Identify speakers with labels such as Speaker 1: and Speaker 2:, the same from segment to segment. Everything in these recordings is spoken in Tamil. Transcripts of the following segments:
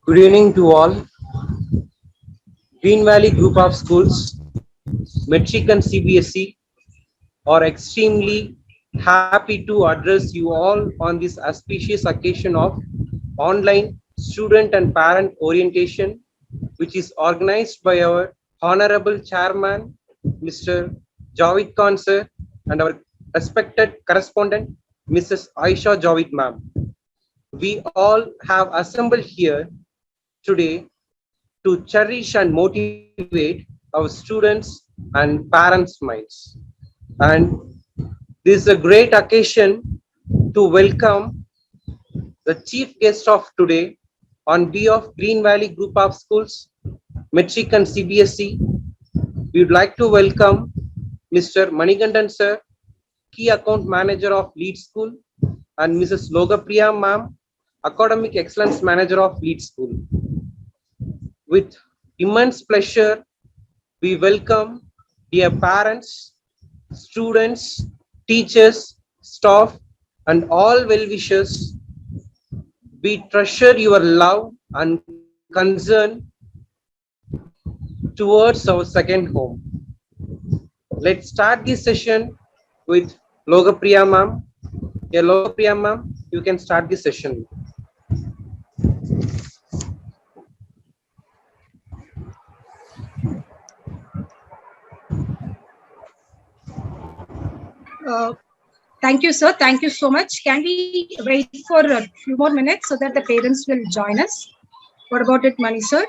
Speaker 1: Good evening to all. Green Valley Group of Schools, Metric and CBSE are extremely happy to address you all on this auspicious occasion of online student and parent orientation, which is organized by our Honorable Chairman, Mr. Javed Khan sir, and our respected correspondent, Mrs. Aisha Javed ma'am. We all have assembled here today to cherish and motivate our students and parents' minds. And this is a great occasion to welcome the chief guest of today on behalf of Green Valley Group of Schools, Metric and CBSE. We would like to welcome Mr. Manigandan sir, Key Account Manager of Lead School, and Mrs. Logapriya ma'am, Academic Excellence Manager of Lead School. With immense pleasure, we welcome dear parents, students, teachers, staff, and all well-wishers. We treasure your love and concern towards our second home. Let's start this session with Logapriya ma'am. Yeah, Logapriya ma'am, you can start the session.
Speaker 2: Thank you, sir. Thank you so much. Can we wait for a few more minutes so that the parents will join us? What about it, Mani, sir?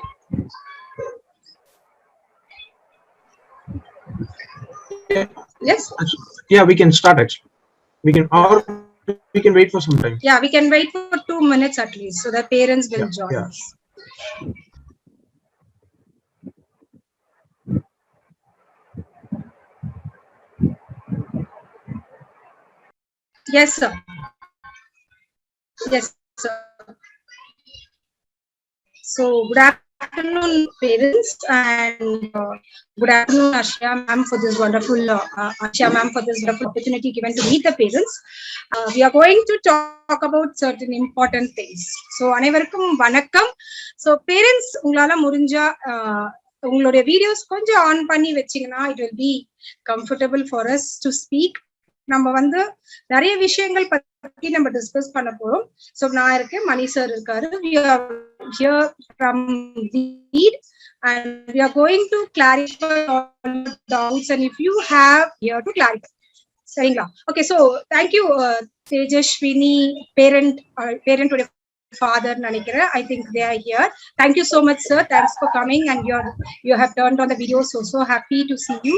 Speaker 2: Yes?
Speaker 3: Yeah, we can start actually. We can wait for some time.
Speaker 2: Yeah, we can wait for 2 minutes at least so that parents will join us. Yes, sir. Yes, sir. So, good afternoon, parents, and good afternoon, Ashya ma'am, for this wonderful opportunity given to meet the parents. We are going to talk about certain important things. So, அனைவருக்கும் வணக்கம். So, parents, உங்களால முடிஞ்சா உங்களுடைய வீடியோஸ் கொஞ்சம் ஆன் பண்ணி வச்சீங்கன்னா it will be comfortable for us to speak. நம்ம வந்து நிறைய விஷயங்கள் பத்தி நம்ம டிஸ்கஸ் பண்ண போறோம். சோ நான் இருக்கேன், மணி சார் இருக்காரு. We are here from lead and we are going to clarify all doubts and if you have here to clarify. சரிங்களா? Okay, so thank you Tejashwini, parent உடைய father நினைக்கிறேன். I think they are here. Thank you so much, sir. Thanks for coming and you have turned on the video. So happy to see you.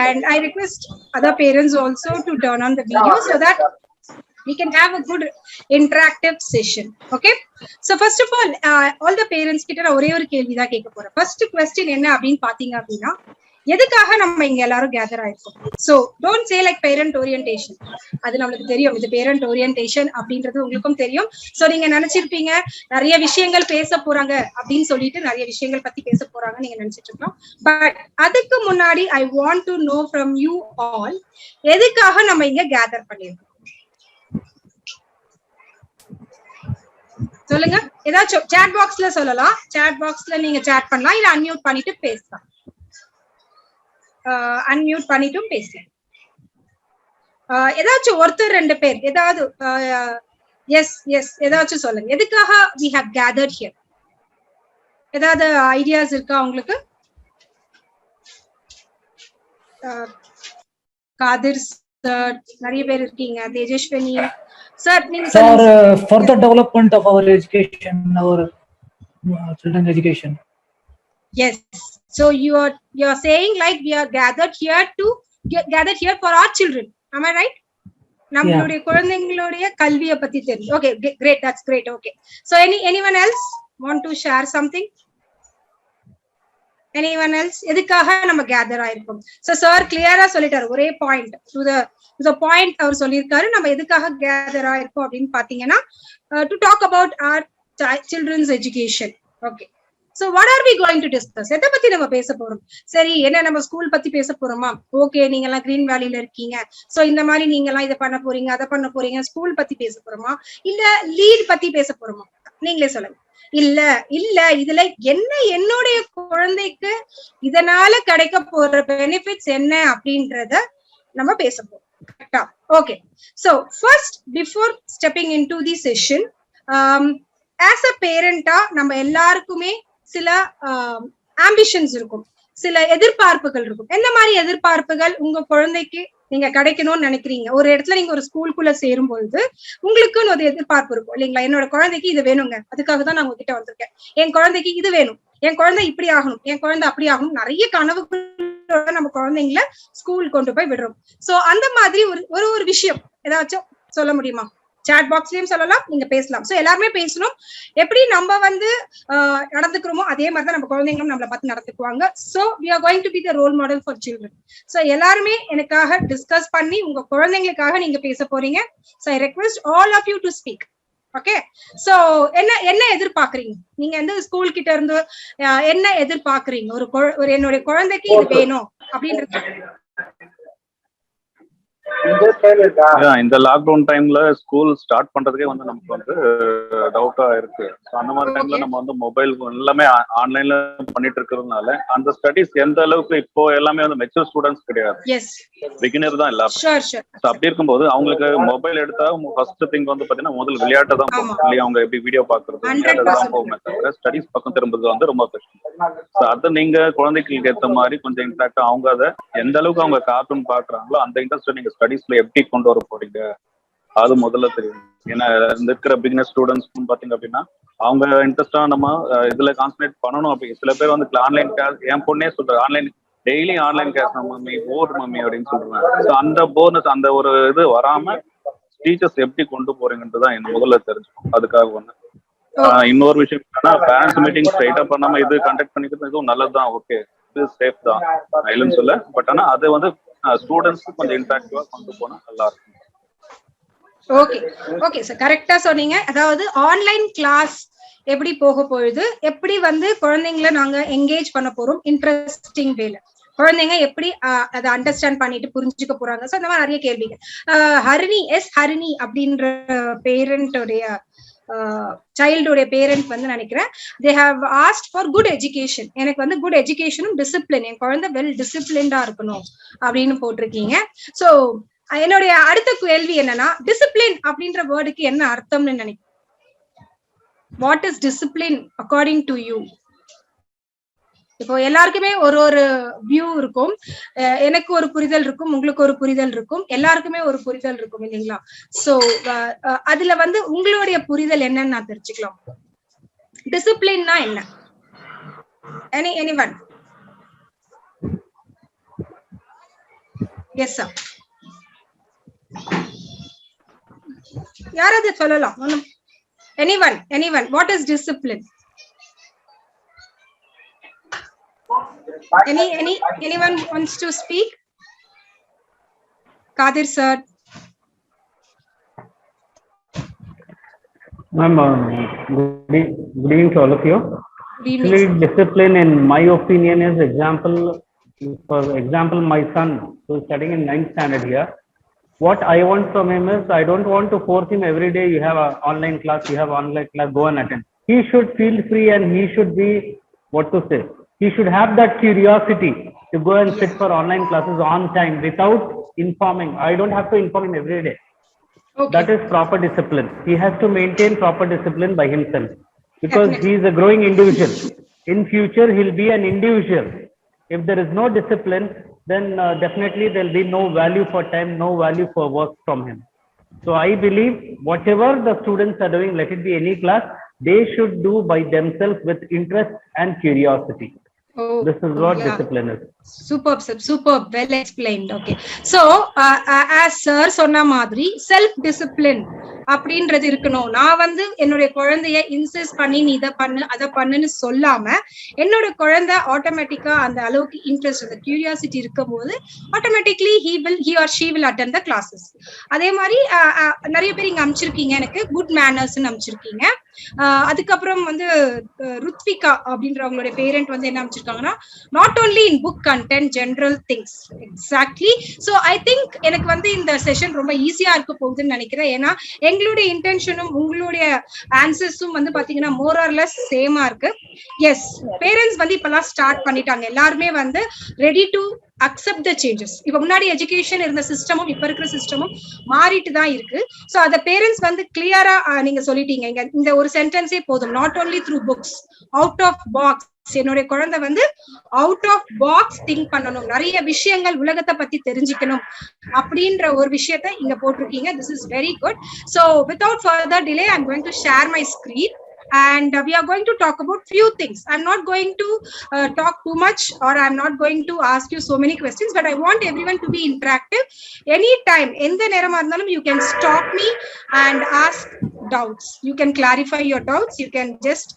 Speaker 2: And I request other parents also to turn on the video so that we can have a good interactive session. Okay, so first of all the parents கிட்ட நான் ஒரே ஒரு கேள்வி தான் கேட்க போறேன். First question என்ன அப்படின்னு பாத்தீங்க அப்படின்னா, எதுக்காக நம்ம இங்க எல்லாரும் கேதர் ஆயிருக்கோம்? So don't say like parent orientation. அது நம்மளுக்கு தெரியும், இது பேரண்ட் ஓரியன்டேஷன் அப்படின்றது உங்களுக்கும் தெரியும். சோ நீங்க நினைச்சிருப்பீங்க நிறைய விஷயங்கள் பேச போறாங்க அப்படின்னு சொல்லிட்டு நிறைய விஷயங்கள் பத்தி பேச போறாங்க நீங்க நினைச்சிட்டு இருக்கோம். பட் அதுக்கு முன்னாடி I want to know from you all, எதுக்காக நம்ம இங்க கேதர் பண்ணிருக்கோம் சொல்லுங்க. ஏதாச்சும் சாட் பாக்ஸ்ல சொல்லலாம். சாட் பாக்ஸ்ல நீங்க சாட் பண்ணலாம், இல்ல அன்மியூட் பண்ணிட்டு பேசலாம். அன்மியூட் பண்ணிட்டும் பேசலாம். ஏதாச்சும் ஒருத்தர் ரெண்டு பேர் ஏதாவது எஸ் ஏதாச்சும் சொல்லுங்க. எதுக்காக we have gathered here? ஏதாவது ஐடியாஸ் இருக்கா உங்களுக்கு? காதிர் சார், நிறைய பேர் இருக்கீங்க. தேஜஸ்வினி சார், நீங்க
Speaker 4: for further development of our education, our children's education.
Speaker 2: Yes, so you are saying like we are gathered here for our children, am I right? நம்மளுடைய குழந்தைகளுடைய கல்வியை பத்தி தெரியும். Okay, great, that's great. Okay, so anyone else want to share something? Anyone else? எதுக்காக நம்ம கேதர் ஆயிருக்கோம்? So sir clear-ஆ சொல்லிட்டாரு, ஒரே பாயிண்ட் to the point அவர் சொல்லியிருக்காரு. நம்ம எதுக்காக கேதர் ஆயிருக்கோம் அப்படின்னு பாத்தீங்கன்னா, to talk about our children's education. Okay, so what are we going to discuss? எதை பத்தி நம்ம பேச போறோம்? சரி, என்ன நம்ம ஸ்கூல் பத்தி பேச போறோமா? ஓகே, நீங்க எல்லாம் கிரீன் வேலில இருக்கீங்க, சோ இந்த மாதிரி நீங்க எல்லாம் இதை பண்ண போறீங்க, அதை பண்ண போறீங்க, ஸ்கூல் பத்தி பேச போறோமா இல்ல லீட் பத்தி பேச போறோமா? நீங்களே சொல்லுங்க. இல்ல இல்ல இதுல என்ன என்னுடைய குழந்தைக்கு இதனால கிடைக்க போற பெனிஃபிட்ஸ் என்ன அப்படின்றத நம்ம பேச போறோம். கரெக்டா? Okay. So first before stepping into the session, as a பேரண்டா நம்ம எல்லாருக்குமே சில ஆம்பிஷன்ஸ் இருக்கும், சில எதிர்பார்ப்புகள் இருக்கும். எந்த மாதிரி எதிர்பார்ப்புகள் உங்க குழந்தைக்கு நீங்க கிடைக்கணும்னு நினைக்கிறீங்க? ஒரு இடத்துல நீங்க ஒரு ஸ்கூலுக்குள்ள சேரும் பொழுது உங்களுக்குன்னு ஒரு எதிர்பார்ப்பு இருக்கும் இல்லைங்களா? என்னோட குழந்தைக்கு இது வேணுங்க, அதுக்காக தான் நான் உங்ககிட்ட வந்திருக்கேன். என் குழந்தைக்கு இது வேணும், என் குழந்தை இப்படி ஆகணும், என் குழந்தை அப்படி ஆகணும். நிறைய கனவுகளோட நம்ம குழந்தைங்கள ஸ்கூல் கொண்டு போய் விடுறோம். சோ அந்த மாதிரி ஒரு விஷயம் ஏதாச்சும் சொல்ல முடியுமா? சாட் பாக்ஸ்லயும் சொல்லலாம், நீங்க பேசலாம். சோ எல்லாருமே பேசணும். எப்படி நம்ம நடந்துக்கிறோமோ அதே மாதிரிதான் நம்ம குழந்தைங்களும் நம்மளை பார்த்து நடந்துக்குவாங்க. So we are going to be the role model for children. So எல்லாருமே எனக்காக டிஸ்கஸ் பண்ணி உங்க குழந்தைங்களுக்காக நீங்க பேச போறீங்க. So I request all of you to speak. Okay. So என்ன எதிர்பார்க்கறீங்க நீங்க வந்து ஸ்கூல் கிட்ட இருந்து? என்ன எதிர்பார்க்கறீங்க? ஒரு என்னுடைய குழந்தைக்கு இது வேணும் அப்படின்றது.
Speaker 5: இந்த லாக்டவுன் டைம்ல ஸ்கூல் ஸ்டார்ட் பண்றதுக்கே வந்து நமக்கு வந்து டவுட்டா இருக்கு. அந்த மாதிரி டைம்ல நம்ம வந்து மொபைல் எல்லாமே ஆன்லைன்ல பண்ணிட்டு இருக்கிறதுனால அந்த ஸ்டடிஸ் எந்த அளவுக்கு இப்போ எல்லாமே வந்து மெச்சூர் ஸ்டூடெண்ட்ஸ் கிடையாது, பிகினர் தான் எல்லாரும். அப்படி இருக்கும்போது அவங்களுக்கு மொபைல் எடுத்தா ஃபர்ஸ்ட் திங் வந்து பாத்தீங்கன்னா முதல்ல விளையாட்டை தான் போகும் இல்லையா? அவங்க எப்படி வீடியோ பாக்குறது தான் போகுமே தவிர ஸ்டடிஸ் பக்கம் திரும்புறது வந்து ரொம்ப கஷ்டம். அதை நீங்க குழந்தைகளுக்கு ஏற்ற மாதிரி கொஞ்சம் இன்ட்ராக்டா அவங்க அதை எந்த அளவுக்கு அவங்க கார்ட்டூன் பாக்குறாங்களோ அந்த இன்ட்ரெஸ்ட் நீங்க ஸ்டடிஸ்ல எப்படி கொண்டு வர போறீங்க அது முதல்ல தெரியும். ஏன்னா இருக்கிற பிகினர் ஸ்டூடெண்ட்ஸ் பாத்தீங்க அப்படின்னா அவங்க இன்ட்ரெஸ்டா நம்ம இதுல கான்சன்ட்ரேட் பண்ணணும். அப்படி சில பேர் வந்து ஆன்லைன் கிளாஸ், என் பொண்ணே சொல்றேன், online daily online class mummy bore mummy அப்படின்னு சொல்றேன். ஸோ அந்த போர்னஸ் அந்த ஒரு இது வராம டீச்சர்ஸ் எப்படி கொண்டு போறீங்கன்றதான் எனக்கு முதல்ல தெரிஞ்சுக்கும். அதுக்காக வந்து இன்னொரு விஷயம் என்னன்னா பேரண்ட்ஸ் மீட்டிங் ஸ்ட்ரைட்டா பண்ணாம இது கண்டக்ட் பண்ணிக்கிறது இதுவும் நல்லதுதான். ஓகே, இது சேஃப் தான், இல்லைன்னு சொல்ல. பட் ஆனா அது வந்து ஸ்டூடெண்ட்ஸ் கொஞ்சம் இன்ட்ராக்டிவா கொண்டு போனா நல்லா இருக்கும்.
Speaker 2: ஓகே ஓகே சார், கரெக்டா சொன்னீங்க. அதாவது ஆன்லைன் கிளாஸ் எப்படி போக போகுது, எப்படி வந்து குழந்தைங்களை நாங்க என்கேஜ் பண்ண போறோம் இன்ட்ரெஸ்டிங் வேல, குழந்தைங்க எப்படி அதை அண்டர்ஸ்டாண்ட் பண்ணிட்டு புரிஞ்சுக்க போறாங்க. சோ அந்த மாதிரி நிறைய கேள்விகள். ஹரிணி அப்படின்ற பேரண்டோடைய சைல்டுடைய பேரண்ட் வந்து நினைக்கிறேன் they have asked for good education. எனக்கு வந்து குட் எஜுகேஷனும் டிசிப்ளின், என் குழந்தை வெல் டிசிப்ளின்டா இருக்கணும் அப்படின்னு போட்டிருக்கீங்க. சோ என்னுடைய அடுத்த கேள்வி என்னன்னா, டிசிப்ளின் அப்படின்ற வேர்டுக்கு என்ன அர்த்தம்னு நினைக்கிறேன்? What is discipline according to you? இப்போ எல்லாருக்குமே ஒரு வியூ இருக்கும். எனக்கு ஒரு புரிதல் இருக்கும், உங்களுக்கு ஒரு புரிதல் இருக்கும், எல்லாருக்குமே ஒரு புரிதல் இருக்கும் இல்லைங்களா? சோ அதுல வந்து உங்களுடைய புரிதல் என்னன்னு நான் தெரிஞ்சுக்கலாம். டிசிப்ளின்னா என்ன? anyone? Yes sir. யாராவது சொல்லலாம்? anyone what is discipline? Anyone wants to speak? Kadir sir.
Speaker 6: Ma'am, good evening to all of you. Actually, discipline in my opinion is for example my son who is studying in 9th standard here. What I want from him is, I don't want to force him every day you have an online class, go and attend. He should feel free and he should be, he should have that curiosity to go and sit for online classes on time without informing. I don't have to inform him every day. Okay. That is proper discipline. He has to maintain proper discipline by himself, because he is a growing individual. In future, he'll be an individual. If there is no discipline, then definitely there'll be no value for time, no value for work from him. So I believe whatever the students are doing, let it be any class, they should do by themselves with interest and curiosity. Oh, this is what discipline is.
Speaker 2: Superb, well explained. Okay, so as sir சொன்ன மாதிரி self discipline அப்படின்றது இருக்கணும். நான் வந்து என்னுடைய குழந்தைய இன்சிஸ்ட் பண்ணி நீ இதை பண்ணு அதை பண்ணுன்னு சொல்லாம, என்னோட குழந்தை ஆட்டோமேட்டிக்கா அந்த அளவுக்கு இன்ட்ரெஸ்ட், அந்த கியூரியாசிட்டி இருக்கும் போது automatically he or she will attend the classes. அதே மாதிரி நிறைய பேர் இங்க அனுப்பிச்சிருக்கீங்க, எனக்கு குட் மேனர்ஸ் அனுப்பிச்சிருக்கீங்க. அதுக்கப்புறம் வந்து ருத்விகா அப்படின்றவங்களுடைய பேரண்ட் வந்து என்ன அனுப்பிச்சிருக்காங்க, பண்ணிருக்காங்கன்னா not only in book content, general things. Exactly. So I think எனக்கு வந்து இந்த செஷன் ரொம்ப ஈஸியா இருக்க போகுதுன்னு நினைக்கிறேன். ஏன்னா எங்களுடைய இன்டென்ஷனும் உங்களுடைய ஆன்சர்ஸும் வந்து பாத்தீங்கன்னா மோர் ஆர் லெஸ் சேமா இருக்கு. எஸ், பேரண்ட்ஸ் வந்து இப்பெல்லாம் ஸ்டார்ட் பண்ணிட்டாங்க. எல்லாருமே வந்து ready to accept the changes. இப்ப முன்னாடி எஜுகேஷன் இருந்த சிஸ்டமும் இப்ப இருக்கிற சிஸ்டமும் மாறிட்டு தான் இருக்கு. சோ அத பேரண்ட்ஸ் வந்து கிளியரா நீங்க சொல்லிட்டீங்க. இந்த ஒரு சென்டென்ஸே போதும். Not only through books, out of box. என்னுடைய குழந்தை வந்து அவுட் ஆஃப் பாக்ஸ் திங்க் பண்ணணும், நிறைய விஷயங்கள் உலகத்தை பத்தி தெரிஞ்சுக்கணும் அப்படின்ற ஒரு விஷயத்த இங்க போட்டிருக்கீங்க. This is very good. So without further delay, I'm going to share my screen and we are going to talk about few things. I'm not going to talk too much, or I'm not going to ask you so many questions, but I want everyone to be interactive. Anytime, endha nerama irundhalum, you can stop me and ask doubts. You can clarify your doubts. You can just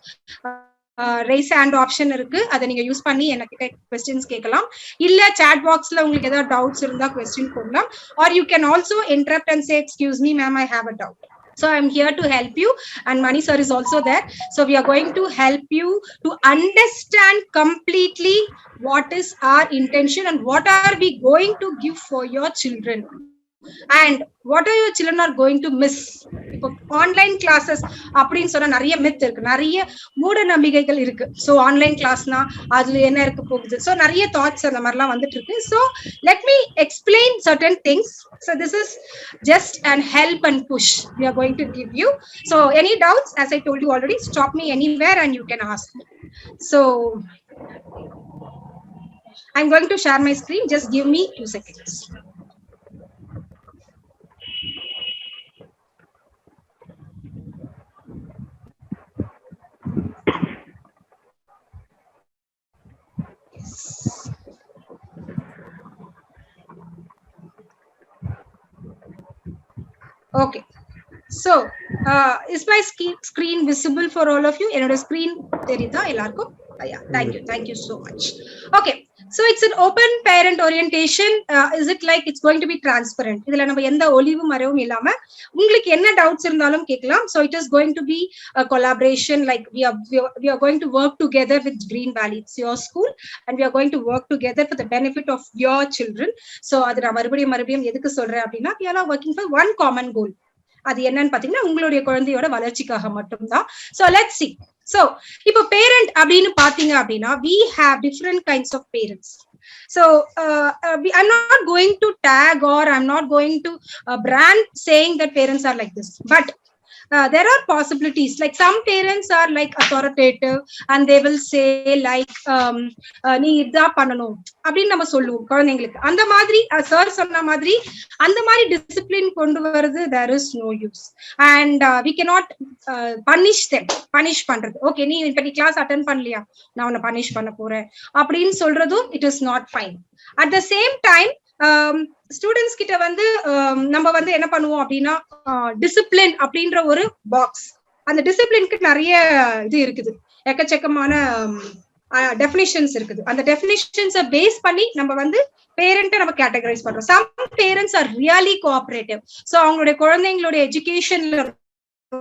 Speaker 2: raise hand option இருக்கு, அதை நீங்க யூஸ் பண்ணி எனக்கு questions கேட்கலாம். இல்ல chat boxல உங்களுக்கு ஏதாவது doubts இருந்தா question போடலாம். Or you can also interrupt and say, excuse me ma'am, I have a doubt. So I'm here to help you, and Mani sir is also there. So we are going to help you to understand completely what is our intention and what are we going to give for your children and what are your children are going to miss. இப்போ ஆன்லைன் கிளாஸஸ் அப்படின்னு சொன்னா நிறைய மித் இருக்கு, நிறைய மூட நம்பிக்கைகள் இருக்கு. ஸோ ஆன்லைன் கிளாஸ்னா அதுல என்ன இருக்க போகுது, ஸோ நிறைய தாட்ஸ் அந்த மாதிரிலாம் வந்துட்டு இருக்கு. So let me explain certain things. So this is just and help and push we are going to give you. So any doubts, as I told you already, stop me anywhere and you can ask me. So I'm going to share my screen. Just give me 2 seconds. Okay, so is my screen visible for all of you? Enoda screen therida ellarkum? Yeah, thank you so much. Okay, so it's an open parent orientation. Is it like it's going to be transparent? Idhula நம்ம எந்த ஒளிவு மறைவும் இல்லாம உங்களுக்கு என்ன டவுட்ஸ் இருந்தாலும் கேட்கலாம். So it is going to be a collaboration, like we are going to work together with Green Valley. It's your school and we are going to work together for the benefit of your children. So அது நான் மறுபடியும் எதுக்கு சொல்றேன் அப்படின்னா, we are working for one common goal. அது என்னன்னு பாத்தீங்கன்னா உங்களுடைய குழந்தையோட வளர்ச்சிக்காக மட்டும்தான். So let's see. So இப்போ parent அப்படின்னு பாத்தீங்க அப்படின்னா, we have different kinds of parents. So I'm not going to tag or I'm not going to brand saying that parents are like this, but there are possibilities. Like some parents are like authoritative and they will say like நீ இதா பண்ணணும் அப்படின்னு நம்ம சொல்லுவோம் குழந்தைங்களுக்கு. அந்த மாதிரி சார் சொன்ன மாதிரி அந்த மாதிரி டிசிப்ளின் கொண்டு வருது there is no use, and we cannot punish them. Punish பண்றது, ஓகே நீ இப்ப நீ கிளாஸ் அட்டெண்ட் பண்ணலையா, நான் உன்னை பனிஷ் பண்ண போறேன் அப்படின்னு சொல்றதும் it is not fine. At the same time students கிட்ட வந்து நம்ம வந்து என்ன பண்ணுவோம் அப்படின்னா, டிசிப்ளின் அப்படின்ற ஒரு பாக்ஸ், அந்த டிசிப்ளினுக்கு நிறைய இது இருக்குது, எக்கச்சக்கமான டெஃபினிஷன்ஸ் இருக்குது. அந்த டெஃபினிஷன்ஸை பேஸ் பண்ணி நம்ம வந்து பேரண்ட்டை நம்ம கேட்டகரைஸ் பண்றோம். Some parents are really cooperative. So அவங்களுடைய குழந்தைங்களுடைய எஜுகேஷன்ல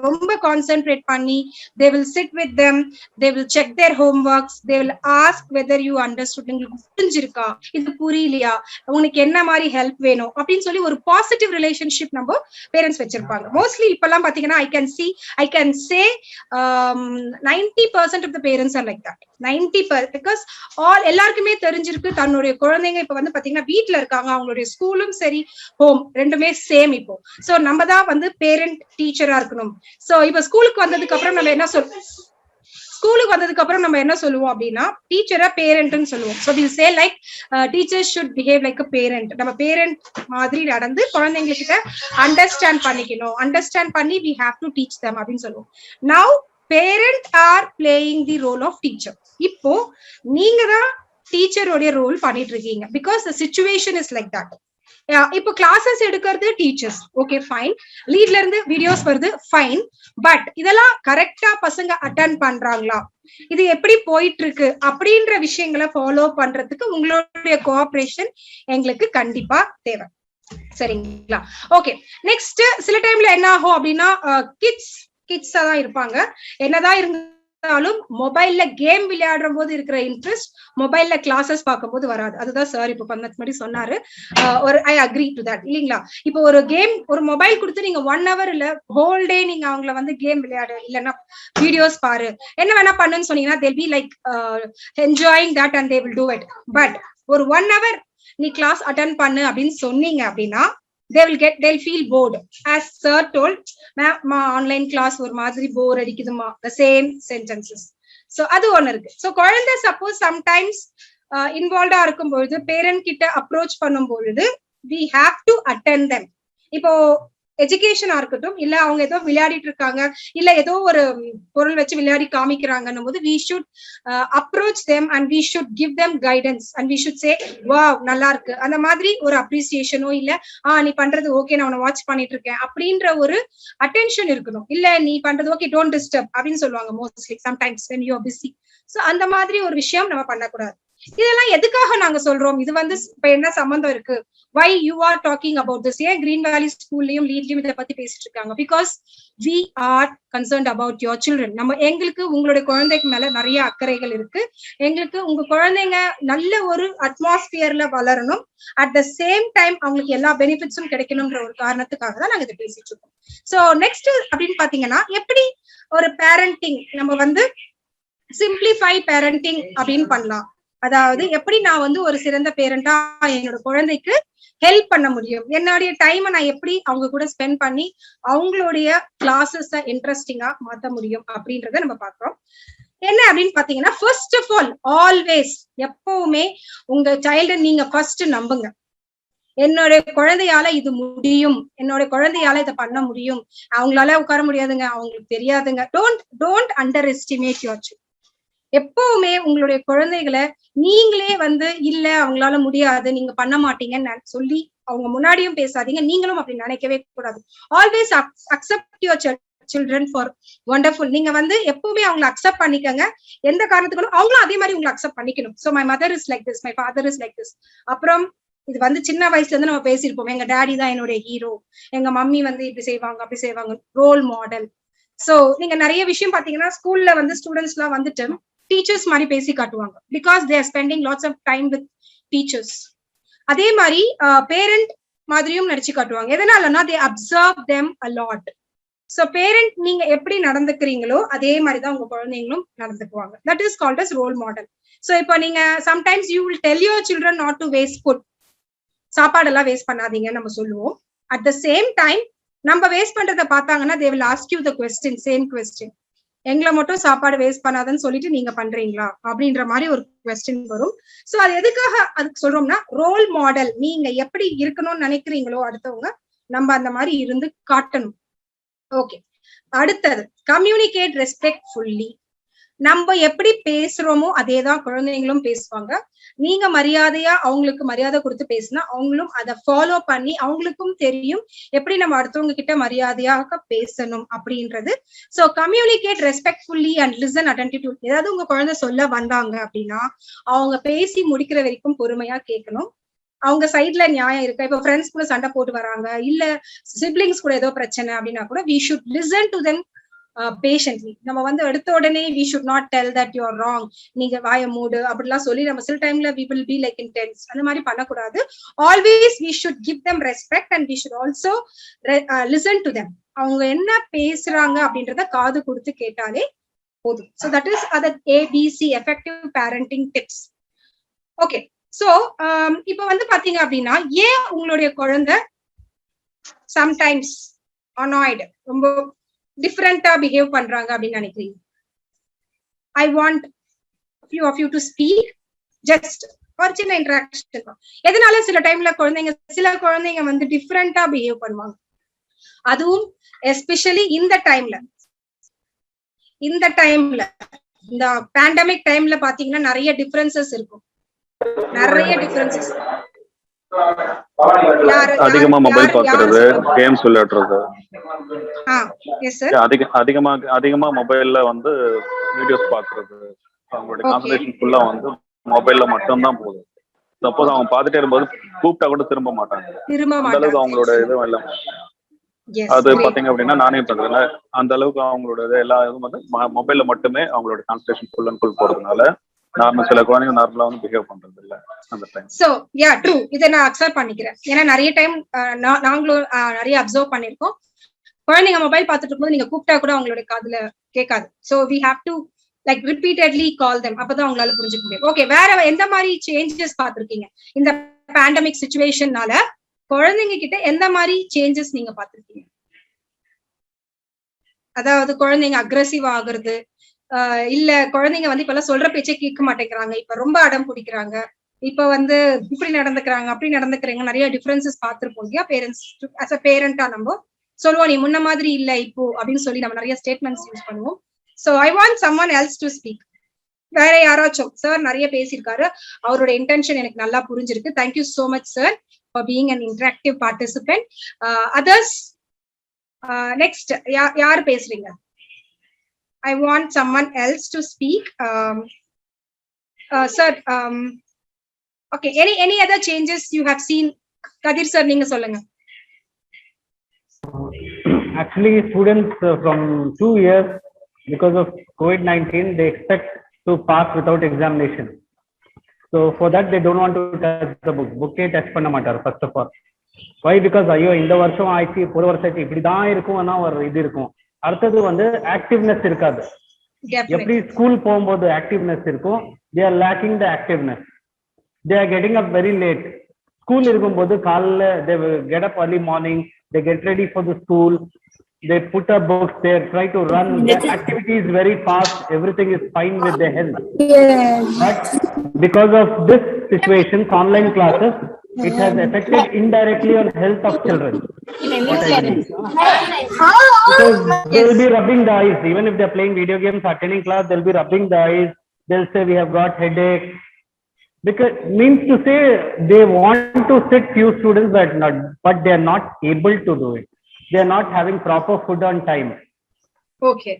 Speaker 2: ரொம்ப கான்சென்ட்ரேட் பண்ணி they will sit with them, they will check their homeworks, they will ask whether you understood, உங்களுக்கு புரிஞ்சிருக்கா, இது புரியலையா, உங்களுக்கு என்ன மாதிரி ஹெல்ப் வேணும் அப்படின்னு சொல்லி ஒரு பாசிட்டிவ் ரிலேஷன்ஷிப் நம்ம பேரண்ட்ஸ் வச்சிருப்பாங்க. மோஸ்ட்லி இப்பெல்லாம் பாத்தீங்கன்னா I can say 90% of the parents are like that. 90%, because எல்லாருக்குமே தெரிஞ்சிருக்கு தன்னுடைய குழந்தைங்க இப்ப வந்து பாத்தீங்கன்னா வீட்டுல இருக்காங்க, அவங்களுடைய ஸ்கூலும் சரி ஹோம் ரெண்டுமே சேம். இப்போ சோ நம்ம தான் வந்து பேரண்ட் டீச்சரா இருக்கணும். சோ இப்ப ஸ்கூலுக்கு வந்ததுக்கு அப்புறம் நம்ம என்ன சொல்லுவோம் அப்படின்னா, டீச்சரா பேரண்ட்னு சொல்லுவோம். So we say like teachers should behave like a parent. நம்ம பேரண்ட் மாதிரி நடந்து குழந்தைங்ககிட்ட அண்டர்ஸ்டாண்ட் பண்ணி we have to teach them அப்படின்னு சொல்லுவோம். Now parents are playing the role of teacher. இப்போ நீங்க தான் டீச்சரோட ரோல் பண்ணிட்டு இருக்கீங்க, because the situation is like that. இப்போ கிளாஸஸ் எடுக்கிறது டீச்சர்ஸ், ஓகே ஃபைன், லீட்ல இருந்து வீடியோஸ் வருது ஃபைன், பட் இதெல்லாம் கரெக்டா பசங்க அட்டெண்ட் பண்றாங்களா, இது எப்படி போயிட்டு இருக்கு அப்படின்ற விஷயங்களை ஃபாலோ பண்றதுக்கு உங்களுடைய கோஆபரேஷன் எங்களுக்கு கண்டிப்பா தேவை. சரிங்களா? ஓகே, நெக்ஸ்ட் சில டைம்ல என்ன ஆகும் அப்படின்னா, கிட்ஸா தான் இருப்பாங்க. என்னதான் பார்த்தாலும் மொபைல்ல கேம் விளையாடுற போது இருக்கிற இன்ட்ரெஸ்ட் மொபைல்ல கிளாஸஸ் பார்க்கும்போது வராது. அதுதான் சார் இப்போ முன்னாடி சொன்னாரு. ஒரு ஐ அக்ரி டு தட் இல்லைங்களா? இப்போ ஒரு கேம் ஒரு மொபைல் கொடுத்து நீங்க 1 hour இல்ல ஹோல் டே நீங்க அவங்கள வந்து கேம் விளையாடு இல்லைன்னா வீடியோஸ் பாரு என்ன வேணா பண்ணுன்னு சொன்னீங்கன்னா they'll be like enjoying that and they will do it. But ஒரு 1 hour நீ கிளாஸ் அட்டென்ட் பண்ணு அப்படின்னு சொன்னீங்க அப்படின்னா they'll feel bored. As sir told, ma online class ஒரு மாதிரி போர் அடிக்குதுமா, the same sentences. So அது ஒண்ணு இருக்கு. So குழந்தை suppose sometimes involved இருக்கும்போது பேரண்ட் கிட்ட அப்ரோச் பண்ணும்பொழுது we have to attend them. இப்போ எஜுகேஷனா இருக்கட்டும் இல்ல அவங்க ஏதோ விளையாடிட்டு இருக்காங்க இல்ல ஏதோ ஒரு பொருள் வச்சு விளையாடி காமிக்கிறாங்கன்னும் போது we should approach them and we should give them guidance and we should say wow நல்லா இருக்கு அந்த மாதிரி ஒரு அப்ரிசியேஷனோ இல்ல நீ பண்றது ஓகே நான் உன்னை வாட்ச் பண்ணிட்டு இருக்கேன் அப்படின்ற ஒரு அட்டென்ஷன் இருக்கணும். இல்ல நீ பண்றது ஓகே டோன்ட் டிஸ்டர்ப் அப்படின்னு சொல்லுவாங்க mostly sometimes when you are busy. So அந்த மாதிரி ஒரு விஷயம் நம்ம பண்ணக்கூடாது. இதெல்லாம் எதுக்காக நாங்க சொல்றோம்? இது வந்து இப்ப என்ன சம்பந்தம் இருக்கு? why you are talking about this? ஏன் கிரீன் வேலி ஸ்கூல்லயும் லீட்லயும் இதை பத்தி பேசிட்டு இருக்காங்க? Because we are concerned about your children. நம்ம எங்களுக்கு உங்களுடைய குழந்தைக்கு மேல நிறைய அக்கறைகள் இருக்கு. எங்களுக்கு உங்க குழந்தைங்க நல்ல ஒரு அட்மாஸ்பியர்ல வளரணும், அட் த சேம் டைம் அவங்களுக்கு எல்லா பெனிஃபிட்ஸும் கிடைக்கணும்ன்ற ஒரு காரணத்துக்காக தான் நாங்க இதை பேசிட்டு இருக்கோம். சோ நெக்ஸ்ட் அப்படின்னு பாத்தீங்கன்னா எப்படி ஒரு பேரண்டிங் நம்ம வந்து சிம்பிளிஃபை பேரண்டிங் அப்படின்னு பண்ணலாம். அதாவது எப்படி நான் வந்து ஒரு சிறந்த பேரண்டா என்னோட குழந்தைக்கு ஹெல்ப் பண்ண முடியும், என்னுடைய டைமை நான் எப்படி அவங்க கூட ஸ்பெண்ட் பண்ணி அவங்களுடைய கிளாஸஸ் இன்ட்ரெஸ்டிங்கா மாத்த முடியும் அப்படின்றத நம்ம பாக்குறோம். என்ன அப்படின்னு பாத்தீங்கன்னா ஃபர்ஸ்ட் ஆஃப் ஆல் ஆல்வேஸ் எப்பவுமே உங்க சைல்ட நீங்க ஃபர்ஸ்ட் நம்புங்க. என்னோட குழந்தையால இது முடியும், என்னோட குழந்தையால இதை பண்ண முடியும், அவங்களால உட்கார முடியாதுங்க, அவங்களுக்கு தெரியாதுங்க. Don't under estimate your children. எப்பவுமே உங்களுடைய குழந்தைகளை நீங்களே வந்து இல்ல அவங்களால முடியாது நீங்க பண்ண மாட்டீங்கன்னு சொல்லி அவங்க முன்னாடியும் பேசாதீங்க, நீங்களும் அப்படி நினைக்கவே கூடாது. Always accept your children for wonderful. நீங்க வந்து எப்பவுமே அவங்களை அக்செப்ட் பண்ணிக்கங்க. எந்த காரணத்துக்கும் அவங்களும் அதே மாதிரி உங்களை அக்செப்ட் பண்ணிக்கணும். So my mother is like this, my father is like this. அப்புறம் இது வந்து சின்ன வயசுல இருந்து நம்ம பேசியிருப்போம், எங்க டேடி தான் என்னுடைய ஹீரோ, எங்க மம்மி வந்து இப்படி செய்வாங்க அப்படி செய்வாங்க, ரோல் மாடல். சோ நீங்க நிறைய விஷயம் பாத்தீங்கன்னா ஸ்கூல்ல வந்து ஸ்டூடெண்ட்ஸ் எல்லாம் வந்துட்டு டீச்சர்ஸ் மாதிரி பேசி காட்டுவாங்க, because they are spending lots of time with teachers. அதே மாதிரி பேரண்ட் மாதிரியும் நடிச்சு காட்டுவாங்க. எதனாலன்னா they observe them a lot. So parent நீங்க எப்படி நடந்துக்கிறீங்களோ அதே மாதிரிதான் உங்க குழந்தைங்களும் நடந்துக்குவாங்க. That is called as role model. So இப்போ நீங்க sometimes you will tell your children not to waste food, சாப்பாடெல்லாம் வேஸ்ட் பண்ணாதீங்கன்னு நம்ம சொல்லுவோம். அட் த சேம் டைம் நம்ம வேஸ்ட் பண்றதை பார்த்தாங்கன்னா they will ask you the question, same question, எங்களை மட்டும் சாப்பாடு வேஸ்ட் பண்ணாதன்னு சொல்லிட்டு நீங்க பண்றீங்களா அப்படின்ற மாதிரி ஒரு கொஸ்டின் வரும். சோ அது எதுக்காக அதுக்கு சொல்றோம்னா ரோல் மாடல். நீங்க எப்படி இருக்கணும்னு நினைக்கிறீங்களோ அடுத்தவங்க நம்ம அந்த மாதிரி இருந்து காட்டணும். ஓகே, அடுத்தது கம்யூனிகேட் ரெஸ்பெக்ட்ஃபுல்லி. நம்ம எப்படி பேசுறோமோ அதேதான் குழந்தைங்களும் பேசுவாங்க. நீங்க மரியாதையா அவங்களுக்கு மரியாதை கொடுத்து பேசினா அவங்களும் அதை ஃபாலோ பண்ணி அவங்களுக்கும் தெரியும் எப்படி நம்ம அடுத்தவங்க கிட்ட மரியாதையாக பேசணும் அப்படின்றது. So communicate respectfully and listen attentive. ஏதாவது உங்க குழந்தை சொல்ல வந்தாங்க அப்படின்னா அவங்க பேசி முடிக்கிற வரைக்கும் பொறுமையா கேட்கணும். அவங்க சைட்ல நியாயம் இருக்கு. இப்ப ஃப்ரெண்ட்ஸ் கூட சண்டை போட்டு வராங்க இல்ல சிப்ளிங்ஸ் கூட ஏதோ பிரச்சனை அப்படின்னா கூட we should listen to them patiently. நம்ம வந்து எடுத்த உடனே we should not tell that you are wrong, நீங்க வாய மூடு அப்படிலாம் சொல்லி நம்ம சில டைம்ல we will be like intense. அந்த மாதிரி பண்ணக்கூடாது. Always we should give them respect and we should also listen to them. அவங்க என்ன பேசுறாங்க அப்படின்றத காது கொடுத்து கேட்டாலே போதும். So that is other ABC effective parenting tips. Okay, so இப்ப வந்து பாத்தீங்க அப்படின்னா ஏன் உங்களுடைய குழந்தை sometimes annoyed ரொம்ப டிஃபரெண்டா பிஹேவ் பண்றாங்க அப்படின்னு நினைக்கிறீங்க? I want few of you to speak, just ஒரு சின்ன இன்டராக்ஷன். எதனால சில குழந்தைங்க வந்து டிஃபரெண்டா பிஹேவ் பண்ணுவாங்க, அதுவும் எஸ்பெஷலி இந்த டைம்ல இந்த பேண்டமிக் டைம்ல பாத்தீங்கன்னா நிறைய டிஃபரன்சஸ் இருக்கும்.
Speaker 5: அதிகமா மொபைல் பாக்குறது, கேம்ஸ் விளையாடுறது, அதிகமா மொபைல்ல வந்து வீடியோஸ் பாக்குறது, அவங்களுடைய கான்சன்ட்ரேஷன் ஃபுல்லா வந்து மொபைல்ல மட்டும் தான் போகுது. சப்போஸ் அவங்க பாத்துட்டே இருக்கும்போது கூப்பிட்டா கூட திரும்ப மாட்டாங்க. அந்த அளவுக்கு அவங்களோட இது எல்லாம்
Speaker 2: Yes,
Speaker 5: அது
Speaker 2: great.
Speaker 5: பாத்தீங்க அப்படின்னா நானே பண்றதுல அந்த அளவுக்கு அவங்களோட எல்லா இதுவும் வந்து மொபைல்ல மட்டுமே அவங்களோட கான்சன்ட்ரேஷன் ஃபுல் அண்ட் ஃபுல் போறதுனால நார்மல் சில குழந்தைங்க நார்மலா வந்து பிஹேவ் பண்றது இல்ல அந்த டைம்.
Speaker 2: So yeah, true. இதை நான் அக்செப்ட் பண்ணிக்கிறேன். ஏன்னா நிறைய டைம் நாங்களும் நிறைய அப்சர்வ் பண்ணிருக்கோம். குழந்தைங்க மொபைல் பார்த்துட்டு இருக்கும்போது நீங்க கூப்பிட்டா கூட அவங்களோட காதுல கேட்காது. So we have to like repeatedly call them. அப்பதான் அவங்களால புரிஞ்சுக்க முடியும். ஓகே, வேற எந்த மாதிரி சேஞ்சஸ் பார்த்திருக்கீங்க இந்த பேண்டமிக் சிச்சுவேஷன்னால? குழந்தைங்க கிட்ட எந்த மாதிரி சேஞ்சஸ் நீங்க பார்த்திருக்கீங்க? அதாவது குழந்தைங்க அக்ரெசிவ் ஆகுறது, இல்ல குழந்தைங்க வந்து இப்ப எல்லாம் சொல்ற பேச்சே கேட்க மாட்டேங்கிறாங்க, இப்ப ரொம்ப அடம் பிடிக்கிறாங்க, இப்ப வந்து இப்படி நடந்துக்கிறாங்க அப்படி நடந்துக்கிறாங்க, நிறைய டிஃபரன்சஸ் பார்த்திருப்போம் இல்லையா? பேரண்ட்ஸ் அஸ் அ பேரண்டா நம்ம சொல்லுவோம் நீ முன்ன மாதிரி இல்ல இப்போ அப்படின்னு சொல்லி நம்ம நிறைய ஸ்டேட்மெண்ட்ஸ் யூஸ் பண்ணுவோம். So I want someone else to speak. வேற யாராச்சும்? சார் நிறைய பேசியிருக்காரு, அவரோட இன்டென்ஷன் எனக்கு நல்லா புரிஞ்சிருக்கு. Thank you so much sir for being an interactive participant. Others next யார் பேசுறீங்க? I want someone else to speak. Sir, okay, any other changes you have seen? Kadir sir, நீங்க சொல்லுங்க.
Speaker 6: Actually, students from 2 years, because of COVID-19, they expect to pass without examination. So for that, they don't want to touch the book. Book touch பண்ண மாட்டார் first of all. Why? Because ஐயோ இந்த வருஷம் ஆயிடுச்சு, ஒரு வருஷம் ஆயிடுச்சு, இப்படிதான் இருக்கும்னா ஒரு இது இருக்கும். அடுத்தது வந்து ஆக்டிவ்னஸ் இருக்காது. எப்படி ஸ்கூல் போகும்போது ஆக்டிவ்னஸ் இருக்கும், they are lacking the activeness. They are getting up very late. School இருக்கும்போது காலைல they get up early morning, they get ready for the school, they put up books, they try to run, the activity is very fast, everything is fine with their health. But because of this situation, online classes, it has affected indirectly on health of children. Because they will be rubbing the eyes, even if they are playing video games, attending class, they'll be rubbing the eyes, they'll say we have got headache. Because means to say they want to sit few students but they are not able to do it. They are not having proper food on time.
Speaker 2: Okay.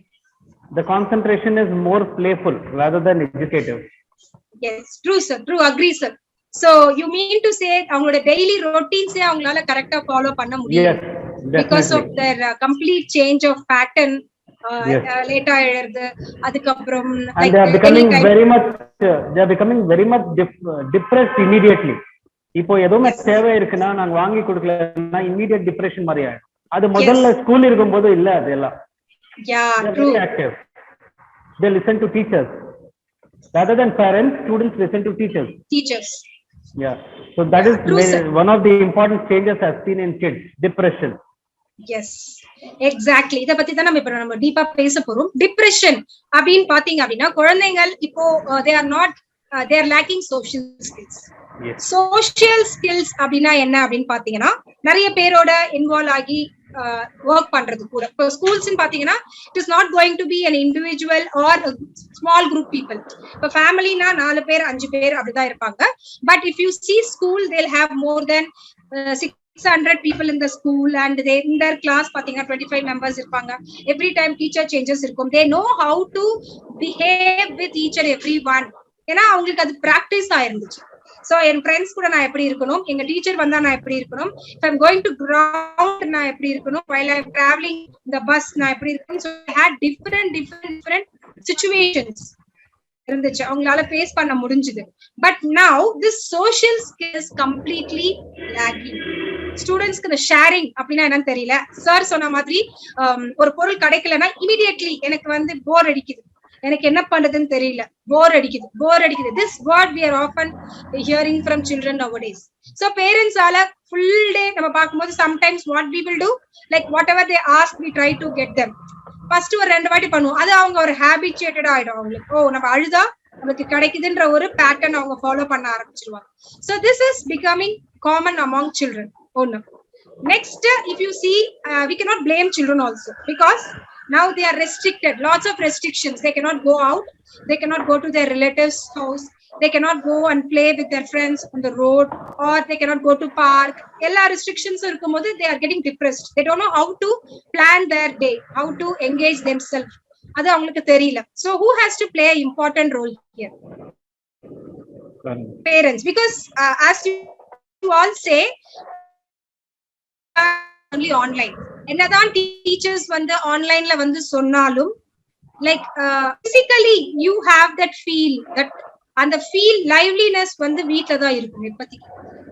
Speaker 6: The concentration is more playful rather than educative.
Speaker 2: Yes, true sir, true, agree sir. So you mean to say அவங்களோட daily routines அவங்களால கரெக்ட்டா ஃபாலோ பண்ண முடியல?
Speaker 6: Yes, definitely.
Speaker 2: Because of their complete change of pattern. லேட்டா எழுது, அதுக்கப்புறம்
Speaker 6: and they are becoming very much depressed immediately. இப்போ எதுவுமே தேவை இருக்குன்னா நாங்க வாங்கி கொடுக்கலன்னா immediate depression மாதிரி ஆயிடும். அது முதல்ல ஸ்கூல் இருக்கும்போது இல்ல, அதெல்லாம் active. They listen to teachers rather than parents. Students listen to teachers. Yeah, so that is one of the important changes I've seen in kids, depression.
Speaker 2: Yes, exactly. இத பத்தி தான் நம்ம டீப்பா பேச போறோம். டிப்ரெஷன் அப்படினு பாத்தீங்க அப்படின்னா குழந்தைகள் இப்போ they are lacking social skills.
Speaker 6: Yes.
Speaker 2: Social skills அப்படின்னா என்ன அப்படின்னு பாத்தீங்கன்னா நிறைய பேரோட இன்வால்வ் ஆகி ஒர்க் பண்றது கூட. இப்போ ஸ்கூல்ஸ் பாத்தீங்கன்னா it is not going to be an individual or a small group people. இப்போ ஃபேமிலினா 4 பேர் 5 பேர் அப்படிதான் இருப்பாங்க. But if you see school, they'll have more than 600 people in the school, and they in their class பாத்தீங்கன்னா 25 members இருப்பாங்க. Every time teacher changes இருக்கும். They know how to behave with each and every one. ஏன்னா அவங்களுக்கு அது பிராக்டிஸ் ஆயிருந்துச்சு. சோ என் ஃப்ரெண்ட்ஸ் கூட நான் எப்படி இருக்கணும், எங்க டீச்சர் வந்தா நான் எப்படி இருக்கணும், if I'm going to ground நான் எப்படி இருக்கணும், while I'm traveling the bus நான் எப்படி இருக்கணும். So I had different situations இருந்துச்சு, அவங்களால ஃபேஸ் பண்ண முடிஞ்சது. But now this social skills completely lacking. ஸ்டூடெண்ட்ஸ்க்கு இந்த ஷேரிங் அப்படின்னா என்னன்னு தெரியல. சார் சொன்ன மாதிரி ஒரு பொருள் கிடைக்கலன்னா இமிடியட்லி எனக்கு வந்து போர் அடிக்குது, எனக்கு என்ன பண்றதுன்னு தெரியல, போர் அடிக்குது. This what we are often hearing from children nowadays. So parents ஆல full day நம்ம பார்க்கும்போது sometimes what we will do, like whatever they ask we try to get them. First ஒரு 2 வாட்டி பண்ணுவோம், அது அவங்க ஒரு ஹேபிச்சுவேட்டட் ஆயிடும் அவங்களுக்கு. நம்ம அழுதா நமக்கு கிடைக்குதுன்ற ஒரு பேட்டர்ன் அவங்க ஃபாலோ பண்ண ஆரம்பிச்சிருவாங்க. So this is becoming common among children. Next, if you see, we cannot blame children also, because now they are restricted, lots of restrictions. They cannot go out, they cannot go to their relatives house, they cannot go and play with their friends on the road, or they cannot go to park. Ella restrictions irukumbodhu they are getting depressed. They don't know how to plan their day, how to engage themselves. adu avangalukku theriyala. So who has to play an important role here? Parents, because as you all say only online. என்னதான் டீச்சர்ஸ் வந்து ஆன்லைன்ல வந்து சொன்னாலும் like physically you have that feel that அந்த ஃபீல் லைவ்லினஸ் வந்து வீட்ல தான் இருக்கும் இப்போதைக்கு.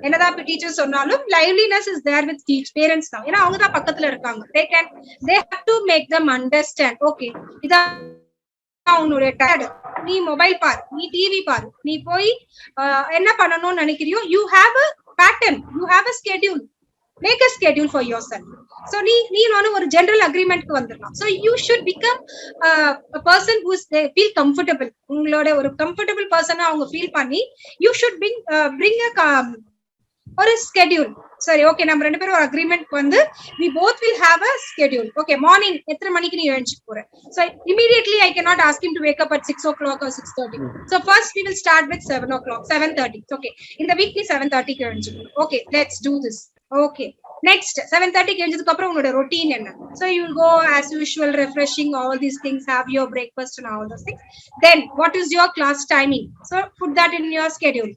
Speaker 2: என்னதான் இப்ப டீச்சர் சொன்னாலும் liveliness is there with parents தான். ஏன்னா அவங்க தான் பக்கத்துல இருக்காங்க. they have to make them understand. Okay, இதான் உன்னுடைய டயர்டு, நீ மொபைல் பாரு, நீ டிவி பாரு, நீ போய் என்ன பண்ணணும்னு நினைக்கிறியோ, you have a pattern, you have a schedule, make a schedule for yourself. So நீ ஒரு ஜெனரல் அக்ரிமெண்ட்க்கு வந்துடலாம். So you should become person who feel comfortable. உங்களோட ஒரு கம்ஃபர்டபிள் பர்சனா அவங்க ஃபீல் பண்ணி யூ ஷுட் பிரிங் ஒரு ஸ்கெடியூல். சரி, ஓகே, நம்ம ரெண்டு பேரும் ஒரு அக்ரிமெண்ட் வந்து we both will have a schedule. Okay, morning எத்தனை மணிக்கு நீ எழுந்து போற? So immediately I cannot ask him to wake up at 6 o'clock or 6:30. So first we will start with 7 o'clock, 7:30. Okay, in the week நீ 7:30 க்கு எழுந்து. Okay, let's do this. Okay, next 7:30 க்கு எழுந்ததுக்கு அப்புறம் உங்களோட ரொட்டீன் என்ன? So you will go as usual, refreshing, all these things, have your breakfast and all those things. Then what is your class timing? So put that in your schedule.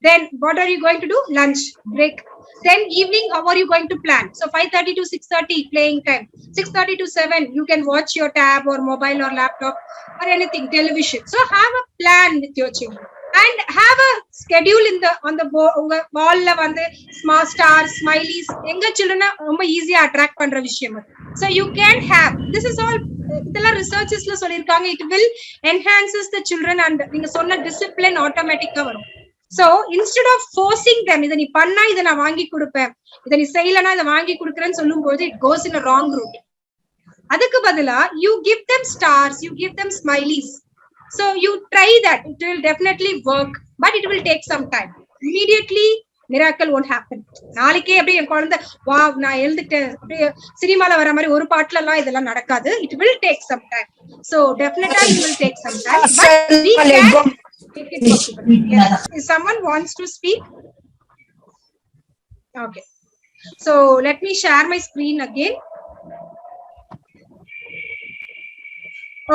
Speaker 2: Then what are you going to do? Lunch break. Then evening, how are you going to plan? So 5:30 to 6:30 playing time, 6:30 to 7 you can watch your tab or mobile or laptop or anything, television. So have a plan with your children and have a schedule in the on the wall la vande small stars, smileys. Enga children romba easy attract பண்ற விஷயம். So you can have, this is all இதெல்லாம் ரிசர்ச்சஸ்ல சொல்லிருக்காங்க, it will enhances the children and நீங்க சொன்ன discipline automatic வரும். So instead of forcing them, இதை நீ பண்ணா இதை நான் வாங்கி கொடுப்பேன், இதை நீ செய்யலன்னா இதை வாங்கி கொடுக்குறேன்னு சொல்லும் போது it goes in a wrong route. அதுக்கு பதிலா you give them stars, you give them smileys. So you try that, it will definitely work, but it will take some time. Immediately miracle won't happen. நாளைக்கே அப்படியே என் குழந்தை வா நான் எழுந்துட்டேன் அப்படியே சினிமால வர மாதிரி ஒரு பாட்டுல எல்லாம் இதெல்லாம் நடக்காது. It will take some time. So definitely it will take some time, but we can make it possible. Yes. If someone wants to speak, okay, so let me share my screen again.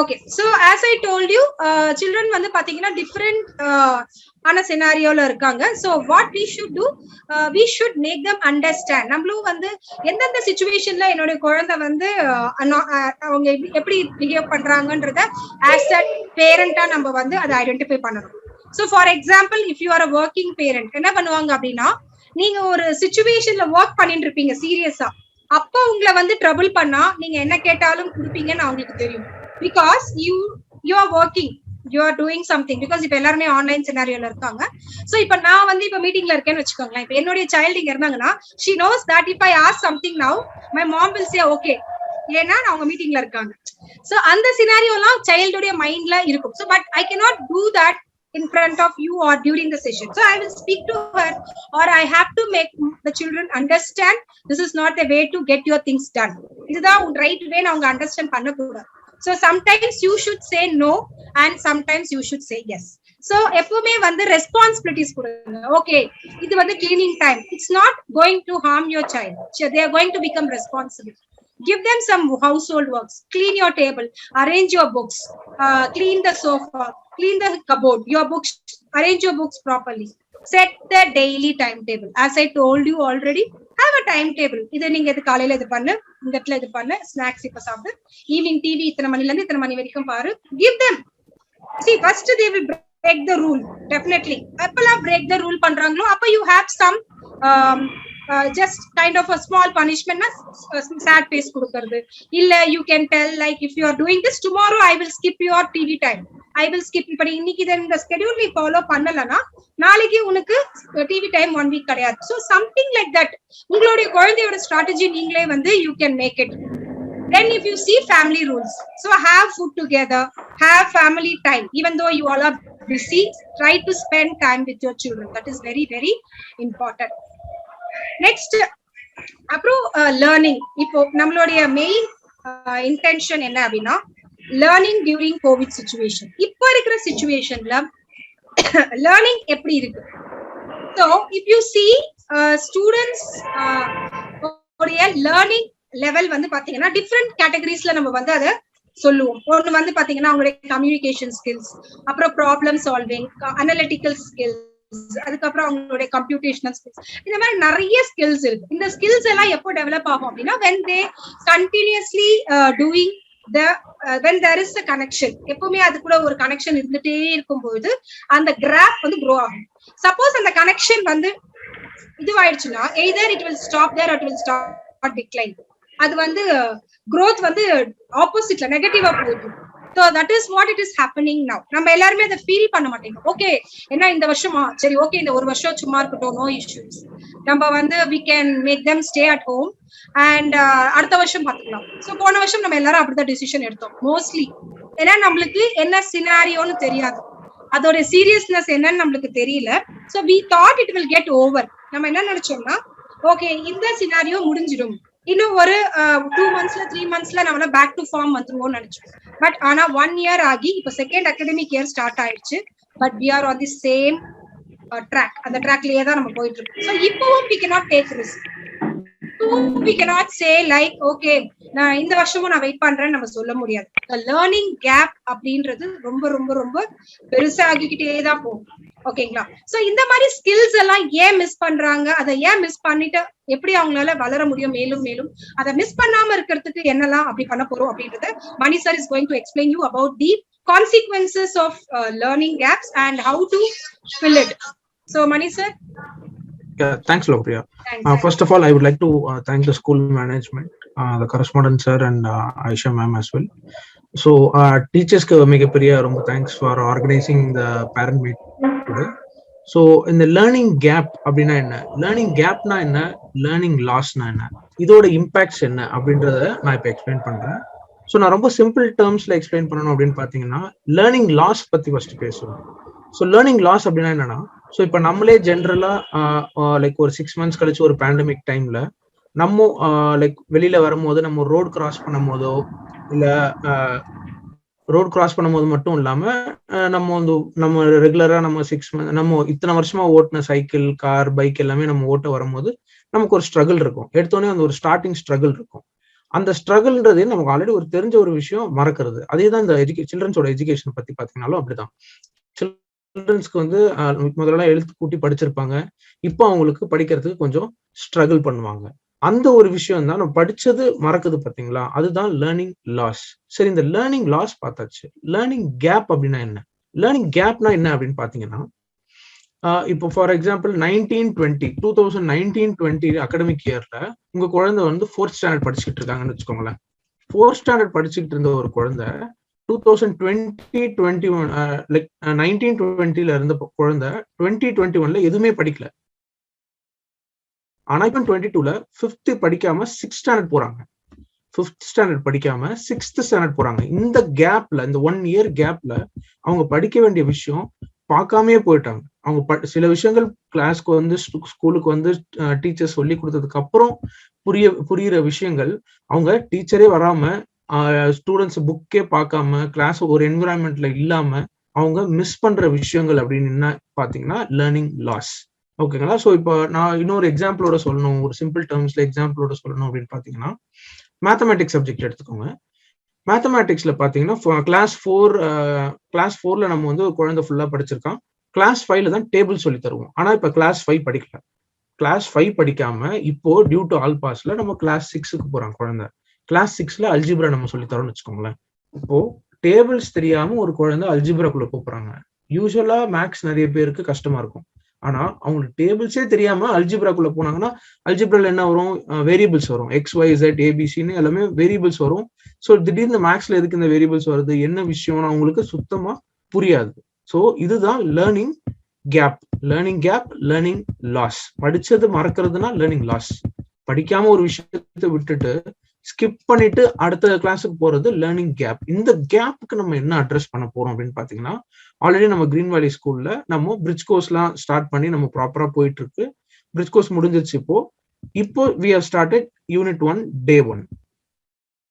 Speaker 2: Okay, so as I told you, children வந்து பாத்தீங்கன்னா different ஆன scenarioல இருக்காங்க. So what we should do, we should make them understand. நம்மளும் வந்து எந்தெந்த situationல என்னோட குழந்தை வந்து அவங்க எப்படி பிஹேவ் பண்றாங்கன்றத as a parent-ஆ நம்ம வந்து அதை ஐடென்டிஃபை பண்ணணும். So for example, if you are a working parent, என்ன பண்ணுவாங்க அப்படின்னா, நீங்க ஒரு சிச்சுவேஷன்ல ஒர்க் பண்ணிட்டு இருப்பீங்க சீரியஸா, அப்ப உங்களை வந்து ட்ரபிள் பண்ணா நீங்க என்ன கேட்டாலும் கொடுப்பீங்கன்னு அவங்களுக்கு தெரியும். Because you are working, you are doing something. Because இப்ப எல்லாருமே ஆன்லைன் சினாரியோல இருக்காங்க. சோ இப்ப நான் வந்து இப்ப மீட்டிங்ல இருக்கேன்னு வச்சுக்கோங்களேன், இப்ப என்னுடைய சைல்டு இங்க இருந்தாங்கன்னா she knows that if I ask something now my mom will say okay, ஏன்னா அவங்க மீட்டிங்ல இருக்காங்க. சோ அந்த சினாரியோலாம் சைல்டுடைய மைண்ட்ல இருக்கும். So but I cannot do that in front of you or during the session. So I will speak to her, or I have to make the children understand this is not the way to get your things done. இதுதான் right way அவங்க அண்டர்ஸ்டாண்ட் பண்ண கூடாது. So sometimes you should say no and sometimes you should say yes. So எப்பவுமே வந்து responsibilities கொடுங்க. Okay, இது வந்து cleaning time, it's not going to harm your child, they are going to become responsible. Give them some household works, clean your table, arrange your books, clean the sofa, clean the cupboard, your books, arrange your books properly. Set the daily timetable. As I told you already, have a timetable. இதை நீங்க இது காலையில இது பண்ணு, இந்த இடத்துல இது பண்ணு, ஸ்நாக்ஸ் இப்ப சாப்பிடு, ஈவினிங் டிவி இத்தனை மணில இருந்து இத்தனை மணி வரைக்கும் பாரு. Give them. See, first they will break the rule. Definitely. அப்பெல்லாம் break the rule பண்றாங்களோ அப்ப you have some just kind of a small punishment, sad face கொடுக்கிறது இல்ல. You can tell like if you are doing this tomorrow I will skip your TV time, I will skip. இப்ப இன்னைக்கு இந்த schedule நீ ஃபாலோ பண்ணலனா நாளைக்கு உனக்கு டிவி டைம் 1 week கிடையாது. So something like that. உங்களுடைய குழந்தையோட strategy நீங்களே வந்து you can make it. Then if you see family rules, so have food together, have family time. Even though you all are busy, try to spend time with your children. That is very very important. Next, அப்புறம் learning. இப்போ நம்மளுடைய மெயின் இன்டென்ஷன் என்ன அப்படின்னா லேர்னிங் டியூரிங் கோவிட் சிச்சுவேஷன். இப்ப இருக்கிற சிச்சுவேஷன்ல லேர்னிங் எப்படி இருக்கு? So if you see students உடைய லேர்னிங் லெவல் வந்து பாத்தீங்கன்னா டிஃப்ரெண்ட் கேட்டகரிஸ்ல நம்ம வந்து அதை சொல்லுவோம். ஒன்னு வந்து பாத்தீங்கன்னா அவங்களுடைய கம்யூனிகேஷன் ஸ்கில்ஸ், அப்புறம் ப்ராப்ளம் சால்விங், அனலிட்டிக்கல் ஸ்கில்ஸ், அதுக்கப்புறம் அவங்களுடைய கம்ப்யூட்டேஷனல் ஸ்கில்ஸ், இந்த மாதிரி நிறைய ஸ்கில்ஸ் இருக்கு. இந்த ஸ்கில்ஸ் எல்லாம் எப்போ டெவலப் ஆகும் அப்படின்னா when they continuously doing the when there is a connection, எப்பவுமே அது கூட ஒரு கனெக்ஷன் இருந்துட்டே இருக்கும்போது அந்த கிராஃப் வந்து க்ரோ ஆகும். சப்போஸ் அந்த கனெக்ஷன் வந்து இதுவாயிடுச்சுன்னா either it will stop there or it will start decline. அது வந்து growth வந்து ஆப்போசிட்ல நெகட்டிவா போகுது. So that is what it is happening now. நம்ம எல்லாருமே அதை ஃபீல் பண்ண மாட்டேங்க. ஓகே, என்ன இந்த வருஷமா, சரி ஓகே இந்த ஒரு வருஷம் சும்மா இருக்கட்டும், நோ இஷ்யூஸ், நம்ம வந்து we can make them stay at home and அடுத்த வருஷம் பார்த்துக்கலாம். ஸோ போன வருஷம் நம்ம எல்லாரும் அப்படிதான் டிசிஷன் எடுத்தோம் மோஸ்ட்லி. ஏன்னா நம்மளுக்கு என்ன சினாரியோன்னு தெரியாது, அதோட சீரியஸ்னஸ் என்னன்னு நம்மளுக்கு தெரியல. So we thought it will get over. நம்ம என்ன நினைச்சோம்னா, ஓகே இந்த சினாரியோ முடிஞ்சிடும், இன்னும் ஒரு 2 monthsல 3 monthsல நம்ம பேக் டு ஃபார்ம் வந்துருவோம்னு நினைச்சோம். பட் ஆனா 1 year ஆகி இப்ப செகண்ட் அகாடமிக் இயர் ஸ்டார்ட் ஆயிடுச்சு. But we are on the same track. அந்த ட்ராக்லயே தான் நம்ம போயிட்டு இருக்கோம். ஸோ இப்பவும் we cannot take risk. We cannot say like okay நான் இந்த வருஷமும் நான் வெயிட் பண்றேன்னு நம்ம சொல்ல முடியாது. லேர்னிங் கேப் அப்படின்றது ரொம்ப ரொம்ப ரொம்ப பெருசாகிக்கிட்டே தான் போகும். ஓகேங்களா? சோ இந்த மாதிரி ஸ்கில்ஸ் எல்லாம் ஏன் மிஸ் பண்றாங்க, அதை ஏன் மிஸ் பண்ணிட்டு எப்படி அவங்களால வளர முடியும் மேலும் மேலும், அதை மிஸ் பண்ணாம இருக்கிறதுக்கு என்னெல்லாம் அப்படி பண்ண போறோம் அப்படின்றத Mani sir is going to explain you about the consequences of learning gaps and how to fill it. So Mani sir.
Speaker 3: Yeah, thanks Lopriya. First of all, I would like to thank the school management, the correspondent sir and Aisha ma'am as well. So teachers ku megaperiya romba thanks for organizing the parent meet today. So in the learning gap அப்படினா என்ன, learning gap na என்ன, learning loss na என்ன, இதோட impacts என்ன அப்படின்றத நான் இப்ப எக்ஸ்பிளைன் பண்றேன். ஸோ நான் ரொம்ப சிம்பிள் டேர்ம்ஸ்ல எக்ஸ்பிளைன் பண்ணணும் அப்படின்னு பாத்தீங்கன்னா, லேர்னிங் லாஸ் பத்தி ஃபர்ஸ்ட் பேசுவோம். ஸோ லேர்னிங் லாஸ் அப்படின்னா என்னன்னா, ஸோ இப்போ நம்மளே ஜென்ரலா லைக் ஒரு 6 months கழிச்சு ஒரு பேண்டமிக் டைம்ல நம்ம லைக் வெளியில வரும்போது நம்ம ரோடு கிராஸ் பண்ணும் போதோ இல்ல ரோடு கிராஸ் பண்ணும்போது மட்டும் இல்லாம நம்ம ரெகுலரா நம்ம 6 months நம்ம இத்தனை வருஷமா ஓட்டின சைக்கிள், கார், பைக் எல்லாமே நம்ம ஓட்ட வரும்போது நமக்கு ஒரு ஸ்ட்ரகிள் இருக்கும். எடுத்தோடனே அந்த ஒரு ஸ்டார்டிங் ஸ்ட்ரகிள் இருக்கும். அந்த ஸ்ட்ரகிள்ன்றது நமக்கு ஆல்ரெடி ஒரு தெரிஞ்ச ஒரு விஷயம் மறக்கிறது. அதே தான் இந்த சில்ட்ரன்ஸோட எஜுகேஷன் பத்தி பாத்தீங்கன்னாலும் அப்படிதான். சில்ட்ரன்ஸ்க்கு வந்து முதல்ல எழுத்து கூட்டி படிச்சிருப்பாங்க, இப்போ அவங்களுக்கு படிக்கிறதுக்கு கொஞ்சம் ஸ்ட்ரகிள் பண்ணுவாங்க. அந்த ஒரு விஷயம் தான் நம்ம படிச்சது மறக்குது பாத்தீங்களா, அதுதான் லேர்னிங் லாஸ். சரி, இந்த லேர்னிங் லாஸ் பார்த்தாச்சு. லேர்னிங் கேப் அப்படின்னா என்ன, லேர்னிங் கேப்னா என்ன அப்படின்னு பாத்தீங்கன்னா, இப்போ ஃபார் எக்ஸாம்பிள் 2019-20 அகாடமிக் இயர்ல உங்க குழந்தை வந்து 4th ஸ்டாண்டர்ட் படிச்சுட்டு இருக்காங்கன்னு வச்சுக்கோங்களேன். 4th ஸ்டாண்டர்ட் படிச்சுட்டு இருந்த ஒரு குழந்தை 2020-21 லைக் 19-20ல இருந்த குழந்தை 2021ல எதுவுமே படிக்கல. ஆனா இப்போ 22ல 5th படிக்காம 6th ஸ்டாண்டர்ட் போறாங்க. 5th ஸ்டாண்டர்ட் படிக்காம 6th ஸ்டாண்டர்ட் போறாங்க. இந்த கேப்ல, இந்த 1 year கேப்ல அவங்க படிக்க வேண்டிய விஷயம் பார்க்காமே போயிட்டாங்க. அவங்க சில விஷயங்கள் கிளாஸ்க்கு வந்து ஸ்கூலுக்கு வந்து டீச்சர் சொல்லி கொடுத்ததுக்கு அப்புறம் புரியுற விஷயங்கள் அவங்க டீச்சரே வராம ஸ்டூடெண்ட்ஸ் புக்கே பார்க்காம கிளாஸ் ஒரு என்விரான்மெண்ட்ல இல்லாம அவங்க மிஸ் பண்ற விஷயங்கள் அப்படின்னு என்ன பாத்தீங்கன்னா லேர்னிங் லாஸ். ஓகேங்களா? ஸோ இப்போ நான் இன்னொரு எக்ஸாம்பிளோட சொல்லணும், ஒரு சிம்பிள் டேர்ம்ஸ்ல எக்ஸாம்பிளோட சொல்லணும் அப்படின்னு பாத்தீங்கன்னா, மேத்தமேட்டிக்ஸ் சப்ஜெக்ட் எடுத்துக்கோங்க. மேத்தமேட்டிக்ஸ்ல பாத்தீங்கன்னா கிளாஸ் 4ல நம்ம வந்து குழந்தை ஃபுல்லா படிச்சிருக்கான். கிளாஸ் 5ல தான் டேபிள் சொல்லி தருவோம். ஆனா இப்ப கிளாஸ் 5 படிக்கல. கிளாஸ் 5 படிக்காம இப்போ டியூ டு ஆல் பாஸ்ல நம்ம கிளாஸ் 6க்கு போறான் குழந்தை. கிளாஸ் 6ல அல்ஜிப்ரா நம்ம சொல்லி தரோம்னு வச்சுக்கோங்களேன். இப்போ டேபிள்ஸ் தெரியாம ஒரு குழந்தை அல்ஜிப்ராக்குள்ள போறாங்க. யூஸ்வலா மேக்ஸ் நிறைய பேருக்கு கஷ்டமா இருக்கும். ஆனா அவங்களுக்கு டேபிள்ஸே தெரியாம அல்ஜிப்ராக்குள்ள போனாங்கன்னா அல்ஜிப்ரால என்ன வரும், வேரியபிள்ஸ் வரும், XYZ ABCன்னு எல்லாமே வேரியபிள்ஸ் வரும். ஸோ திடீர்னு மேக்ஸ்ல எதுக்கு இந்த வேரியபிள்ஸ் வருது, என்ன விஷயம்னு அவங்களுக்கு சுத்தமா புரியாது. ஸோ இதுதான் learning gap. Learning gap, learning loss. படிச்சது மறக்கிறதுனா லேர்னிங் லாஸ். படிக்காம ஒரு விஷயத்தை விட்டுட்டு ஸ்கிப் பண்ணிட்டு அடுத்த கிளாஸுக்கு போறது லேர்னிங் கேப். இந்த கேப்புக்கு நம்ம என்ன அட்ரஸ் பண்ண போறோம் அப்படின்னு பாத்தீங்கன்னா, ஆல்ரெடி நம்ம கிரீன் வேலி ஸ்கூல்ல நம்ம பிரிட்ஜ் கோர்ஸ்லாம் ஸ்டார்ட் பண்ணி நம்ம ப்ராப்பரா போயிட்டு இருக்கு. பிரிட்ஜ் கோர்ஸ் முடிஞ்சிருச்சு. இப்போ we have started Unit 1 Day 1.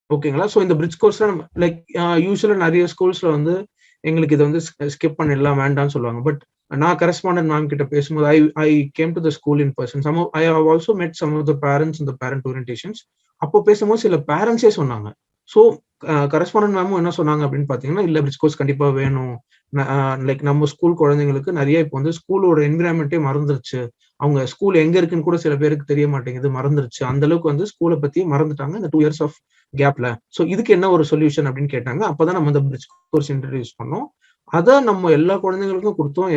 Speaker 3: ஓகேங்களா? ஸோ இந்த பிரிட்ஜ் கோர்ஸ்ல நம்ம லைக் யூஸ்வலா நிறைய ஸ்கூல்ஸ்ல வந்து எங்களுக்கு இதை வந்து ஸ்கிப் பண்ணிடலாம் வேண்டாம்னு சொல்லுவாங்க. பட் நான் கரஸ்பாண்டன்ட் மேம் கிட்ட பேசும்போது I came to the school in person. I have also met some of the parents இந்த பேரண்ட் ஓரியன்டேஷன்ஸ். அப்போ பேசும்போது சில பேரண்ட்ஸே சொன்னாங்க, ஸோ கரஸ்பாண்டன்ட் மேமும் என்ன சொன்னாங்க அப்படின்னு பாத்தீங்கன்னா, இல்ல பிரிட்ஜ் கோர்ஸ் கண்டிப்பா வேணும். லைக் நம்ம ஸ்கூல் குழந்தைங்களுக்கு நிறைய இப்போ வந்து ஸ்கூலோட என்விரான்மெண்ட்டே மறந்துருச்சு. அவங்க ஸ்கூல் எங்க இருக்குன்னு கூட சில பேருக்கு தெரிய மாட்டேங்குது, மறந்துருச்சு. அந்த அளவுக்கு வந்து ஸ்கூலை பத்தி மறந்துட்டாங்க இந்த 2 years ஆஃப் கேப்ல. ஸோ இதுக்கு என்ன ஒரு சொல்யூஷன் அப்படின்னு கேட்டாங்க. அப்பதான் நம்ம இந்த பிரிட்ஜ் கோர்ஸ் இன்ட்ரடியூஸ் பண்ணோம். அதை நம்ம எல்லா குழந்தைங்களுக்கும் கொடுத்தோம்.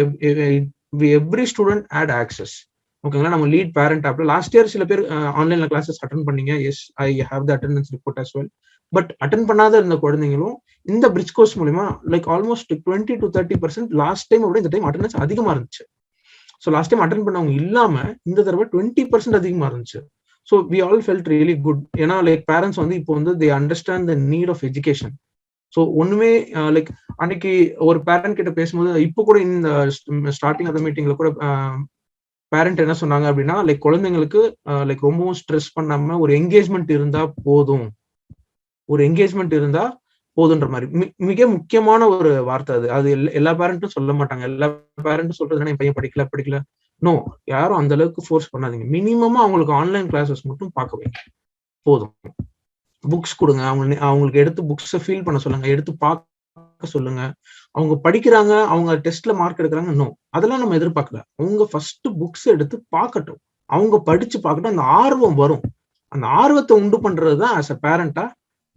Speaker 3: Every student had access. ஓகேங்களா? நம்ம லீட் பேரண்ட் ஆப்ல லாஸ்ட் இயர் சில பேர் ஆன்லைன்ல கிளாஸஸ் அட்டன் பண்ணீங்க. Yes, I have the attendance report as well. But attend பண்ணாத இருந்த குழந்தைங்களும் இந்த பிரிட்ஜ் கோர்ஸ் மூலமா like almost 20 to 30% last time அப்படி இந்த டைம் அட்டெண்டன்ஸ் அதிகமா இருந்துச்சு. ஸோ லாஸ்ட் டைம் அட்டன் பண்ணவங்க இல்லாம இந்த தடவை 20% அதிகமா இருந்துச்சு. So we all felt really good. ஏன்னா லைக் பேரண்ட்ஸ் வந்து இப்போ வந்து they understand the need of education. So ஒண்ணுமே லைக் அன்னைக்கு ஒரு பேரண்ட் கிட்ட பேசும்போது, இப்போ கூட இந்த ஸ்டார்டிங் ஆஃப் த மீட்டிங்ல கூட பேரண்ட் என்ன சொன்னாங்க அப்படின்னா, லைக் குழந்தைங்களுக்கு லைக் ரொம்பவும் ஸ்ட்ரெஸ் பண்ணாம ஒரு என்கேஜ்மெண்ட் இருந்தா போதும், ஒரு என்கேஜ்மெண்ட் இருந்தா போதுன்ற மாதிரி மிக முக்கியமான ஒரு வார்த்தை அது. அது எல்லா பேரண்ட்டும் சொல்ல மாட்டாங்க. எல்லா பேரண்ட்டும் சொல்றதுன்னா என் பையன் படிக்கல நோ, யாரும் அந்த அளவுக்கு ஃபோர்ஸ் பண்ணாதீங்க. மினிமமா அவங்களுக்கு ஆன்லைன் கிளாஸஸ் மட்டும் பார்க்க வைங்க, போதும். புக்ஸ் கொடுங்க, அவங்களுக்கு எடுத்து புக்ஸை ஃபீல் பண்ண சொல்லுங்க, எடுத்து பார்க்க சொல்லுங்க. அவங்க படிக்கிறாங்க, அவங்க டெஸ்ட்ல மார்க் எடுக்கிறாங்க, நோ, அதெல்லாம் நம்ம எதிர்பார்க்கல. அவங்க ஃபர்ஸ்ட் புக்ஸ் எடுத்து பார்க்கட்டும், அவங்க படிச்சு பார்க்கட்டும், அந்த ஆர்வம் வரும். அந்த ஆர்வத்தை உண்டு பண்றதுதான் ஆஸ் அ பேரண்டா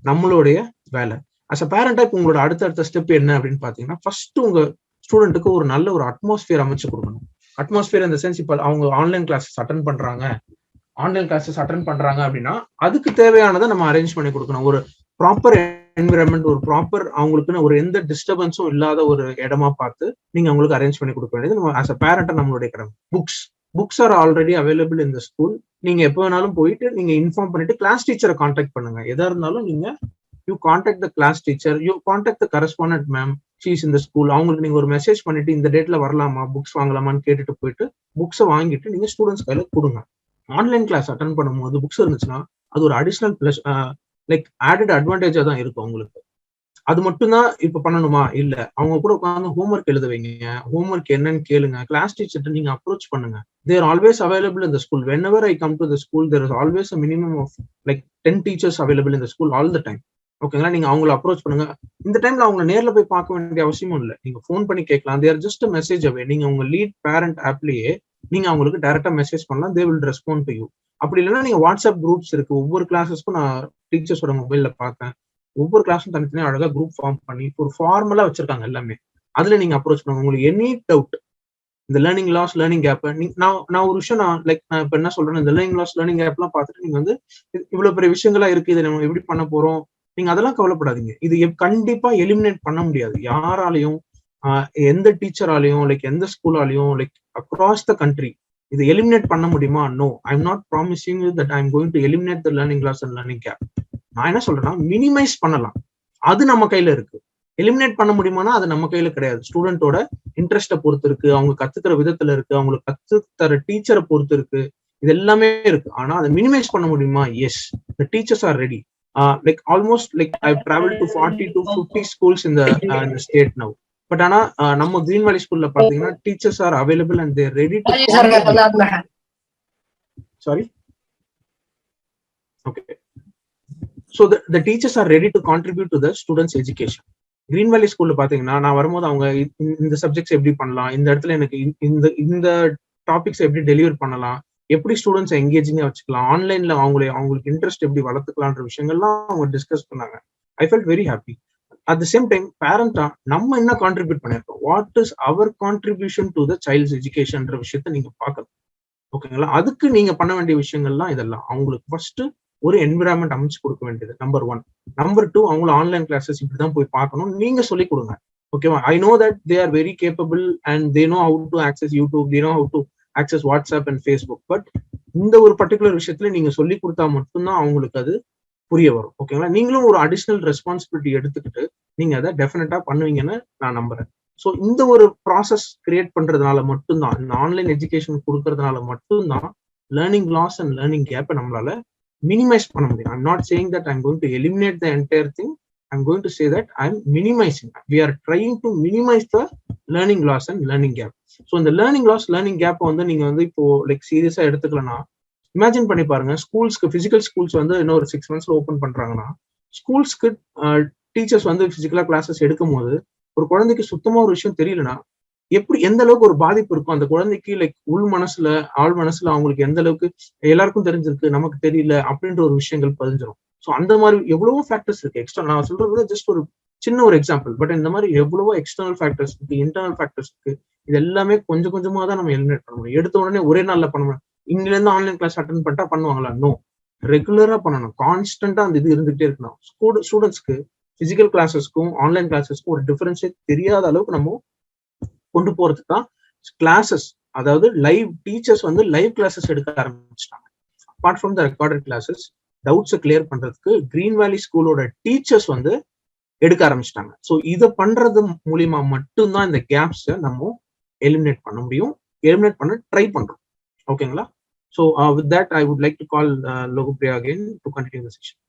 Speaker 3: நம்மளுடைய வேலை. அஸ் அ பேரண்டா இப்போ உங்களோட அடுத்த ஸ்டெப் என்ன அப்படின்னு பாத்தீங்கன்னா, ஃபர்ஸ்ட் உங்க ஸ்டூடெண்ட்டுக்கு ஒரு நல்ல ஒரு அட்மாஸ்பியர் அமைச்சு கொடுக்கணும். அட்மாஸ்பியர் இந்த சென்ஸ், இப்போ அவங்க ஆன்லைன் கிளாஸஸ் அட்டன் பண்றாங்க அப்படின்னா அதுக்கு தேவையானதை நம்ம அரேஞ்ச் பண்ணி கொடுக்கணும். ஒரு ப்ராப்பர் என்விரான்மெண்ட், ஒரு ப்ராப்பர் அவங்களுக்குன்னு ஒரு எந்த டிஸ்டர்பன்ஸும் இல்லாத ஒரு இடமா பார்த்து நீங்க அவங்களுக்கு அரேஞ்ச் பண்ணி கொடுக்க வேண்டியது நம்ம ஆஸ் அ பேரண்டா நம்மளுடைய கடமை. Books are already available in the school. நீங்க எப்போ வேணாலும் போயிட்டு நீங்க இன்ஃபார்ம் பண்ணிட்டு கிளாஸ் டீச்சரை கான்டாக்ட் பண்ணுங்க. எதா இருந்தாலும் நீங்க you contact the class teacher, you contact the correspondent ma'am, she's இந்த ஸ்கூல். அவங்களுக்கு நீங்க ஒரு மெசேஜ் பண்ணிட்டு இந்த டேட்ல வரலாமா, புக்ஸ் வாங்கலாமான்னு கேட்டுட்டு போயிட்டு புக்ஸை வாங்கிட்டு நீங்க ஸ்டூடெண்ட்ஸ் கையில கொடுங்க. ஆன்லைன் கிளாஸ் அட்டன் பண்ணும்போது புக்ஸ் இருந்துச்சுன்னா அது ஒரு அடிஷனல் பிளஸ் லைக் ஆடட் அட்வான்டேஜா தான் இருக்கும் உங்களுக்கு. அது மட்டும்தான் இப்ப பண்ணணுமா? இல்ல, அவங்க கூட உட்காந்து ஹோம்ஒர்க் எழுத வைங்க, ஹோம்ஒர்க் என்னன்னு கேளுங்க, கிளாஸ் டீச்சர் நீங்க அப்ரோச் பண்ணுங்க. They are always available in the school. Whenever I come to the school, there is always a minimum of like 10 teachers available in the school all the time. ஓகேங்களா? நீங்க அவங்களை அப்ரோச் பண்ணுங்க. இந்த டைம்ல அவங்க நேர்ல போய் பார்க்க வேண்டிய அவசியமும் இல்லை, நீங்க ஃபோன் பண்ணி கேட்கலாம். They are just a message away. நீங்க உங்க லீட் பேரண்ட் ஆப்லயே நீங்க அவங்களுக்கு டைரக்டா மெசேஜ் பண்ணலாம். They will respond to you. அப்படி இல்லைன்னா நீங்க வாட்ஸ்அப் குரூப்ஸ் இருக்கு. ஒவ்வொரு கிளாஸஸ்க்கும் நான் டீச்சர்ஸோட மொபைல்ல பார்த்தேன், ஒவ்வொரு கிளாஸும் தனித்தனியா அழகா குரூப் ஃபார்ம் பண்ணி ஒரு ஃபார்மலா வச்சிருக்காங்க எல்லாமே. அதுல நீங்க அப்ரோச் பண்ணுங்க. உங்களுக்கு எனி டவுட், இந்த லேர்னிங் லாஸ், லேர்னிங் கேப், நான் ஒரு விஷயம் நான் இப்ப என்ன சொல்றேன், இந்த லேர்னிங் லாஸ், லேர்னிங் கேப் எல்லாம் பார்த்துட்டு நீங்க வந்து இவ்வளவு பெரிய விஷயங்களா இருக்கு, இதை நம்ம எப்படி பண்ண போறோம், நீங்க அதெல்லாம் கவலைப்படாதீங்க. இது கண்டிப்பா எலிமினேட் பண்ண முடியாது யாராலையும், எந்த டீச்சராலையும், லைக் எந்த ஸ்கூலாலையும், லைக் அக்ராஸ் த கண்ட்ரி இது எலிமினேட் பண்ண முடியுமா? No, I am not promising you that I am going to eliminate the learning loss and learning gap. நான் என்ன சொல்றேன்னா, மினிமைஸ் பண்ணலாம், அது நம்ம கையில இருக்கு. எலிமினேட் பண்ண முடியுமானா அது நம்ம கையில கிடையாது. ஸ்டூடெண்டோட இன்ட்ரெஸ்ட்டை பொறுத்து இருக்கு, அவங்க கத்துக்கிற விதத்துல இருக்கு, அவங்களுக்கு கத்து தர டீச்சரை பொறுத்து இருக்கு, இது எல்லாமே இருக்கு. ஆனா அதை மினிமைஸ் பண்ண முடியுமா? Yes, the teachers are ready. Like almost like I travel to 40 to 50 schools இந்த ஸ்டேட் நவ். பட் ஆனா நம்ம கிரீன் வேலி ஸ்கூல்ல பாத்தீங்கன்னா teachers are available and they're ready to sorry okay. So the teachers are ready to contribute to the students' education. Green Valley ஸ்கூல்ல பாத்தீங்கன்னா நான் வரும்போது அவங்க இந்த சப்ஜெக்ட்ஸ் எப்படி பண்ணலாம், இந்த இடத்துல எனக்கு இந்த டாபிக்ஸ் எப்படி டெலிவர் பண்ணலாம், எப்படி ஸ்டூடெண்ட்ஸ் எங்கேஜிங்கா வச்சுக்கலாம், ஆன்லைன்ல அவங்களுக்கு இன்ட்ரெஸ்ட் எப்படி வளர்த்துக்கலான்ற விஷயங்கள்லாம் அவங்க டிஸ்கஸ் பண்ணாங்க. I felt very happy. At the same time பேரண்டா நம்ம என்ன கான்ட்ரிபியூட் பண்ணிருக்கோம், what is our contribution to the child's எஜுகேஷன்ற விஷயத்த நீங்க பாக்கணும். ஓகேங்களா? அதுக்கு நீங்க பண்ண வேண்டிய விஷயங்கள்லாம் இதெல்லாம். அவங்களுக்கு ஃபர்ஸ்ட் ஒரு என்விரான்மெண்ட் அமைச்சு கொடுக்க வேண்டியது நம்பர் 1. நம்பர் 2, அவங்கள ஆன்லைன் கிளாஸஸ் இப்படிதான் போய் பார்க்கணும் நீங்க சொல்லி கொடுங்க. ஓகேவா? I know that they are very capable and they know how to access YouTube, they know how to access WhatsApp and Facebook. But இந்த ஒரு பர்டிகுலர் விஷயத்துல நீங்க சொல்லி கொடுத்தா மட்டும்தான் அவங்களுக்கு அது புரிய வரும். ஓகேங்களா? நீங்களும் ஒரு அடிஷனல் ரெஸ்பான்சிபிலிட்டி எடுத்துக்கிட்டு நீங்க அதை டெஃபினட்டா பண்ணுவீங்கன்னு நான் நம்புறேன். ஸோ இந்த ஒரு ப்ராசஸ் கிரியேட் பண்றதுனால மட்டும்தான், இந்த ஆன்லைன் எஜுகேஷன் கொடுக்கறதுனால மட்டும்தான் லேர்னிங் லாஸ் அண்ட் லேர்னிங் கேப்பை நம்மளால minimize பண்ண முடியும். I'm not saying that I'm going to eliminate the entire thing. I'm going to say that I'm minimizing. We are trying to minimize the learning loss and learning gap. So இந்த learning loss, learning gap வந்து நீங்க வந்து இப்போ லைக் சீரியஸா எடுத்துக்கலன்னா, இமேஜின் பண்ணி பாருங்க, ஸ்கூல்ஸ்க்கு பிசிக்கல் ஸ்கூல்ஸ் வந்து இன்னும் ஒரு 6 monthsல ஓப்பன் பண்றாங்கன்னா ஸ்கூல்ஸ்க்கு டீச்சர்ஸ் வந்து பிசிக்கலா கிளாஸஸ் எடுக்கும் போது ஒரு குழந்தைக்கு சுத்தமா ஒரு விஷயம் தெரியலனா எப்படி எந்த அளவுக்கு ஒரு பாதிப்பு இருக்கும் அந்த குழந்தைக்கு, லைக் உள் மனசுல ஆள் மனசுல அவங்களுக்கு எந்த அளவுக்கு எல்லாருக்கும் தெரிஞ்சிருக்கு நமக்கு தெரியல அப்படின்ற ஒரு விஷயங்கள் பதிஞ்சிடும். ஸோ அந்த மாதிரி எவ்வளவோ ஃபேக்டர்ஸ் இருக்கு. எக்ஸ்ட்ரா நான் சொல்றது ஜஸ்ட் ஒரு சின்ன ஒரு எக்ஸாம்பிள். பட் இந்த மாதிரி எவ்வளவோ எக்ஸ்டர்னல் ஃபேக்டர்ஸ் இருக்கு, இன்டர்னல் ஃபேக்டர்ஸ் இருக்கு. இது எல்லாமே கொஞ்சம் கொஞ்சமா தான் நம்ம எலிமினேட் பண்ண முடியும். எடுத்த உடனே ஒரே நாள்ல பண்ண முடியும். இங்க இருந்து ஆன்லைன் கிளாஸ் அட்டன் பண்ணிட்டா பண்ணுவாங்களா? நோ. ரெகுலரா பண்ணணும், கான்ஸ்டன்டா அந்த இது இருந்துகிட்டே இருக்கணும். ஸ்டூடெண்ட்ஸ்க்கு பிசிக்கல் கிளாஸஸ்க்கும் ஆன்லைன் கிளாஸஸ்க்கும் ஒரு டிஃபரன்ஸே தெரியாத அளவுக்கு நம்ம கொண்டு போறதுக்கு தான் கிளாஸஸ், அதாவது லைவ் டீச்சர்ஸ் வந்து லைவ் கிளாஸஸ் எடுக்க ஆரம்பிச்சிட்டாங்க. Apart from the recorded classes, டவுட்ஸை கிளியர் பண்றதுக்கு கிரீன் வேலி ஸ்கூலோட டீச்சர்ஸ் வந்து எடுக்க ஆரம்பிச்சிட்டாங்க. ஸோ இதை பண்றது மூலியமா மட்டும்தான் இந்த கேப்ஸை நம்ம எலிமினேட் பண்ண முடியும், எலிமினேட் பண்ண ட்ரை பண்றோம். ஓகேங்களா? So with that I would like to call Lokapriya again to continue the session.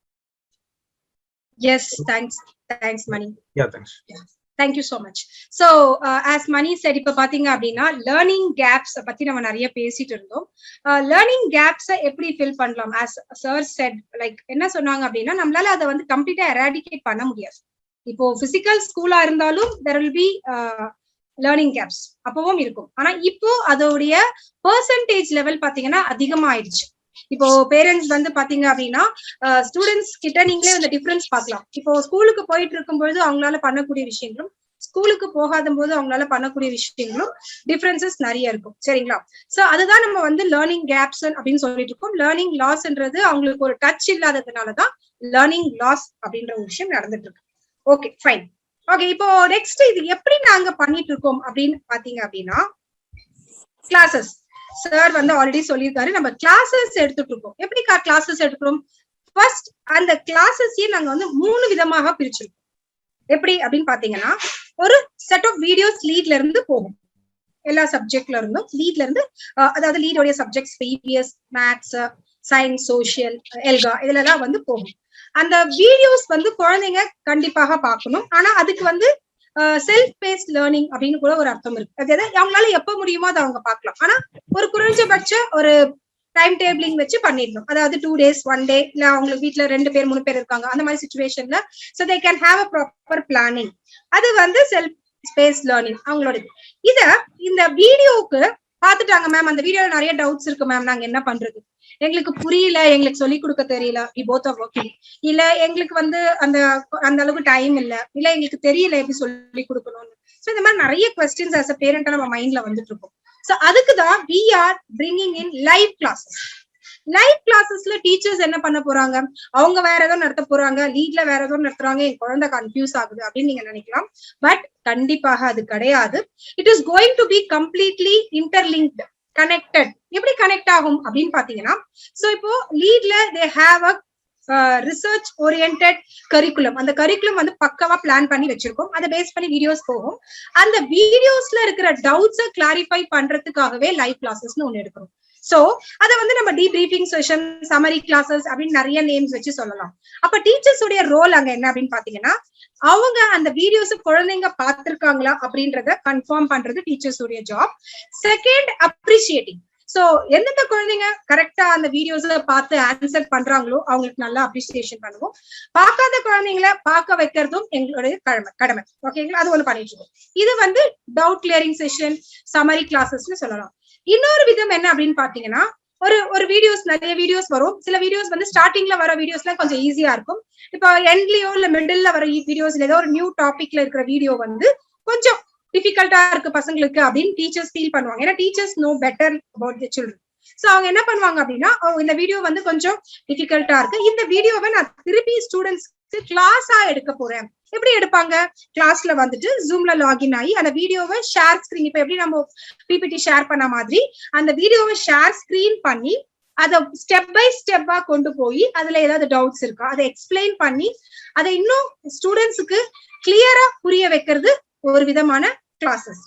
Speaker 2: Yes, thanks Mani.
Speaker 3: Ya, thanks.
Speaker 2: Thank you so much. So as Mani said, இப்ப பாத்தீங்க அப்படின்னா லேர்னிங் கேப்ஸ் பத்தி நம்ம நிறைய பேசிட்டு இருந்தோம். லேர்னிங் கேப்ஸ் எப்படி ஃபில் பண்ணலாம்? as sir said, லைக் என்ன சொன்னாங்க அப்படின்னா நம்மளால அதை வந்து கம்ப்ளீட்டா எராடிகேட் பண்ண முடியாது. இப்போ பிசிக்கல் ஸ்கூலா இருந்தாலும் there will be learning gaps அப்பவும் இருக்கும். ஆனா இப்போ அதோடைய பெர்சன்டேஜ் லெவல் பாத்தீங்கன்னா அதிகமாயிடுச்சு. இப்போ பேரண்ட்ஸ் வந்து பாத்தீங்க அப்படின்னா ஸ்டூடெண்ட்ஸ் கிட்ட நீங்களே அந்த டிஃபரன்ஸ் பார்க்கலாம். இப்போ ஸ்கூலுக்கு போயிட்டு இருக்கும்போது அவங்களால பண்ணக்கூடிய விஷயங்களும் ஸ்கூலுக்கு போகாத போது அவங்களால பண்ணக்கூடிய விஷயங்களும் டிஃபரன்சஸ் நிறைய இருக்கும். சரிங்களா? சோ அதுதான் நம்ம வந்து லேர்னிங் கேப்ஸ் அப்படின்னு சொல்லிட்டு இருக்கோம். லேர்னிங் லாஸ்ன்றது அவங்களுக்கு ஒரு டச் இல்லாததுனாலதான் லேர்னிங் லாஸ் அப்படின்ற ஒரு விஷயம் நடந்துட்டு இருக்கு. Okay, fine. ஓகே, இப்போ நெக்ஸ்ட் இது எப்படி நாங்க பண்ணிட்டு இருக்கோம் அப்படின்னு பாத்தீங்க அப்படின்னா கிளாஸஸ். சார் வந்து ஆல்ரெடி சொல்லியிருக்காரு, நம்ம கிளாஸஸ் எடுத்துட்டு இருக்கோம். எப்படி கிளாஸஸ் எடுக்கிறோம்? ஃபர்ஸ்ட் அந்த கிளாஸஸையே நாங்க வந்து 3 விதமாக பிரிச்சிருக்கோம். எப்படி அப்படின்னு பாத்தீங்கன்னா, ஒரு செட் ஆஃப் வீடியோஸ் லீட்ல இருந்து போகும். எல்லா சப்ஜெக்ட்ல இருந்தும் லீட்ல இருந்து, அதாவது லீடோடைய subjects EVS, maths, science, social, எல்கா இதுலதான் வந்து போகும். அந்த வீடியோஸ் வந்து குழந்தைங்க கண்டிப்பாக பார்க்கணும். ஆனா அதுக்கு வந்து செல்ஃப் பேஸ்ட் லேர்னிங் அப்படின்னு கூட ஒரு அர்த்தம் இருக்கு. அதாவது அவங்களால எப்ப முடியுமோ அதை அவங்க பார்க்கலாம். ஆனா ஒரு குறைஞ்சபட்ச ஒரு டைம் டேபிளிங் வச்சு பண்ணிடணும். அதாவது 2 days 1 day, இல்ல அவங்களுக்கு வீட்டுல 2 பேர் 3 பேர் இருக்காங்க, அந்த மாதிரி சிச்சுவேஷன்ல so they can have a proper planning. அது வந்து செல்ஃப் பேஸ்ட் லேர்னிங் அவங்களோட. இந்த வீடியோக்கு பாத்துட்டாங்க மேம், அந்த வீடியோல நிறைய டவுட்ஸ் இருக்கு மேம், நாங்க என்ன பண்றது? எங்களுக்கு புரியல, எங்களுக்கு சொல்லி கொடுக்க தெரியல, we both are working, இல்ல எங்களுக்கு வந்து அந்த அளவுக்கு டைம் இல்ல, இல்ல எங்களுக்கு தெரியல எப்படி சொல்லி கொடுக்கணும்னு. சோ இந்த மாதிரி நிறைய கொஸ்டின்ஸ் as a parent நம்ம மைண்ட்ல வந்துட்டு இருக்கும். சோ அதுக்குதான் we are bringing in live classes. Live கிளாஸஸ்ல டீச்சர்ஸ் என்ன பண்ண போறாங்க? அவங்க வேற ஏதோ நடத்த போறாங்க, லீட்ல வேற ஏதோ நடத்துறாங்க, என் குழந்தை கன்ஃபியூஸ் ஆகுது அப்படின்னு நீங்க நினைக்கலாம். பட் கண்டிப்பாக அது கிடையாது. It is going to be completely interlinked, connected. எப்படி கனெக்ட் ஆகும் அப்படின்னு பாத்தீங்கன்னா, சோ இப்போ லீட்ல they have a research oriented curriculum. அந்த கரிக்குலம் வந்து பக்கவா பிளான் பண்ணி வச்சிருக்கோம். அதை பேஸ் பண்ணி வீடியோஸ் போகும். அந்த வீடியோஸ்ல இருக்கிற டவுட்ஸை கிளாரிஃபை பண்றதுக்காகவே லைவ் கிளாஸஸ்னு ஒண்ணு எடுக்கிறோம். சோ அத வந்து நம்ம டீப்ரீஃபிங் செஷன், சமரி கிளாஸஸ் அப்படின்னு நிறைய நேம்ஸ் வச்சு சொல்லலாம். அப்ப டீச்சர்ஸ் உடைய ரோல் அங்க என்ன அப்படின்னு பாத்தீங்கன்னா, அவங்க அந்த வீடியோஸ் குழந்தைங்க பார்த்திருக்காங்களா அப்படின்றத கன்ஃபார்ம் பண்றது டீச்சர்ஸ் உடைய ஜாப். Second, appreciating. சோ எந்தெந்த குழந்தைங்க கரெக்டா அந்த வீடியோஸ்ல பார்த்து ஆன்சர் பண்றாங்களோ அவங்களுக்கு நல்லா அப்ரிசியேஷன் பண்ணுவோம். பார்க்காத குழந்தைங்களை பார்க்க வைக்கிறதும் எங்களுடைய கடமை. ஓகேங்களா? அது ஒண்ணு பண்ணிட்டு இருக்கோம். இது வந்து டவுட் கிளியரிங் செஷன், சமரி கிளாஸஸ்னு சொல்லலாம். இன்னொரு விதம் என்ன அப்படின்னு பாத்தீங்கன்னா, ஒரு வீடியோஸ், நிறைய வீடியோஸ் வரும். சில வீடியோஸ் வந்து ஸ்டார்டிங்ல வர வீடியோஸ்லாம் கொஞ்சம் ஈஸியா இருக்கும். இப்போ எண்ட்லயோ இல்ல மிடில்ல வர வீடியோஸ்ல ஏதோ ஒரு நியூ டாபிக்ல இருக்கிற வீடியோ வந்து கொஞ்சம் டிஃபிகல்ட்டா இருக்கு பசங்களுக்கு அப்படின்னு டீச்சர்ஸ் ஃபீல் பண்ணுவாங்க. ஏன்னா teachers know better about the children. So அவங்க என்ன பண்ணுவாங்க அப்படின்னா, இந்த வீடியோ வந்து கொஞ்சம் டிஃபிகல்ட்டா இருக்கு, இந்த வீடியோவை நான் திருப்பி ஸ்டூடெண்ட்ஸ்க்கு கிளாஸா எடுக்க போறேன். எப்படி எடுப்பாங்க? கிளாஸ்ல வந்துட்டு ஜூம்ல லாகின் ஆகி அந்த வீடியோவை ஷேர் ஸ்கிரீன், இப்ப எப்படி நம்ம பிபிடி ஷேர் பண்ண மாதிரி அந்த வீடியோவை ஷேர் ஸ்கிரீன் பண்ணி அதை ஸ்டெப் பை ஸ்டெப்பா கொண்டு போய் அதுல ஏதாவது டவுட்ஸ் இருக்கா அதை எக்ஸ்பிளைன் பண்ணி அதை இன்னும் ஸ்டூடெண்ட்ஸுக்கு கிளியரா புரிய வைக்கிறது ஒரு விதமான கிளாஸஸ்.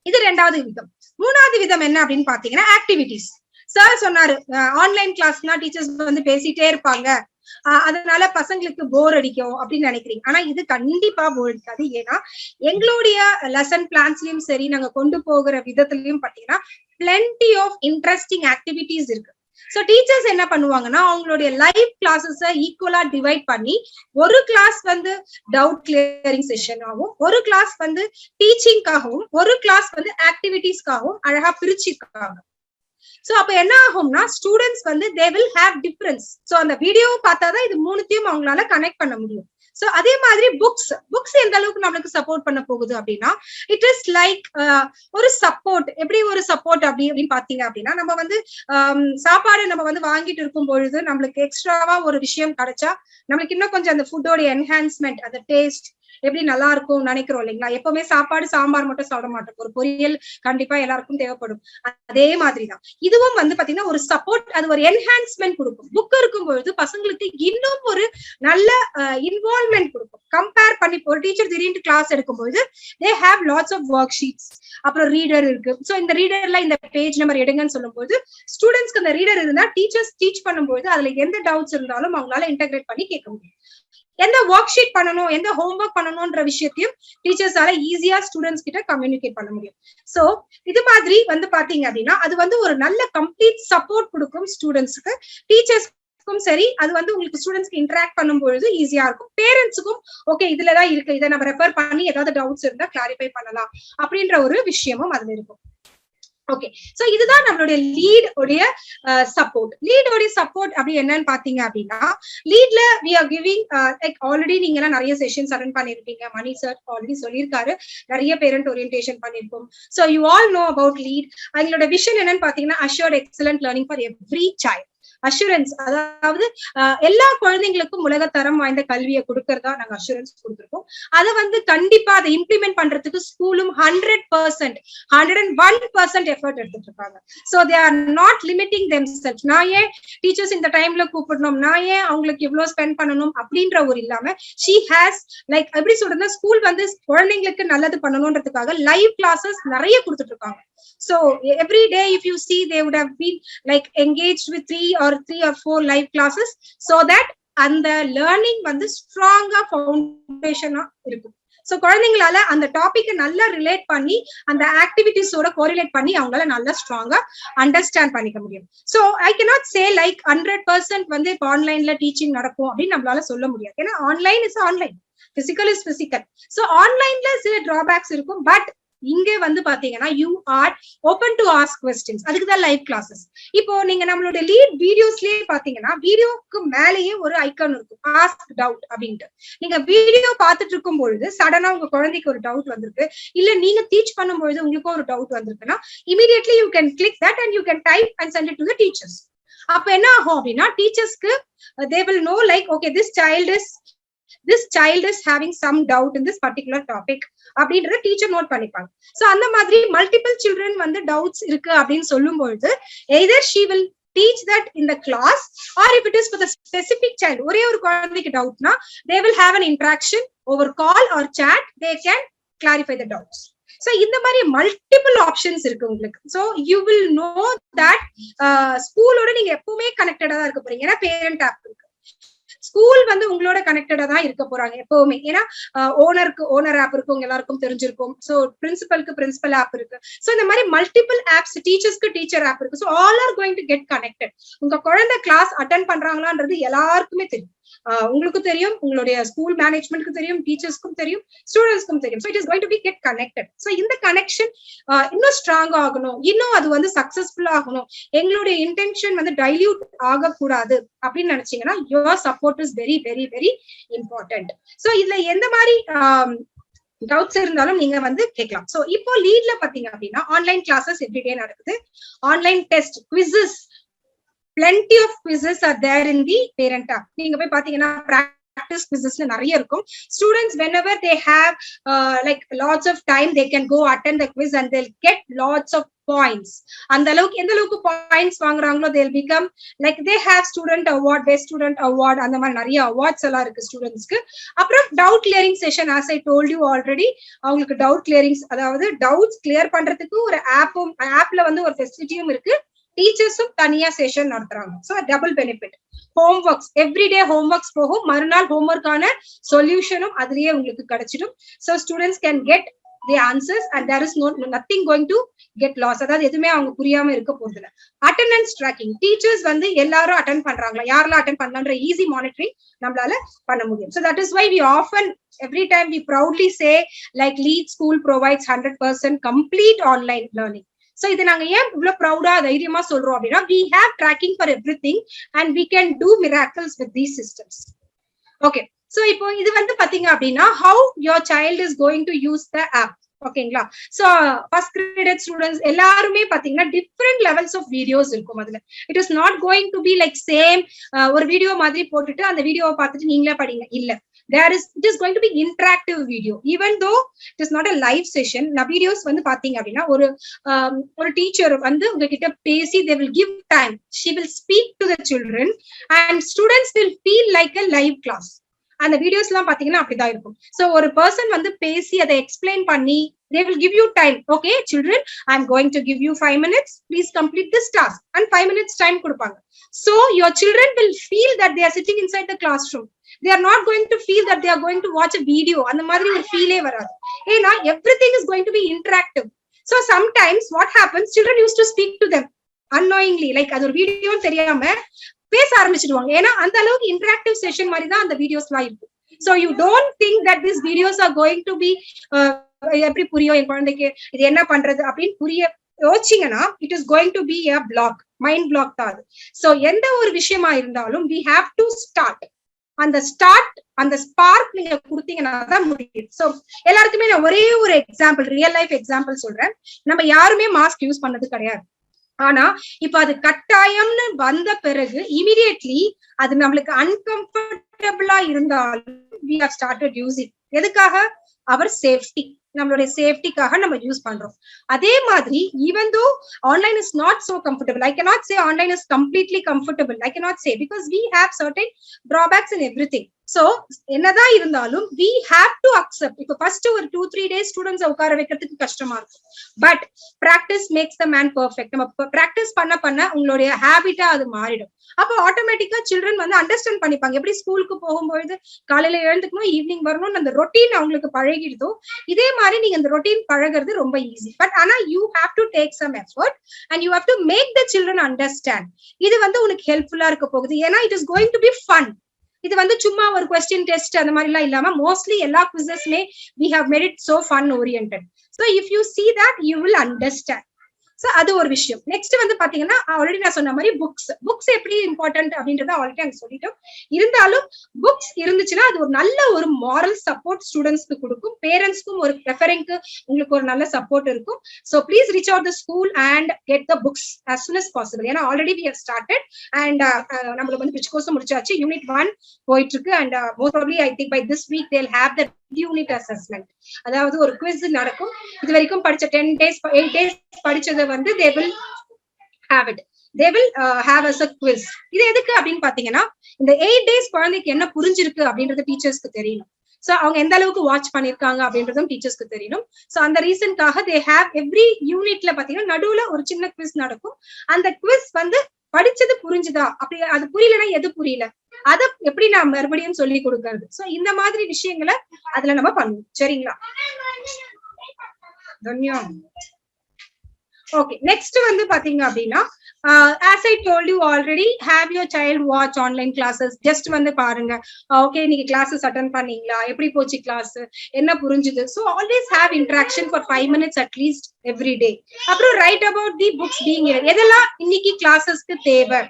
Speaker 2: இது 2வது விதம். 3வது விதம் என்ன அப்படின்னு பாத்தீங்கன்னா, ஆக்டிவிட்டிஸ். சார் சொன்னாரு, ஆன்லைன் கிளாஸ்னா டீச்சர்ஸ் வந்து பேசிட்டே இருப்பாங்க, அதனால பசங்களுக்கு போர் அடிக்கும் அப்படின்னு நினைக்கிறீங்க. ஆனா இது கண்டிப்பா போர் அடிக்காது. ஏன்னா எங்களுடைய லெசன் பிளான்ஸ்லயும் சரி, நாங்க கொண்டு போகிற விதத்திலயும் பாத்தீங்கன்னா plenty of interesting activities இருக்கு. சோ டீச்சர்ஸ் என்ன பண்ணுவாங்கன்னா அவங்களுடைய லைவ் கிளாஸஸ் ஈக்குவலா டிவைட் பண்ணி ஒரு கிளாஸ் வந்து டவுட் கிளியரிங் செஷன் ஆகும், ஒரு கிளாஸ் வந்து டீச்சிங்காகவும், ஒரு கிளாஸ் வந்து ஆக்டிவிட்டிஸ்க்காகவும் அழகா பிரிச்சிருக்காங்க. சோ அப்ப என்ன ஆகும்னா ஸ்டூடெண்ட்ஸ் வந்து they will have difference. So அந்த வீடியோ பார்த்தாதான் இது மூணுத்தையும் அவங்களால கனெக்ட் பண்ண முடியும். சோ அதே மாதிரி புக்ஸ் எந்த அளவுக்கு நம்மளுக்கு சப்போர்ட் பண்ண போகுது அப்படின்னா இட் இஸ் லைக் ஒரு சப்போர்ட். எப்படி ஒரு சப்போர்ட் அப்படின்னு பாத்தீங்க அப்படின்னா நம்ம வந்து சாப்பாடு நம்ம வந்து வாங்கிட்டு இருக்கும் பொழுது நம்மளுக்கு எக்ஸ்ட்ராவா ஒரு விஷயம் கிடைச்சா நம்மளுக்கு இன்னும் கொஞ்சம் அந்த ஃபுட்டோட என்ஹான்ஸ்மெண்ட், அந்த டேஸ்ட் எப்படி நல்லா இருக்கும் நினைக்கிறோம் இல்லைங்களா? எப்பவுமே சாப்பாடு சாம்பார் மட்டும் சாப்பிட மாட்டோம், ஒரு பொரியல் கண்டிப்பா எல்லாருக்கும் தேவைப்படும். அதே மாதிரிதான் இதுவும் வந்து பாத்தீங்கன்னா ஒரு சப்போர்ட், அது ஒரு என்ஹான்ஸ்மெண்ட் கொடுக்கும். புக் இருக்கும் பொழுது பசங்களுக்கு இன்னும் ஒரு நல்ல இன்வால்வ்மெண்ட் கொடுக்கும். கம்பேர் பண்ணி ஒரு டீச்சர் திடீர்னு கிளாஸ் எடுக்கும்போது they have lots of worksheets, அப்புறம் ரீடர் இருக்கு. சோ இந்த ரீடர்ல இந்த பேஜ் நம்பர் எடுங்கன்னு சொல்லும் போது ஸ்டூடெண்ட்ஸ்க்கு அந்த ரீடர் இருந்தா டீச்சர்ஸ் டீச் பண்ணும்போது அதுல எந்த டவுட்ஸ் இருந்தாலும் அவங்களால இன்டகிரேட் பண்ணி கேட்க முடியும். எந்த ஒர்க் ஷீட் பண்ணணும், எந்த ஹோம்ஒர்க் பண்ணணும்ன்ற விஷயத்தையும் டீச்சர்ஸால ஈஸியா ஸ்டூடெண்ட்ஸ் கிட்ட கம்யூனிகேட் பண்ண முடியும். சோ இது மாதிரி வந்து பாத்தீங்க அப்படின்னா அது வந்து ஒரு நல்ல கம்ப்ளீட் சப்போர்ட் கொடுக்கும் ஸ்டூடெண்ட்ஸ்க்கு. டீச்சர்ஸ்க்கும் சரி, அது வந்து உங்களுக்கு ஸ்டூடெண்ட்ஸ்க்கு இன்டராக்ட் பண்ணும்பொழுது ஈஸியா இருக்கும். பேரண்ட்ஸுக்கும் ஓகே இதுலதான் இருக்கு, இதை நம்ம ரெஃபர் பண்ணி ஏதாவது டவுட்ஸ் இருந்தா கிளாரிஃபை பண்ணலாம் அப்படின்ற ஒரு விஷயமும் அதுல இருக்கும். ஓகே, சோ இதுதான் நம்மளுடைய லீட் உடைய சப்போர்ட். லீட் உடைய சப்போர்ட் அப்படி என்னன்னு பாத்தீங்க அப்படின்னா லீட்ல we are giving like already நீங்க எல்லாம் நிறைய செஷன்ஸ் அட்டெண்ட் பண்ணிருப்பீங்க. மணி சார் ஆல்ரெடி சொல்லியிருக்காரு, நிறைய பேரண்ட் ஓரியன்டேஷன் பண்ணிருக்கோம். So you all know about lead. எங்களோட விஷன் என்னன்னு பாத்தீங்கன்னா assured excellent learning for every child. Assurance, அதாவது எல்லா குழந்தைங்களுக்கும் உலக தரம் வாய்ந்த கல்வியை கொடுக்கறதா நாங்க அஷூரன்ஸ் கொடுத்துருக்கோம். அதை வந்து கண்டிப்பா அதை இம்ப்ளிமெண்ட் பண்றதுக்கு ஸ்கூலும் 100%, 101% எஃபர்ட் எடுத்துட்டு இருக்காங்க. So they are not limiting themself. நான் ஏன் டீச்சர்ஸ் இந்த டைம்ல கூப்பிடணும், நான் ஏன் அவங்களுக்கு இவ்வளவு ஸ்பெண்ட் பண்ணணும் அப்படின்ற ஒரு இல்லாம ஷீ ஹேஸ் லைக் எப்படி சொல்றதுன்னா ஸ்கூல் வந்து குழந்தைங்களுக்கு நல்லது பண்ணணும்ன்றதுக்காக லைவ் கிளாஸஸ் நிறைய கொடுத்துட்டு இருக்காங்க. So every day if you see they would have been like engaged with 3 or 4 live classes so that and the learning வந்து ஸ்ட்ராங்கா ஃபவுண்டேஷனா இருக்கும். சோ குழந்தைங்களால அந்த டாபிக் நல்லா ரிலேட் பண்ணி அந்த ஆக்டிவிட்டிஸோட கோரிலேட் பண்ணி அவங்களால நல்லா ஸ்ட்ராங்கா அண்டர்ஸ்டாண்ட் பண்ணிக்க முடியும். So I cannot say like 100% வந்து இப்போ ஆன்லைன்ல டீச்சிங் நடக்கும் அப்படின்னு நம்மளால சொல்ல முடியாது. ஏன்னா online is online, physical is physical. So ஆன்லைன்ல சில டிராபேக்ஸ் இருக்கும். பட் இங்க வந்து பாத்தீங்கன்னா you are open to ask questions. அதுக்குதான் லைவ் கிளாஸஸ். இப்போ நீங்க நம்மளோட லீட் வீடியோஸ்லயே பாத்தீங்கன்னா வீடியோக்கு மேலேயே ஒரு ஐக்கான் இருக்கும், ஆஸ்க் டவுட் அப்படின்ட்டு. நீங்க வீடியோ பார்த்துட்டு இருக்கும் பொழுது சடனா உங்க குழந்தைக்கு ஒரு டவுட் வந்திருக்கு, இல்ல நீங்க டீச் பண்ணும்பொழுது உங்களுக்கும் ஒரு டவுட் வந்திருக்குன்னா immediately you can click that and you can type and send it to the teachers. அப்ப என்ன ஆகும் அப்படின்னா டீச்சர்ஸ்க்கு they will know like okay this child is having some doubt in this particular topic அப்படின்றத டீச்சர் நோட் பண்ணிப்பாங்க. சோ அந்த மாதிரி மல்டிபிள் சில்ட்ரன் வந்து டவுட்ஸ் இருக்கு அப்படின்னு சொல்லும் பொழுது either she will teach that in the class or if it is for the specific child, ஒரே ஒரு குழந்தைக்கு டவுட்னா they will have an interaction over call or chat, they can clarify the doubts. So இந்த மாதிரி மல்டிபிள் ஆப்ஷன்ஸ் இருக்கு உங்களுக்கு. So you will know that ஸ்கூலோட நீங்க எப்பவுமே கனெக்டடா தான் இருக்க போறீங்க. ஏன்னா பேரண்ட் ஆப் இருக்கு, ஸ்கூல் வந்து உங்களோட கனெக்டடா தான் இருக்க போறாங்க எப்பவுமே. ஏன்னா ஓனர் ஆப் இருக்கு, உங்க எல்லாருக்கும் தெரிஞ்சிருக்கும். சோ பிரின்சிபலுக்கு பிரின்சிபல் ஆப் இருக்கு. சோ இந்த மாதிரி மல்டிபிள் ஆப்ஸ், டீச்சர்ஸ்க்கு டீச்சர் ஆப் இருக்கு. So all are going to get connected. உங்க குழந்தை கிளாஸ் அட்டென்ட் பண்றாங்களான்றது எல்லாருக்குமே தெரியும். உங்களுக்கு தெரியும், உங்களுடைய ஸ்கூல் மேனேஜ்மெண்ட்க்கு தெரியும், டீச்சர்ஸ்க்கும் தெரியும், ஸ்டூடெண்ட்ஸ்க்கும் தெரியும். So it is going to be get connected. So இந்த கனெக்ஷன் இன்னும் ஸ்ட்ராங் ஆகணும், இன்னும் அது வந்து சக்சஸ்ஃபுல் ஆகணும், எங்களுடைய இன்டென்ஷன் வந்து டைல்யூட் ஆகக்கூடாது அப்படின்னு நினைச்சீங்கன்னா your support is very very very important. So இதுல எந்த மாதிரி டவுட்ஸ் இருந்தாலும் நீங்க வந்து கேட்கலாம். சோ இப்போ லீட்ல பாத்தீங்க அப்படின்னா ஆன்லைன் கிளாஸஸ் எவ்ரிடே நடக்குது. Online test, quizzes, plenty of quizzes are there in the parent app. நீங்க போய் பாத்தீங்கன்னா practice quizzes நிறைய இருக்கும். Students whenever they have like lots of time they can go attend the quiz and they'll get lots of points. அந்த அளவுக்கு எந்த அளவுக்கு points வாங்குறாங்களோ they'll become like they have student award, best student award, அந்த மாதிரி நிறைய அவார்ட்ஸ் எல்லாம் இருக்கு ஸ்டூடெண்ட்ஸ்க்கு. அப்புறம் doubt clearing session, as I told you already, அவங்களுக்கு டவுட் கிளியரிங்ஸ், அதாவது டவுட்ஸ் கிளியர் பண்றதுக்கு ஒரு ஆப்ல வந்து ஒரு ஃபெசிலிட்டியும் இருக்கு. டீச்சர்ஸும் தனியா செஷன் நடத்துறாங்க. So double benefit. Homeworks, everyday homeworks போகும், மறுநாள் ஹோம்ஒர்க்கான சொல்யூஷனும் அதுலயே உங்களுக்கு கிடைச்சிடும். So students can get the answers and there is nothing going to get lost. அதாவது எதுவுமே அவங்க புரியாம இருக்க போறது இல்ல. அட்டெண்டன்ஸ் ட்ராக்கிங், டீச்சர்ஸ் வந்து எல்லாரும் அட்டெண்ட் பண்றாங்களா, யாரெல்லாம் அட்டெண்ட் பண்ணலான்ற ஈஸி மானிட்டரிங் நம்மளால பண்ண முடியும். So that is why we often every time we proudly say like Lead School provides 100% complete online learning. So இது நாங்க ஏன் இவ்வளவு ப்ரௌடா தைரியமா சொல்றோம் அப்படின்னா, we have tracking for everything and we can do miracles with these systems. Okay, so இப்போ இது வந்து பாத்தீங்க அப்படின்னா how your child is going to use the app. ஓகேங்களா? சோ ஃபர்ஸ்ட் கிரேடட் ஸ்டூடெண்ட்ஸ் எல்லாருமே பாத்தீங்கன்னா டிஃப்ரெண்ட் லெவல்ஸ் ஆஃப் வீடியோஸ் இருக்கும் அதுல. It is not going to be like same ஒரு வீடியோ மாதிரி போட்டுட்டு அந்த வீடியோவை பார்த்துட்டு நீங்களே படிங்க, இல்ல. It is going to be interactive video, even though it is not a live session. Na videos வந்து பாத்தீங்க அப்படின்னா ஒரு டீச்சர் வந்து உங்ககிட்ட பேசி they will give time, she will speak to the children and students will feel like a live class. அந்த வீடியோஸ் எல்லாம் பாத்தீங்கன்னா அப்படிதான் இருக்கும். சோ ஒரு பர்சன் வந்து பேசி அதை எக்ஸ்பிளைன் பண்ணி they will give you time. Okay children, I am going to give you 5 minutes, please complete this task, and 5 minutes time கொடுப்பாங்க. So your children will feel that they are sitting inside the classroom. They are not going to feel that they are going to watch a video. அந்த மாதிரி ஒரு ஃபீலே வராது. ஏன்னா everything is going to be interactive. So sometimes what happens, children used to speak to them unknowingly, like அது ஒரு வீடியோ தெரியாம பேச ஆரம்பிச்சிடுவாங்க. ஏன்னா அந்த அளவுக்கு இன்டராக்டிவ் செஷன் மாதிரி தான் அந்த வீடியோஸ்லாம் இருக்கும். So you don't think that these videos are going to be எப்படி புரியும் என் குழந்தைக்கு, இது என்ன பண்றது அப்படின்னு புரிய யோசிச்சீங்கன்னா it is going to be a block, mind block தான் அது. So எந்த ஒரு விஷயமா இருந்தாலும் we have to start. அந்த ஸ்பார்க் நீங்க கொடுத்தீங்கன்னா தான் முடியும். சோ எல்லாருக்குமே நான் ஒரே ஒரு எக்ஸாம்பிள், ரியல் லைஃப் எக்ஸாம்பிள் சொல்றேன். நம்ம யாருமே மாஸ்க் யூஸ் பண்ணது கிடையாது. ஆனா இப்ப அது கட்டாயம்னு வந்த பிறகு இமிடியட்லி அது நம்மளுக்கு அன்கம்ஃபர்டபிளா இருந்தாலும் we have started using. எதுக்காக? அவர் சேஃப்டி, நம்மளுடைய சேஃப்டிக்காக நம்ம யூஸ் பண்றோம். அதே மாதிரி even though online is not so comfortable, I cannot say online is completely comfortable, I cannot say, because we have certain drawbacks in everything. So என்னதான் இருந்தாலும் we have to accept. இப்ப ஃபர்ஸ்ட் ஒரு 2-3 days ஸ்டூடெண்ட்ஸ் உட்கார வைக்கிறதுக்கு கஷ்டமா இருக்கும். But practice makes the man perfect. நம்ம பிராக்டிஸ் பண்ண உங்களுடைய ஹேபிட்டா அது மாறிடும். அப்போ ஆட்டோமேட்டிக்கா சில்ட்ரன் வந்து அண்டர்ஸ்டாண்ட் பண்ணிப்பாங்க. எப்படி ஸ்கூலுக்கு போகும்போது காலையில எழுந்துக்கணும், ஈவினிங் வரணும், அந்த ரொட்டீன் அவங்களுக்கு பழகிடுதோ இதே மாதிரி நீங்க அந்த ரொட்டீன் பழகிறது ரொம்ப ஈஸி. பட் ஆனா you have to take some effort and you have to make the children understand. இது வந்து உனக்கு ஹெல்ப்ஃபுல்லா இருக்க போகுது. ஏன்னா it is going to be fun. இது வந்து சும்மா ஒரு கொஸ்டின் டெஸ்ட் அந்த மாதிரி எல்லாம் இல்லாம மோஸ்ட்லி எல்லா குவிசஸ்மே we have made it so fun oriented. So if you see that you will understand. So அது ஒரு விஷயம். நெக்ஸ்ட் வந்து பாத்தீங்கன்னா ஆல்ரெடி நான் சொன்ன மாதிரி புக்ஸ் எப்படி இம்பார்ட்டன்ட் அப்படின்றத ஆல்ரெடி அங்க சொல்லிட்டோம். இருந்தாலும் புக்ஸ் இருந்துச்சுன்னா அது ஒரு நல்ல ஒரு மாரல் சப்போர்ட் ஸ்டூடெண்ட்ஸ்க்கு கொடுக்கும். பேரண்ட்ஸ்க்கும் ஒரு ப்ரெஃபரிங்க்கு உங்களுக்கு ஒரு நல்ல சப்போர்ட் இருக்கும். So please reach out the school and get the books as soon as possible. ஏன்னா already we have started and நம்மளுக்கு வந்து பிரிட்ஜ் கோர்ஸ் முடிச்சாச்சு. Unit 1 போயிட்டு இருக்கு and most probably I think by this week they'll have the unit assessment. அதாவது ஒரு குவிஸ் நடக்கும். இது வரைக்கும் படிச்ச 10 days 8 days படிச்சதை வந்து they will have as a quiz. இது எதுக்கு அப்படின்னு பாத்தீங்கன்னா இந்த 8 days குழந்தைக்கு என்ன புரிஞ்சிருக்கு அப்படின்றது டீச்சர்ஸ்க்கு தெரியணும். சோ அவங்க எந்த அளவுக்கு வாட்ச் பண்ணிருக்காங்க அப்படின்றதும் டீச்சர்ஸ்க்கு தெரியணும். சோ அந்த ரீசன்காக they have every யூனிட்ல பாத்தீங்கன்னா நடுவுல ஒரு சின்ன quiz நடக்கும். அந்த quiz வந்து படிச்சது புரிஞ்சுதா, அப்படி அது புரியலன்னா எது புரியல அத எப்படி நான் மறுபடியும் சொல்லி கொடுக்கறது. சோ இந்த மாதிரி விஷயங்களை அதுல நம்ம பண்ணுவோம். சரிங்களா? ஓகே, நெக்ஸ்ட் வந்து பாத்தீங்க அப்படின்னா as I told you already, have your child watch online classes. just வந்து பாருங்க, ஓகே நீங்க கிளாஸஸ் அட்டெண்ட் பண்ணீங்களா, எப்படி போச்சு கிளாஸ், என்ன புரிஞ்சுது. so always have interaction for 5 minutes at least every day. அப்புறம் write about the books being here. எதெல்லாம் இன்னைக்கு கிளாஸஸ்க்கு தேவை,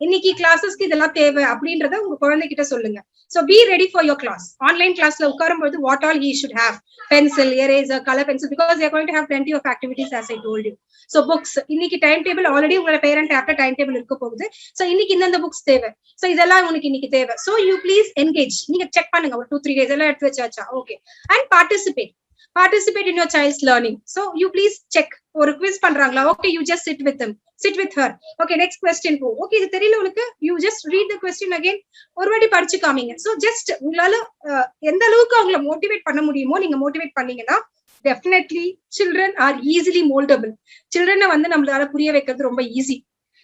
Speaker 2: இன்னைக்கு கிளாஸஸ்க்கு இதெல்லாம் தேவை அப்படின்றத உங்க குழந்தைகிட்ட சொல்லுங்க. So be ready for your class. Online classல உட்காரும்போது what all he should have, pencil, eraser, color pencil, because they are going to have plenty of activities as I told you. So books, இன்னைக்கு டைம் டேபிள் ஆல்ரெடி உங்களோட பேரண்ட் ஆப்ல டைம் டேபிள் இருக்க போகுது. So இன்னைக்கு இந்த புக்ஸ் தேவை, so இதெல்லாம் உனக்கு இன்னைக்கு தேவை. So you please engage. நீங்க செக் பண்ணுங்க ஒரு 2-3 days எல்லாம் எடுத்து வச்சாச்சா, okay. And participate in your child's learning. So you please check. ஒரு quiz பண்றாங்களா, okay you just sit with them, sit with her. okay next question போ, okay இது தெரியல உனக்கு, you just read the question again, ஒரு வாட்டி படிச்சு காமிங்க. so just உங்களால எந்த அளவுக்கு அவங்களை மோட்டிவேட் பண்ண முடியுமோ நீங்க மோட்டிவேட் பண்ணீங்கன்னா definitely children are easily moldable. children வந்து நம்மளால புரிய வைக்கிறது ரொம்ப ஈஸி.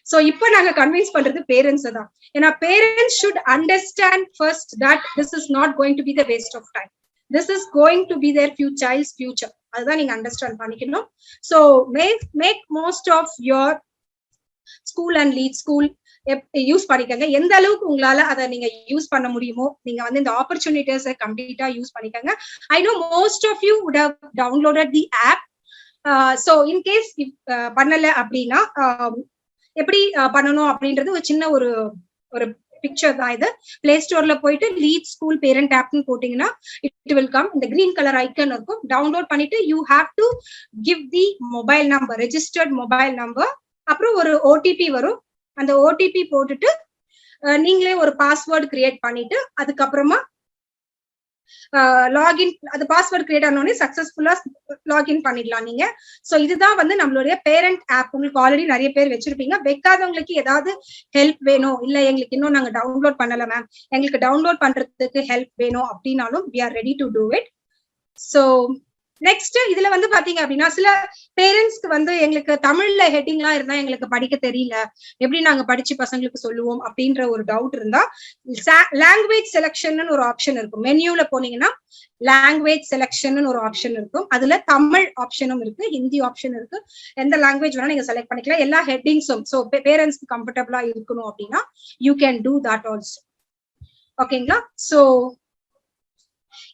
Speaker 2: சோ இப்போ நாங்க கன்வின்ஸ் பண்றது பேரண்ட்ஸ் தான். ஏன்னா parents should understand first that this is not going to be the waste of time. This is going to be their child's future. அதுதான் நீங்க அண்டர்ஸ்டாண்ட் பண்ணிக்கணும். So make most of your school and lead school use பண்ணிக்கங்க. எந்த அளவுக்கு உங்களால அதை நீங்க யூஸ் பண்ண முடியுமோ நீங்க வந்து இந்த ஆப்பர்ச்சுனிட்டிஸை கம்ப்ளீட்டா யூஸ் பண்ணிக்கங்க. I know most of you would have downloaded the app. So in case பண்ணல அப்படின்னா எப்படி பண்ணணும் அப்படின்றது ஒரு சின்ன ஒரு பிக்சர் தான் இது. பிளே ஸ்டோர்ல போயிட்டு லீட் ஸ்கூல் பேரண்ட் ஆப்னு போட்டீங்கன்னா இட் வில் கம். இந்த கிரீன் கலர் ஐக்கன் இருக்கும். டவுன்லோட் பண்ணிட்டு you have to give the Mobile number, registered mobile number. அப்புறம் ஒரு ஓடிபி வரும். அந்த ஓடிபி போட்டுட்டு நீங்களே ஒரு பாஸ்வேர்டு கிரியேட் பண்ணிட்டு அதுக்கப்புறமா லாகின், அது பாஸ்வேர்ட் கிரியேட் ஆனோடனே சக்சஸ்ஃபுல்லா லாகின் பண்ணிடலாம் நீங்க. சோ இதுதான் வந்து நம்மளுடைய பேரண்ட் ஆப். உங்களுக்கு ஆல்ரெடி நிறைய பேர் வச்சிருப்பீங்க. வைக்காதவங்களுக்கு ஏதாவது ஹெல்ப் வேணும், இல்ல எங்களுக்கு இன்னும் நாங்க டவுன்லோட் பண்ணல மேம், எங்களுக்கு டவுன்லோட் பண்றதுக்கு ஹெல்ப் வேணும் அப்படின்னாலும் we are ready to do it. So next இதுல வந்து பாத்தீங்க அப்படின்னா சில பேரண்ட்ஸ்க்கு வந்து எங்களுக்கு தமிழ்ல ஹெட்டிங்லாம் இருந்தா எங்களுக்கு படிக்க தெரியல, எப்படி நாங்க படிச்சு பசங்களுக்கு சொல்லுவோம் அப்படின்ற ஒரு டவுட் இருந்தா லாங்குவேஜ் செலக்ஷன் ஒரு ஆப்ஷன் இருக்கும். மெனுல போனீங்கன்னா லாங்குவேஜ் செலக்ஷன் ஒரு ஆப்ஷன் இருக்கும். அதுல தமிழ் ஆப்ஷனும் இருக்கு, ஹிந்தி ஆப்ஷன் இருக்கு. எந்த லாங்குவேஜ் வேணா நீங்க செலக்ட் பண்ணிக்கலாம். எல்லா ஹெட்டிங்ஸும் ஸோ பேரண்ட்ஸ்க்கு கம்ஃபர்டபுளா இருக்கணும் அப்படின்னா you can do that also. ஓகேங்களா? ஸோ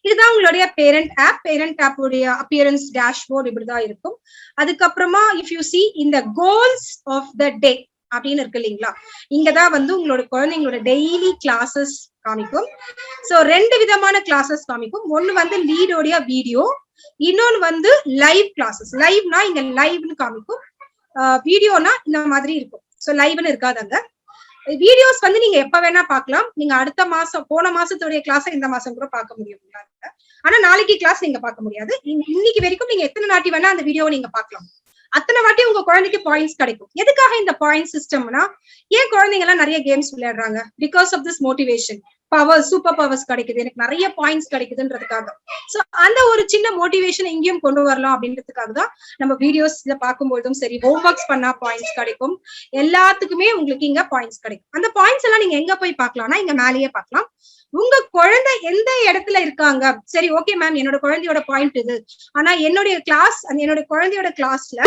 Speaker 2: இதுதான் உங்களுடைய பேரண்ட் ஆப். பேரண்ட் ஆப் உடைய அப்பியரன்ஸ் டேஷ்போர்ட் இப்படிதான் இருக்கும். அதுக்கப்புறமா இஃப் யூ சி இந்த கோல்ஸ் ஆஃப் த டே அப்படின்னு இருக்கு இல்லைங்களா, இங்கதான் வந்து உங்களோட குழந்தைங்களோட டெய்லி கிளாஸஸ் காமிக்கும். சோ 2 விதமான கிளாஸஸ் காமிக்கும். ஒன்னு வந்து லீடோடைய வீடியோ, இன்னொன்னு வந்து லைவ் கிளாஸஸ். லைவ்னா இங்க லைவ்னு காமிக்கும், வீடியோனா இந்த மாதிரி இருக்கும். சோ லைவ்னு இருக்காது. அங்க வீடியோஸ் வந்து நீங்க எப்ப வேணா பார்க்கலாம். நீங்க அடுத்த மாசம் போன மாசத்துடைய கிளாஸ் இந்த மாசம் கூட பார்க்க முடியும். ஆனா நாளைக்கு கிளாஸ் நீங்க பார்க்க முடியாது. இன்னைக்கு வரைக்கும் நீங்க எத்தனை வாட்டி வேணா அந்த வீடியோவை நீங்க பார்க்கலாம். அத்தனை வாட்டி உங்க குழந்தைக்கு பாயிண்ட்ஸ் கிடைக்கும். எதுக்காக இந்த பாயிண்ட் சிஸ்டம்னா, ஏன் குழந்தைங்க எல்லாம் நிறைய கேம்ஸ் விளையாடுறாங்க? Because of this motivation. Power, super powers கிடைக்குது, எனக்கு நிறைய பாயிண்ட்ஸ் கிடைக்குதுன்றதுக்காக. சோ அந்த ஒரு சின்ன மோட்டிவேஷன் இங்கேயும் கொண்டு வரலாம் அப்படின்றதுக்காக தான் நம்ம வீடியோஸ்ல பார்க்கும்போதும் சரி, ஹோம் ஒர்க்ஸ் பண்ணா பாயிண்ட்ஸ் கிடைக்கும், எல்லாத்துக்குமே உங்களுக்கு இங்க பாயிண்ட்ஸ் கிடைக்கும். அந்த பாயிண்ட்ஸ் எல்லாம் நீங்க எங்க போய் பார்க்கலாம்னா இங்க மேலேயே பார்க்கலாம். உங்க குழந்தை எந்த இடத்துல இருக்காங்க, சரி ஓகே மேம் என்னோட குழந்தையோட பாயிண்ட் இது, ஆனா என்னுடைய கிளாஸ், என்னோட குழந்தையோட கிளாஸ்ல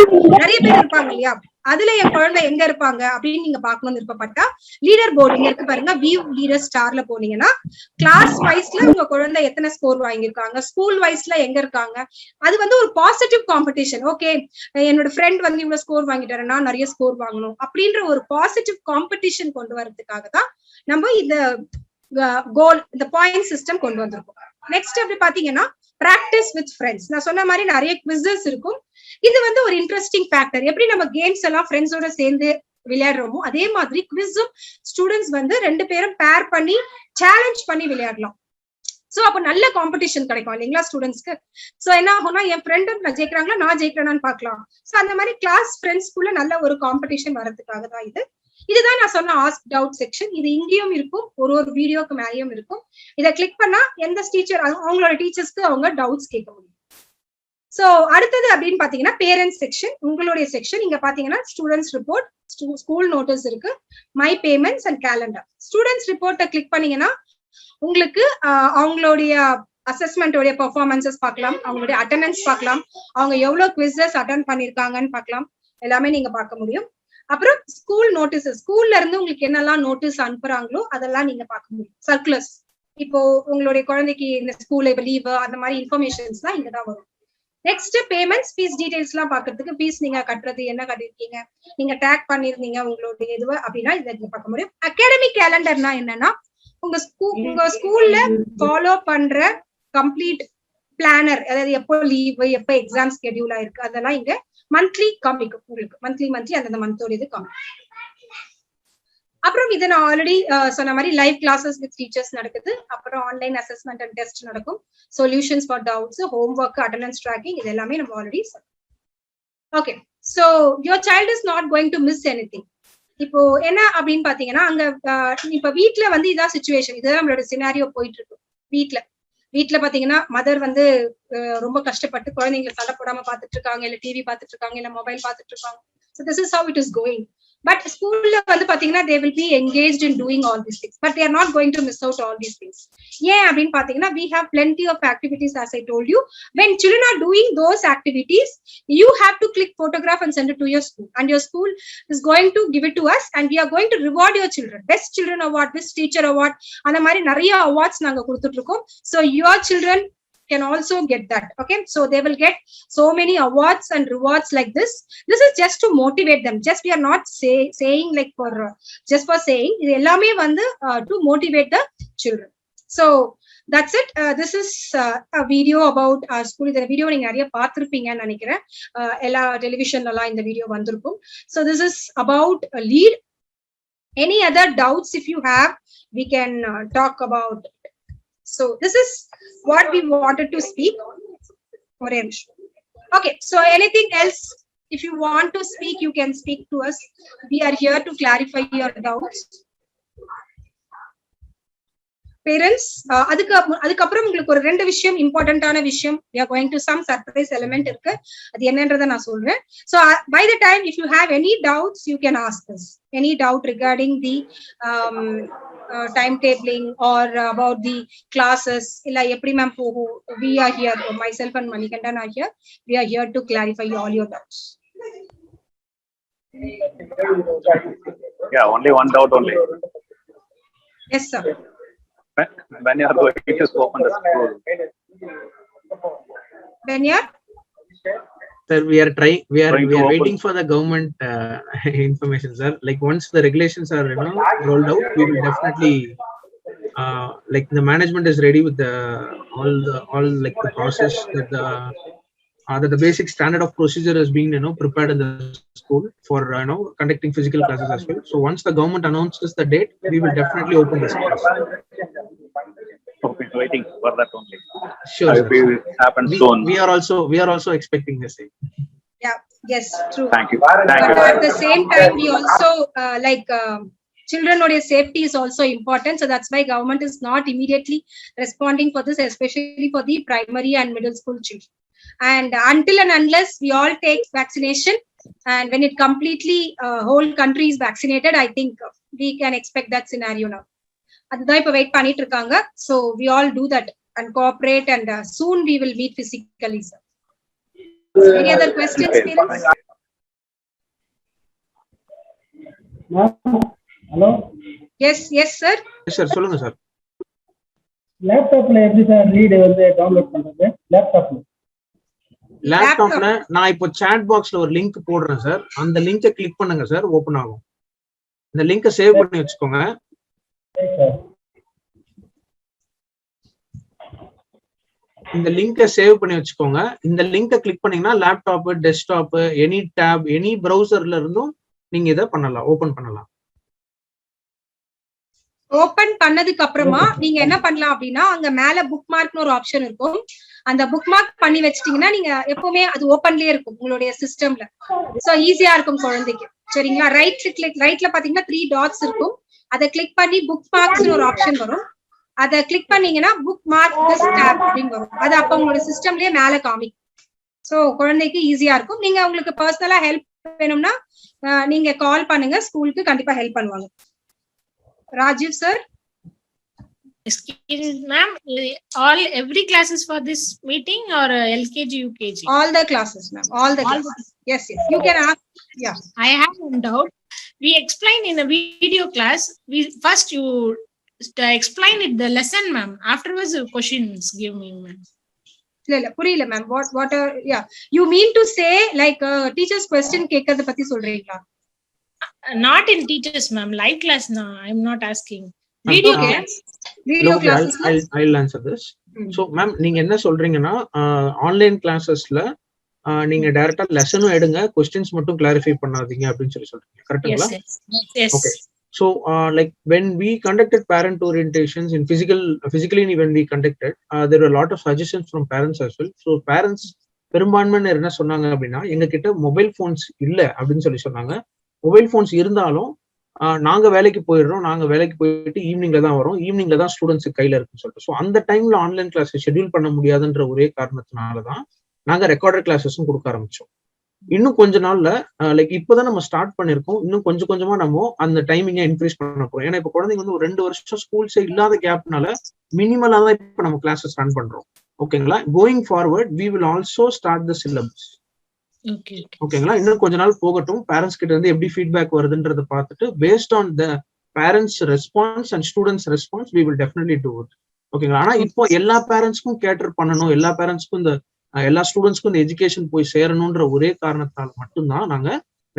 Speaker 2: நிறைய பேர் இருப்பாங்க இல்லையா, அதுல என் குழந்தை எங்க இருப்பாங்க அப்படின்னு நீங்க பாக்கணும்னு விருப்பப்பட்டா லீடர் போர்டு இங்க இருக்கு பாருங்க, வியூ லீடர் ஸ்டார்ல போனீங்கன்னா கிளாஸ் வைஸ்ல உங்க குழந்தை எத்தனை ஸ்கோர் வாங்கியிருக்காங்க, ஸ்கூல் வைஸ்ல எங்க இருக்காங்க, அது வந்து ஒரு பாசிட்டிவ் காம்படிஷன். ஓகே என்னோட ஃப்ரெண்ட் வந்து இவ்வளவு ஸ்கோர் வாங்கிட்டாரு, நான் நிறைய ஸ்கோர் வாங்கணும் அப்படின்ற ஒரு பாசிட்டிவ் காம்படிஷன் கொண்டு வரதுக்காக தான் நம்ம இந்த கோல், இந்த பாயிண்ட் சிஸ்டம் கொண்டு வந்திருக்கோம். நெக்ஸ்ட் அப்படி பாத்தீங்கன்னா பிராக்டிஸ் வித் ஃப்ரெண்ட்ஸ். நான் சொன்ன மாதிரி நிறைய குவிசஸ் இருக்கும். இது வந்து ஒரு இன்ட்ரெஸ்டிங் ஃபேக்டர். எப்படி நம்ம கேம்ஸ் எல்லாம் ஃப்ரெண்ட்ஸோட சேர்ந்து விளையாடுறோமோ அதே மாதிரி குவிஸும் ஸ்டூடெண்ட்ஸ் வந்து 2 பேரும் பேர் பண்ணி சேலஞ்ச் பண்ணி விளையாடலாம். சோ அப்ப நல்ல காம்படிஷன் கிடைக்கும் இல்லைங்களா ஸ்டூடெண்ட்ஸ்க்கு. சோ என்ன ஆகும்னா என் ஃப்ரெண்டும் நான் ஜெயிக்கிறாங்களா நான் ஜெயிக்கிறேனான்னு பார்க்கலாம். சோ அந்த மாதிரி கிளாஸ் ஃப்ரெண்ட்ஸ்குள்ள நல்ல ஒரு காம்படிஷன் வரதுக்காக தான் இது. இதுதான் நான் சொன்ன ஆஸ்க் டவுட் செக்ஷன். இது இங்கேயும் இருக்கும், ஒரு வீடியோக்கு மேலேயும் இருக்கும். இதை கிளிக் பண்ணா எந்த டீச்சர் அவங்களோட டீச்சர்ஸ்க்கு அவங்க டவுட்ஸ் கேட்க முடியும். சோ அடுத்தது அப்படின்னு பாத்தீங்கன்னா பேரண்ட்ஸ் செக்ஷன், உங்களுடைய செக்ஷன். இங்க பாத்தீங்கன்னா ஸ்டூடெண்ட்ஸ் ரிப்போர்ட், ஸ்கூல் நோட்டீஸ் இருக்கு, my payments and calendar. Students ரிப்போர்ட்டை கிளிக் பண்ணீங்கன்னா உங்களுக்கு அவங்களுடைய அசஸ்மெண்டோடைய பெர்ஃபார்மன்சஸ் பார்க்கலாம், அவங்களுடைய அட்டெண்டன்ஸ் பார்க்கலாம், அவங்க எவ்வளவு குவிசஸ் அட்டெண்ட் பண்ணிருக்காங்கன்னு பார்க்கலாம், எல்லாமே நீங்க பார்க்க முடியும். அப்புறம் ஸ்கூல் நோட்டீசஸ், ஸ்கூல்ல இருந்து உங்களுக்கு என்னெல்லாம் நோட்டீஸ் அனுப்புறாங்களோ அதெல்லாம் நீங்க பார்க்க முடியும். சர்க்குலர்ஸ், இப்போ உங்களுடைய குழந்தைக்கு இந்த ஸ்கூல்ல இப்ப லீவு அந்த மாதிரி இன்ஃபர்மேஷன்ஸ் தான் இங்கதான் வரும். நெக்ஸ்ட் பேமெண்ட்ஸ், ஃபீஸ் டீடைல்ஸ் எல்லாம் பாக்குறதுக்கு, ஃபீஸ் நீங்க கட்டுறது என்ன கட்டிருக்கீங்க, நீங்க டேக் பண்ணிருந்தீங்க உங்களுடைய இதுவா அப்படின்னா இதை நீங்க பார்க்க முடியும். அகாடமிக் கேலண்டர்னா என்னன்னா உங்க ஸ்கூல்ல ஃபாலோ பண்ற கம்ப்ளீட் பிளானர், அதாவது எப்போ லீவு எப்போ எக்ஸாம் ஸ்கெடியூல் ஆயிருக்கு அதெல்லாம் இங்க மந்த்லி காமிக்கும். உங்களுக்கு மந்த்லி அந்த மந்தோட இது காமிக்கும். அப்புறம் இதை நான் ஆல்ரெடி சொன்ன மாதிரி லைவ் கிளாஸஸ் வித் டீச்சர்ஸ் நடக்குது. அப்புறம் ஆன்லைன் அசஸ்மெண்ட் அண்ட் டெஸ்ட் நடக்கும், solutions for doubts, home work, attendance tracking, இது எல்லாமே நம்ம ஆல்ரெடி சொன்னோம். Okay, so your child is not going to miss anything. இப்போ என்ன அப்படின்னு பாத்தீங்கன்னா அங்க இப்ப வீட்டுல வந்து இதான் சிச்சுவேஷன், இதுதான் நம்மளோட சினாரியோ போயிட்டு இருக்கு. வீட்டுல பாத்தீங்கன்னா மதர் வந்து ரொம்ப கஷ்டப்பட்டு குழந்தைங்களை சண்டை போடாம பாத்துட்டு இருக்காங்க, இல்ல டிவி பாத்துட்டு இருக்காங்க, இல்ல மொபைல் பாத்துட்டு இருக்காங்க. So this is how it is going. But school வந்து பாத்தீங்கன்னா they will be engaged in doing all these things, but they are not going to miss out all these things. Yeah, அப்படின்னு பாத்தீங்கன்னா we have plenty of activities, as I told you. When children are doing those activities, you have to click photograph and send it to your school, and your school is going to give it to us, and we are going to reward your children. Best children award, best teacher award, அந்த மாதிரி நிறைய awards நாங்க கொடுத்துட்டு இருக்கோம். So your children can also get that. Okay, so they will get so many awards and rewards like this. This is just to motivate them. Just we are not saying like for just for saying. இது எல்லாமே வந்து to motivate the children. So that's it. This is a video about our school. இந்த வீடியோ நீங்க நிறைய பார்த்திருப்பீங்கன்னு நினைக்கிறேன். எல்லா டெலிவிஷன்ல எல்லாம் இந்த வீடியோ வந்திருக்கும். So this is about a lead. Any other doubts if you have, we can talk about. So this is what we wanted to speak. Okay, so anything else, if you want to speak, you can speak to us. We are here to clarify your doubts. Parents, அதுக்கப்புறம் உங்களுக்கு ஒரு ரெண்டு விஷயம் இம்பார்ட்டன்டான விஷயம், we are going to some surprise element இருக்கு, அது என்னன்றதை நான் சொல்றேன். So by the time if you have any doubts, you can ask us any doubt regarding the timetabling or about the classes. illa eppadi ma'am pogu, we are here, myself and Manikandan are here, we are here to clarify all your doubts.
Speaker 5: Yeah, only one doubt only.
Speaker 2: Yes sir.
Speaker 5: When you are going to open the school?
Speaker 2: When you are?
Speaker 3: Sir, we are waiting for the government information, sir. Like once the regulations are rolled out, we will definitely like the management is ready with the all like the process that the basic standard of procedure has been prepared in the school for conducting physical classes as well. So once the government announces the date, we will definitely open the schools.
Speaker 5: Okay, waiting for that only.
Speaker 3: Sure,
Speaker 5: it will happen soon.
Speaker 3: We are also expecting the same.
Speaker 2: Yeah, yes, true.
Speaker 5: Thank you.
Speaker 2: But at the same time, we also children safety is also important. So that's why government is not immediately responding for this, especially for the primary and middle school children. And until and unless we all take vaccination, and when it completely whole country is vaccinated, I think we can expect that scenario now. அதுதான் இப்ப வெயிட் பண்ணிட்டு இருக்காங்க. So we all do that and cooperate, and soon we will meet physically, sir. Any other questions, parents?
Speaker 7: Hello.
Speaker 2: Yes sir.
Speaker 3: Yes sir, சொல்லுங்க சார்.
Speaker 7: லேப்டாப்ல எப்படி சார் ரீட் வந்து டவுன்லோட் பண்றது?
Speaker 3: லேப்டாப்ல நான் இப்போ சாட் பாக்ஸ்ல ஒரு லிங்க் போடுறேன் சார். அந்த லிங்கை கிளிக் பண்ணுங்க சார், ஓபன் ஆகும். இந்த லிங்கை சேவ் பண்ணி வச்சுக்கோங்க. இந்த லிங்கை சேவ் பண்ணி வச்சுக்கோங்க. இந்த லிங்கை கிளிக் பண்ணீங்கன்னா laptop, desktop, any tab, any ப்ரௌசர்ல இருந்தும் நீங்க இதை பண்ணலாம், ஓபன் பண்ணலாம்.
Speaker 2: ஓபன் பண்ணதுக்கு அப்புறமா நீங்க என்ன பண்ணலாம் அப்படின்னா, அங்க மேல புக் மார்க்னு ஒரு ஆப்ஷன் இருக்கும். அந்த புக் மார்க் பண்ணி வச்சிட்டீங்கன்னா நீங்க எப்பவுமே அது ஓபன்லயே இருக்கும் உங்களுடைய சிஸ்டம்ல. சோ ஈஸியா இருக்கும் குழந்தைக்கு. சரிங்களா? ரைட்ல பாத்தீங்கன்னா 3 டாட்ஸ் இருக்கும். அதை கிளிக் பண்ணி புக் மார்க்ஸ்னு ஒரு ஆப்ஷன் வரும். அதை கிளிக் பண்ணீங்கன்னா புக் மார்க் திஸ் டேப் அப்படின்னு வரும். அது அப்ப உங்களோட சிஸ்டம்லயே மேல காமிக்கும். சோ குழந்தைக்கு ஈஸியா இருக்கும். நீங்க உங்களுக்கு பர்சனலா ஹெல்ப் வேணும்னா நீங்க கால் பண்ணுங்க, ஸ்கூலுக்கு கண்டிப்பா ஹெல்ப் பண்ணுவாங்க. Rajiv sir.
Speaker 8: Excuse ma'am, every classes for this meeting or LKG UKG?
Speaker 2: All the classes ma'am, all the classes. Yes, you can ask. Yeah,
Speaker 8: I have one doubt. We explained in a video class, first you explain it the lesson ma'am, afterwards questions give me ma'am.
Speaker 2: புரியல ma'am. What are, yeah, you mean to say like teachers question கேக்குறத பத்தி சொல்றீங்களா?
Speaker 8: Not in teachers ma'am, live class na, I'm not asking. Video class.
Speaker 2: Video classes.
Speaker 3: I'll answer this. So ma'am, நீங்க என்ன சொல்றீங்கன்னா ஆன்லைன் கிளாसेसல நீங்க டைரக்டா லெசனும் எடுங்க, क्वेश्चंस மட்டும் கிளாரிஃபை பண்ணாதீங்க அப்படினு சொல்றீங்க. கரெக்ட்டுங்களா?
Speaker 8: Yes.
Speaker 3: Okay. So like when we conducted parent orientations in physically when we conducted, there were a lot of suggestions from parents as well. So parents பெரும்பான்மையினர் என்ன சொன்னாங்க அப்படின்னா, எங்க கிட்ட மொபைல் போன்ஸ் இல்ல அப்படின்னு சொன்னாங்க. மொபைல் போன்ஸ் இருந்தாலும் நாங்க வேலைக்கு போயிட்டு ஈவினிங்ல தான் வரோம், ஈவினிங்ல தான் ஸ்டூடெண்ட்ஸ் கையில இருக்குன்னு சொல்லிட்டு. ஸோ அந்த டைம்ல ஆன்லைன் கிளாஸ் ஷெட்யூல் பண்ண முடியாதுன்ற ஒரே காரணத்தினாலதான் நாங்க ரெக்கார்டட் கிளாஸஸும் கொடுக்க ஆரம்பிச்சோம். இன்னும் கொஞ்ச நாள்ல லைக் இப்பதான் நம்ம ஸ்டார்ட் பண்ணிருக்கோம், இன்னும் கொஞ்சம் கொஞ்சமா நம்ம அந்த டைமிங்கை இன்க்ரீஸ் பண்ண போறோம். ஏன்னா இப்ப குழந்தைங்க வந்து ஒரு 2 வருஷம் ஸ்கூல்ஸே இல்லாத கேப்னால மினிமலா தான் இப்ப நம்ம கிளாஸஸ் ரன் பண்றோம். ஓகேங்களா? Going forward we will also start the syllabus. ஓகேங்களா? இன்னும் கொஞ்ச நாள் போகட்டும், பேரண்ட்ஸ் கிட்ட இருந்து எப்படி ஃபீட்பேக் வருதுன்றத பார்த்துட்டு based on the parents response and students response we will definitely do it. ஓகேங்களா? ஆனா இப்போ எல்லா பேரண்ட்ஸ்க்கும் கேட்டர் பண்ணணும், எல்லா பேரண்ட்ஸ்க்கும் இந்த எல்லா ஸ்டூடெண்ட்ஸ்க்கும் இந்த எஜுகேஷன் போய் சேரணும்ன்ற ஒரே காரணத்தால் மட்டும்தான் நாங்க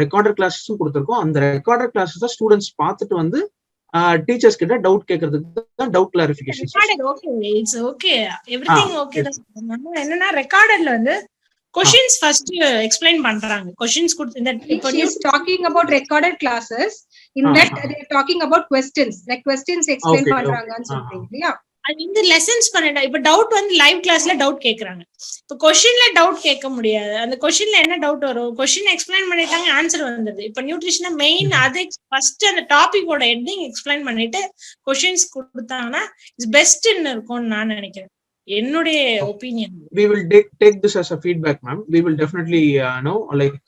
Speaker 3: ரெக்கார்டர் கிளாஸஸும் கொடுத்துருக்கோம். அந்த ரெக்கார்டர் கிளாஸஸ் தான் ஸ்டூடெண்ட்ஸ் பார்த்துட்டு வந்து டீச்சர்ஸ் கிட்ட டவுட் கேட்கறதுக்கு தான் டவுட் கிளாரிஃபிகேஷன்.
Speaker 8: என்னன்னா ரெக்கார்டர்ல வந்து questions first explain பண்றாங்க. questions
Speaker 2: இப்போ he is talking about recorded classes. In that they are talking about questions, like questions explain பண்றாங்கன்னு சொல்றீங்க இல்லையா?
Speaker 8: இந்த லெசன்ஸ் பண்ணிட்டா இப்ப டவுட் வந்து லைவ் கிளாஸ்ல டவுட் கேக்குறாங்க. இப்ப क्वेश्चनல டவுட் கேட்க முடியாது. அந்த क्वेश्चनல என்ன டவுட் வரும்? क्वेश्चन எக்ஸ்பிளைன் பண்ணிட்டாங்க, ஆன்சர் வந்தது. இப்ப நியூட்ரிஷனா மெயின் அது ஃபர்ஸ்ட் அந்த டாபிக்கோட ஹெட்டிங் எக்ஸ்பிளைன் பண்ணிட்டு क्वेश्चंस கொடுத்தாங்கன்னா இஸ் பெஸ்ட்னு இருக்கும்னு நான் நினைக்கிறேன். என்னுடைய opinion.
Speaker 3: We will take this as a feedback, ma'am. We will definitely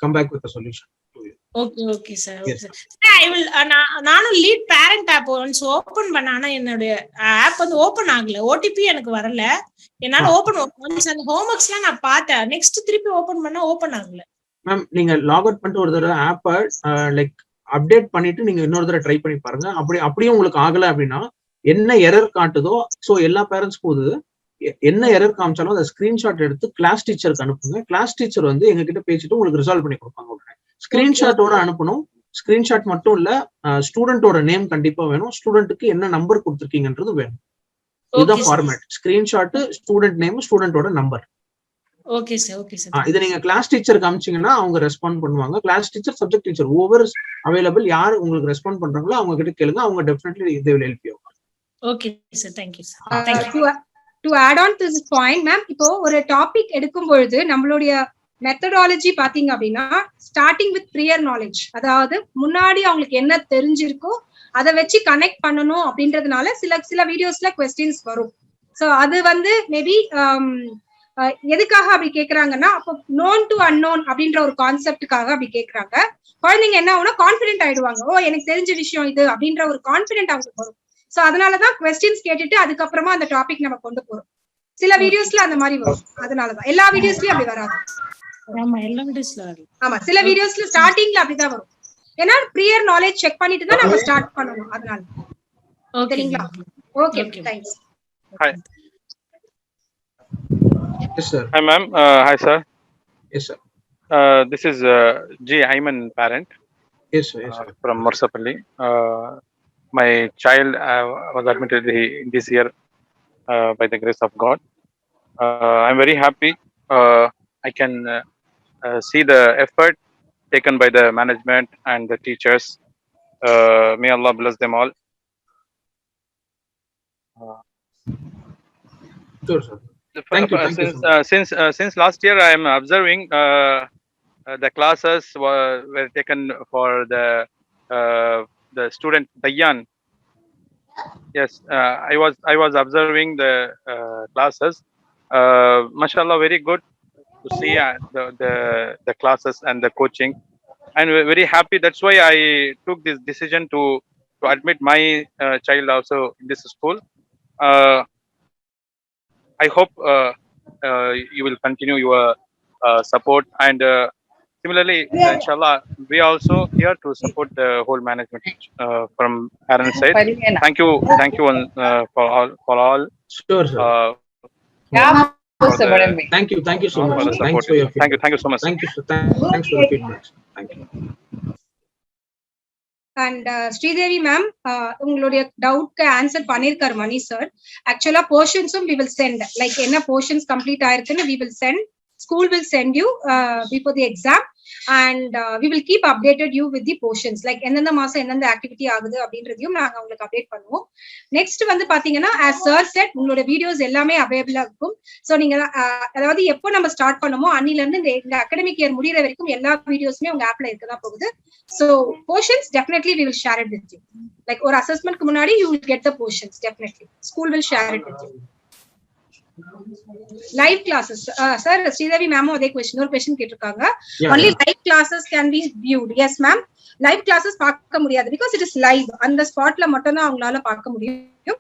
Speaker 3: come back with a solution to you.
Speaker 8: Okay sir. Okay sir. I will நானும் lead parent app once open பண்ணானா என்னோட ஆப் வந்து ஓபன் ஆகல. OTP எனக்கு வரல. என்னால ஓபன் ஒன்ஸ் அந்த ஹோம்வொர்க்ஸ்லாம் நான் பார்த்தேன். நெக்ஸ்ட் திருப்பி ஓபன் பண்ணா ஓபன் ஆகல.
Speaker 3: மேம் நீங்க லாக் அவுட் பண்ணிட்டு ஒரு தடவை ஆப்பை லைக் அப்டேட் பண்ணிட்டு நீங்க இன்னொரு தடவை ட்ரை பண்ணி பாருங்க. அப்படியே உங்களுக்கு ஆகல அப்படின்னா என்ன எரர் காட்டுதோ, சோ எல்லா பேரண்ட்ஸ்க்கும் போது என்ன எரர் காமிச்சாலும் அதை ஸ்கிரீன்ஷாட் எடுத்து கிளாஸ் டீச்சருக்கு அனுப்புங்க. கிளாஸ் டீச்சர் வந்து எங்க கிட்ட பேசிட்டு உங்களுக்கு ரிசால்வ் பண்ணி கொடுப்பாங்க. உடனே ஸ்கிரீன்ஷாட்டோட அனுப்பணும். ஸ்கிரீன்ஷாட் மட்டும் இல்ல, ஸ்டூடெண்டோட நேம் கண்டிப்பா வேணும், ஸ்டூடெண்ட்டுக்கு என்ன நம்பர் கொடுத்துருக்கீங்கன்றது வேணும். இதுதான் ஃபார்மேட். ஸ்கிரீன்ஷாட், ஸ்டூடெண்ட் நேம், ஸ்டூடெண்டோட நம்பர்.
Speaker 8: Okay sir.
Speaker 3: இதை நீங்க கிளாஸ் டீச்சருக்கு அனுப்பிச்சீங்கன்னா அவங்க ரெஸ்பாண்ட் பண்ணுவாங்க. Class teacher, subject teacher, over available, யார் உங்களுக்கு ரெஸ்பாண்ட் பண்றாங்களோ அவங்க கிட்ட கேளுங்க. அவங்க definitely they will help you.
Speaker 8: Okay sir, thank you sir. Thank you.
Speaker 2: To add on to this point, ma'am, இப்போ ஒரு டாபிக் எடுக்கும் பொழுது நம்மளுடைய மெத்தடாலஜி பாத்தீங்க அப்படின்னா ஸ்டார்டிங் வித் ப்ரியர் நாலேஜ், அதாவது முன்னாடி அவங்களுக்கு என்ன தெரிஞ்சிருக்கோ அதை வச்சு கனெக்ட் பண்ணணும் அப்படின்றதுனால சில வீடியோஸ்ல கொஸ்டின்ஸ் வரும். ஸோ அது வந்து மேபி எதுக்காக அப்படி கேக்குறாங்கன்னா, அப்போ நோன் டு அன்னோன் அப்படின்ற ஒரு கான்செப்டுக்காக அப்படி கேக்குறாங்க. குழந்தைங்க என்ன ஆகும்னா கான்பிடென்ட் ஆயிடுவாங்க. ஓ எனக்கு தெரிஞ்ச விஷயம் இது அப்படின்ற ஒரு கான்பிடென்ட் அவங்களுக்கு வரும். சோ அதனாலதான் கொஸ்டின்ஸ் கேட்டுட்டு அதுக்கப்புறமா அந்த டாபிக் நம்ம கொண்டு போறோம். சில வீடியோஸ்ல அந்த மாதிரி வரும். அதனாலதான் எல்லா வீடியோஸ்லயும் அப்படி வராது. ஆமா, சில வீடியோஸ்ல ஸ்டார்டிங்ல அப்படிதான் வரும். ஏன்னா ப்ரியர் நாலேஜ் செக் பண்ணிட்டு தான் நம்ம ஸ்டார்ட் பண்ணணும். அதனால சரிங்களா? Okay, thanks.
Speaker 5: Hi.
Speaker 3: Yes sir.
Speaker 5: Hi ma'am. Hi sir.
Speaker 3: Yes sir.
Speaker 5: This is G. Ayman, parent.
Speaker 3: Yes sir. Yes sir.
Speaker 5: From Morsapalli. My child was admitted this year by the grace of God. I'm very happy. I can see the effort taken by the management and the teachers. May Allah bless them all.
Speaker 3: Sure sir. Thank you.
Speaker 5: Since last year, I am observing the classes were taken for the student Dayan. Yes, I was observing the classes. Mashallah, very good to see the classes and the coaching. I'm very happy. That's why I took this decision to admit my child also in this school. I hope you will continue your support, and similarly, inshallah, we are also here to support the whole management from parents' side. Thank you for all.
Speaker 3: Sure sir. Thank you so much. Thanks for your feedback.
Speaker 5: Thank you so much.
Speaker 3: Thank you sir. Thanks for the feedback. Thank you.
Speaker 2: And Sridevi ma'am, உங்களுடைய டவுட்க்கு ஆன்சர் பண்ணிருக்காரு மணி சார். ஆக்சுவலா போர்ஷன்ஸும் we will send, லைக் என்ன போர்ஷன்ஸ் கம்ப்ளீட் ஆயிருக்குன்னு we will send. School will send you before the exam, and we will keep updated you with the portions, like எந்தெந்த மாசம் எந்தெந்த ஆக்டிவிட்டி ஆகுது அப்படின்றதையும் நாங்க உங்களுக்கு அப்டேட் பண்ணுவோம். நெக்ஸ்ட் வந்து பாத்தீங்கன்னா as sir said, உங்களோட வீடியோஸ் எல்லாமே அவைலபிளா இருக்கும். சோ நீங்க அதாவது எப்போ நம்ம ஸ்டார்ட் பண்ணமோ அன்னில இருந்து இந்த அகாடமிக் இயர் முடியற வரைக்கும் எல்லா வீடியோஸுமே உங்க ஆப்ல இருக்கதான் போகுது. So portions definitely we will share it with you. Like ஒரு அசஸ்மென்ட்க்கு முன்னாடி you will get the portions definitely. School will share it with you. Live classes. Sir, Sridevi ma'am அதே question ஒரு question கேட்டிருக்காங்க.
Speaker 3: Yeah,
Speaker 2: Only
Speaker 3: yeah.
Speaker 2: live classes can be viewed. Yes ma'am. Live classes பார்க்க முடியாது because it is live. அந்த ஸ்பாட்ல மட்டும் தான் அவங்களால பார்க்க முடியும்.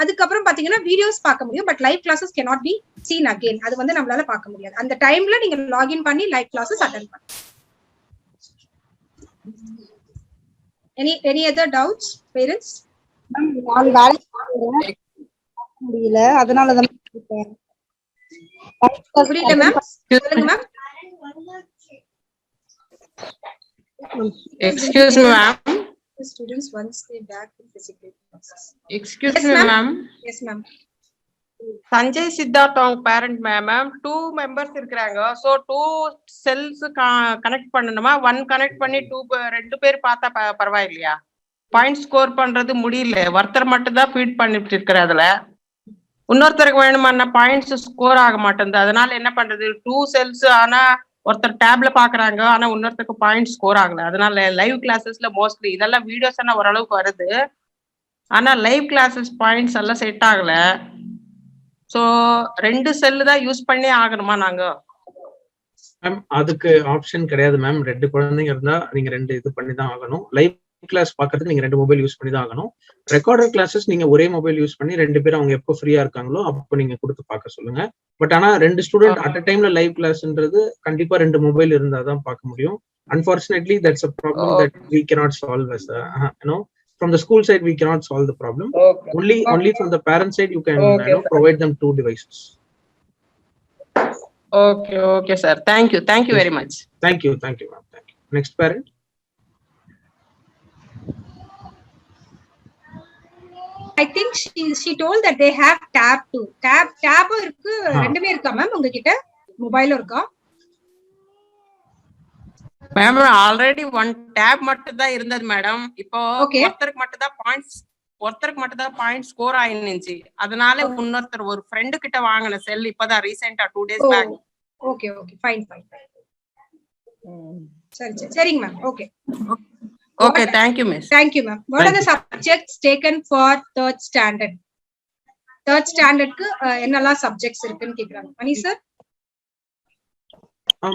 Speaker 2: அதுக்கப்புறம் பாத்தீங்கன்னா வீடியோஸ் பார்க்க முடியும், but live classes cannot be seen again. அது வந்து நம்மளால பார்க்க முடியாது. அந்த டைம்ல நீங்க லாகின் பண்ணி லைவ் classes அட்டெண்ட் பண்ணலாம். Any other doubts, parents?
Speaker 9: நாலு வேலைக்கு முடியல, அதனால தான்
Speaker 2: புரியல மேம், சொல்லுங்க ma'am.
Speaker 10: Excuse me, ma'am.
Speaker 2: The students once they back in physical classes.
Speaker 10: Excuse me, ma'am.
Speaker 2: Yes ma'am.
Speaker 10: Sanjay Siddharth அவங்க parent ma'am 2 members இருக்காங்க. So 2 cells connect பண்ணனுமா? 1 connect பண்ணி 2 பேர் பார்த்தா பரவாயில்லையா? பாயிண்ட் ஸ்கோர் பண்றது முடியல, ஒருத்தர் மட்டும் தான் ஃபீட் பண்ணிட்டு இருக்கிற. அதுல இன்னொருத்தருக்கு வேணுமான பாயிண்ட்ஸ் ஸ்கோர் ஆக மாட்டேங்குது. அதனால என்ன பண்றது? 2 cells ஆனா ஒருத்தர் டேப்ல பாக்குறாங்க, ஆனா இன்னொருத்தருக்கு பாயிண்ட் ஸ்கோர் ஆகல. அதனால லைவ் கிளாஸஸ்ல மோஸ்ட்லி இதெல்லாம் வீடியோஸ் எல்லாம் ஓரளவுக்கு வருது, ஆனா லைவ் கிளாஸஸ் பாயிண்ட்ஸ் எல்லாம் செட் ஆகல. சோ 2 செல் தான் யூஸ் பண்ணி ஆகணுமா நாங்க?
Speaker 3: மேம் அதுக்கு ஆப்ஷன் கிடையாது மேம். 2 குழந்தைங்க இருந்தா நீங்க 2 இது பண்ணி தான் ஆகணும். லைவ் கிளாஸ் பாக்கிறதுக்கு நீங்க 2 மொபைல் யூஸ் பண்ணி தான் ஆகணும். ரெக்கார்டட் கிளாஸஸ் நீங்க ஒரே மொபைல் யூஸ் பண்ணி 2 பேரும் அவங்க எப்போ ஃப்ரீயா இருக்காங்களோ அப்போ நீங்க கொடுத்து பார்க்க சொல்லுங்க. பட் ஆனா 2 ஸ்டூடெண்ட் அட் அ டைம்ல லைவ் கிளாஸ்ன்றது கண்டிப்பா 2 மொபைல் இருந்தா தான் பார்க்க முடியும். Unfortunately, that's a problem that we cannot solve as from the school side we cannot solve the problem. Only from the parent side you can provide them 2 devices.
Speaker 10: Okay sir, thank you very much.
Speaker 3: Thank you ma'am, thank you. Next parent.
Speaker 2: I think she told that they have tab too. Tab இருக்கு, ரெண்டுமே இருக்கா மேம் உங்ககிட்ட? மொபைல் இருக்கா
Speaker 10: மேம்? ஆல்ரெடி 1 tab மட்டும் தான் இருந்தது மேடம். இப்போ ஒருத்தருக்கு மட்டும் தான் பாயிண்ட் ஸ்கோர் ஆயிடுச்சு. அதனால இன்னொருத்தர் ஒரு ஃப்ரெண்ட் கிட்ட வாங்கின செல் இப்பதான் ரீசெண்டா 2 days back.
Speaker 2: Okay fine. சரிங்க ma'am. Okay,
Speaker 10: thank you miss.
Speaker 2: Thank you ma'am. What are the subjects taken for 3rd standard? 3rd standard க்கு என்னெல்லாம் subjects இருக்குன்னு கேக்குறாங்க. மணி sir?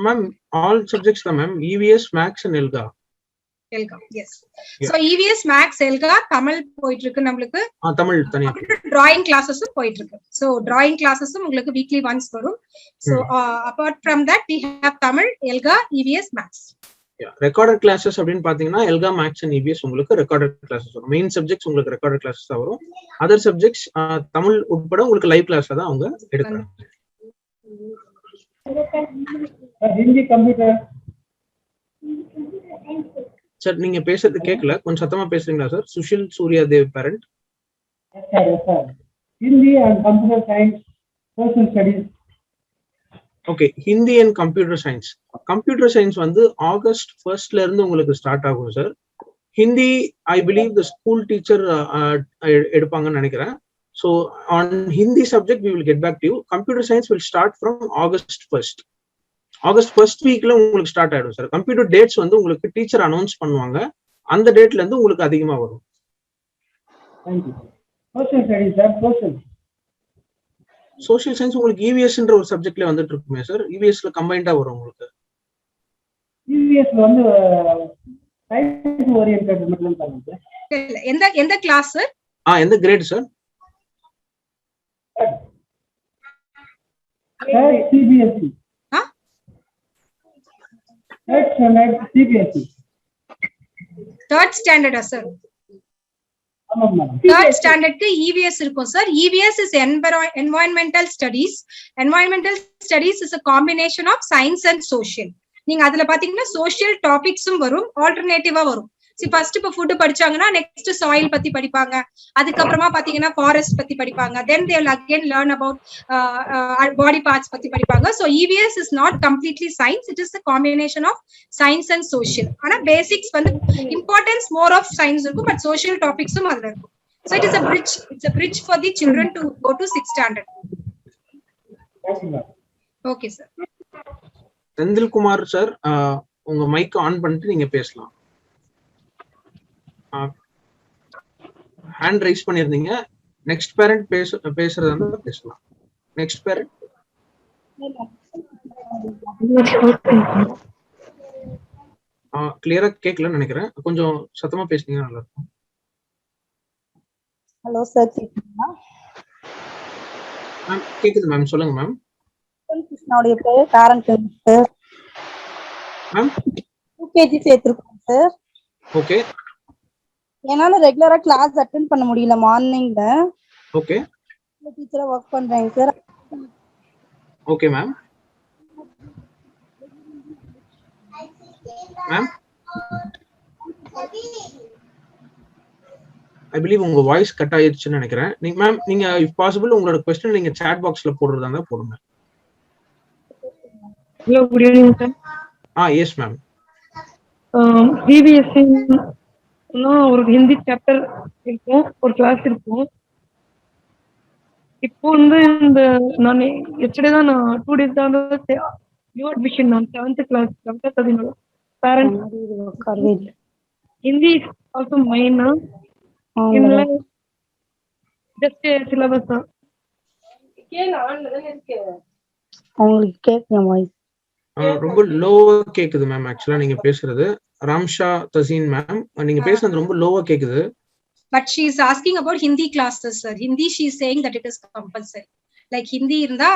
Speaker 3: Ma'am, all subjects da ma'am. EVS, Max and ELGA.
Speaker 2: Yes. So EVS, Max, ELGA, Tamil போயிட்டு இருக்கு நமக்கு.
Speaker 3: Tamil தனியா.
Speaker 2: Drawing classes போயிட்டு இருக்கு. So drawing classes உங்களுக்கு weekly once வரும். So apart from that we have Tamil, ELGA, EVS, Max.
Speaker 3: Recorded classes அப்படின்னு பாத்தீங்கன்னா ELGA, Max and EVS உங்களுக்கு recorded classes வரும். மெயின் சப்ஜெக்ட்ஸ் உங்களுக்கு recorded classes தான் வரும். அதர் சப்ஜெக்ட்ஸ் தமிழ் உட்பட உங்களுக்கு லைவ் கிளாஸ்ல தான் அவங்க எடுக்கிறாங்க.
Speaker 7: ஹிந்தி கம்ப்யூட்டர்
Speaker 3: சார் நீங்க பேசுறது கேட்கல, கொஞ்சம் சத்தமா பேசுறீங்களா sir? Sushil Surya Dev parent.
Speaker 7: Sir Hindi and computer science, social studies.
Speaker 3: Okay, Hindi and computer science. Computer science வந்து ஆகஸ்ட் 1st இருந்து உங்களுக்கு ஸ்டார்ட் ஆகும் sir. Hindi I believe the school teacher எடுப்பாங்கன்னு நினைக்கிறேன். So on Hindi subject we will get back to you. Computer science will start from August 1st. August 1st வீக்ல உங்களுக்கு ஸ்டார்ட் ஆயிடும் சார். கம்ப்யூட்டர் டேட்ஸ் வந்து உங்களுக்கு டீச்சர் அனௌன்ஸ் பண்ணுவாங்க, அந்த டேட்ல இருந்து உங்களுக்கு அதிகமா வரும். சோஷியல் சயின்ஸ் உங்களுக்கு இவிஎஸ்ன்ற ஒரு சப்ஜெக்ட்ல வந்துட்டு இருக்குமே சார். இவிஎஸ்ல கம்பைண்டா வரும் உங்களுக்கு.
Speaker 7: இவிஎஸ்ல வந்து சயின்ஸ் ஓரியன்டட் மட்டும் தான் சார்.
Speaker 2: எந்த கிளாஸ் சார்?
Speaker 3: எந்த grade sir?
Speaker 7: CBSE. CBSE.
Speaker 2: 3rd standard sir.
Speaker 7: ஆமா மேம்.
Speaker 2: 3rd standard க்கு EVS இருக்கும் sir. EVS is environmental studies. Environmental studies is a combination of science and social. நீங்க அதுல பாத்தீங்கன்னா social topicsம் வரும், ஆல்டர்னேட்டிவா வரும். ஃபர்ஸ்ட் இப்ப ஃபுட் படிச்சாங்கன்னா நெக்ஸ்ட் சாயில் பத்தி படிப்பாங்க, அதுக்கப்புறமா பாத்தீங்கன்னா ஃபாரஸ்ட் பத்தி படிப்பாங்க, then they will again learn about body parts பத்தி படிப்பாங்க. So EVS is not completely science, it is a combination of science and social. ஆனா பேசிக்ஸ் வந்து இம்பார்ட்டன்ஸ் மோர் ஆஃப் சயின்ஸ் இருக்கும், பட் சோஷியல் டாபிக்ஸும் அதுல இருக்கும். So it is a bridge, it's a bridge for the children to go to 6th standard. Okay sir.
Speaker 3: Senthilkumar sir, உங்க மைக் ஆன் பண்ணிட்டு நீங்க பேசலாம். ஹேண்ட் ரைஸ் பண்ணிருந்தீங்க. நெக்ஸ்ட் பேரண்ட் பேசுறதா பேசலாம். Next parent. கிளியரா கேட்கலன்னு நினைக்கிறேன், கொஞ்சம் சத்தமா பேசுனீங்கன்னா நல்லா இருக்கும்.
Speaker 9: ஹலோ சார்,
Speaker 3: மேம் கேக்குது மேம், சொல்லுங்க மேம்.
Speaker 9: கிருஷ்ணாவுடைய பேரண்ட் சார்.
Speaker 3: மேம்
Speaker 9: UKG சேர்த்திருக்கோம் சார்.
Speaker 3: ஓகே.
Speaker 9: என்னால ரெகுலரா கிளாஸ் அட்டெண்ட் பண்ண முடியல மார்னிங்ல.
Speaker 3: ஓகே.
Speaker 9: டீச்சரா ஒர்க் பண்றேங்க sir.
Speaker 3: Okay ma'am. Ma'am I believe உங்க வாய்ஸ் கட் ஆயிருச்சுன்னு நினைக்கிறேன். நீங்க இஃப் பாசிபிள் உங்களோட क्वेश्चन நீங்க சாட் பாக்ஸ்ல போடுறதா இருந்தா போடுங்க.
Speaker 11: Hello, good evening, sir.
Speaker 3: Yes ma'am.
Speaker 11: CBSE ஒரு ஹிந்தி சாப்டர் இருக்கும், ஒரு கிளாஸ் இருக்கும். இப்போ வந்து இந்த நான் எஸ்டர்டே தான், நான் 2 days தான் நியூ அட்மிஷன். நான் 7th class parent. Hindi is also minor இல்ல ஜஸ்ட் சிலபஸ் தான்?
Speaker 9: உங்களுக்கு கேக்குற வாய்ஸ்
Speaker 3: ரொம்ப லோவா கேக்குது மேம். ஆக்சுவலா நீங்க பேசுறது ராம்ஷா தசீன் மேம், நீங்க பேசுறது ரொம்ப லோவா கேக்குது.
Speaker 2: But she is asking about Hindi classes, sir. Hindi, she is saying that it is compulsory. Like Hindi irunda,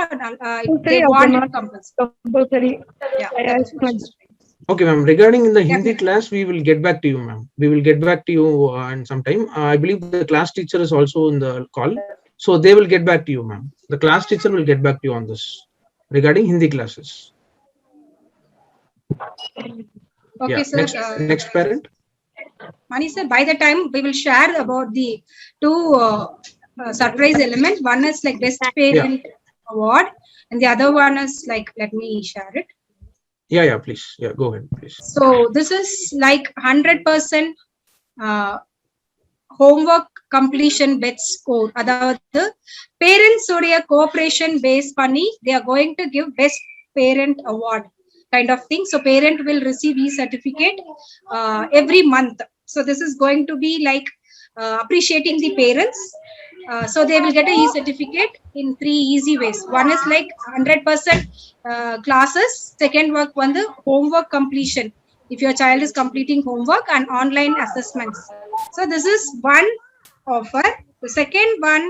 Speaker 2: they want it
Speaker 11: compulsory.
Speaker 2: Yeah.
Speaker 3: Okay ma'am, regarding in the Hindi class we will get back to you ma'am. We will get back to you in some time. I believe the class teacher is also in the call, so they will get back to you ma'am. The class teacher will get back to you on this regarding Hindi classes.
Speaker 2: Okay,
Speaker 3: yeah,
Speaker 2: sir.
Speaker 3: Next parent.
Speaker 2: Mani sir, by the time we will share about the two surprise elements. One is like best parent award, and the other one is like, let me share it.
Speaker 3: Yeah, please. Yeah, go ahead, please.
Speaker 2: So this is like 100% homework completion bet score. Adavadhu parents uடைய cooperation base பண்ணி they are going to give best parent award kind of thing. So parent will receive e-certificate every month. So this is going to be like appreciating the parents. So they will get a e-certificate in 3 easy ways. One is like 100% classes. Second work one the homework completion, if your child is completing homework, and online assessments. So this is one offer. The second one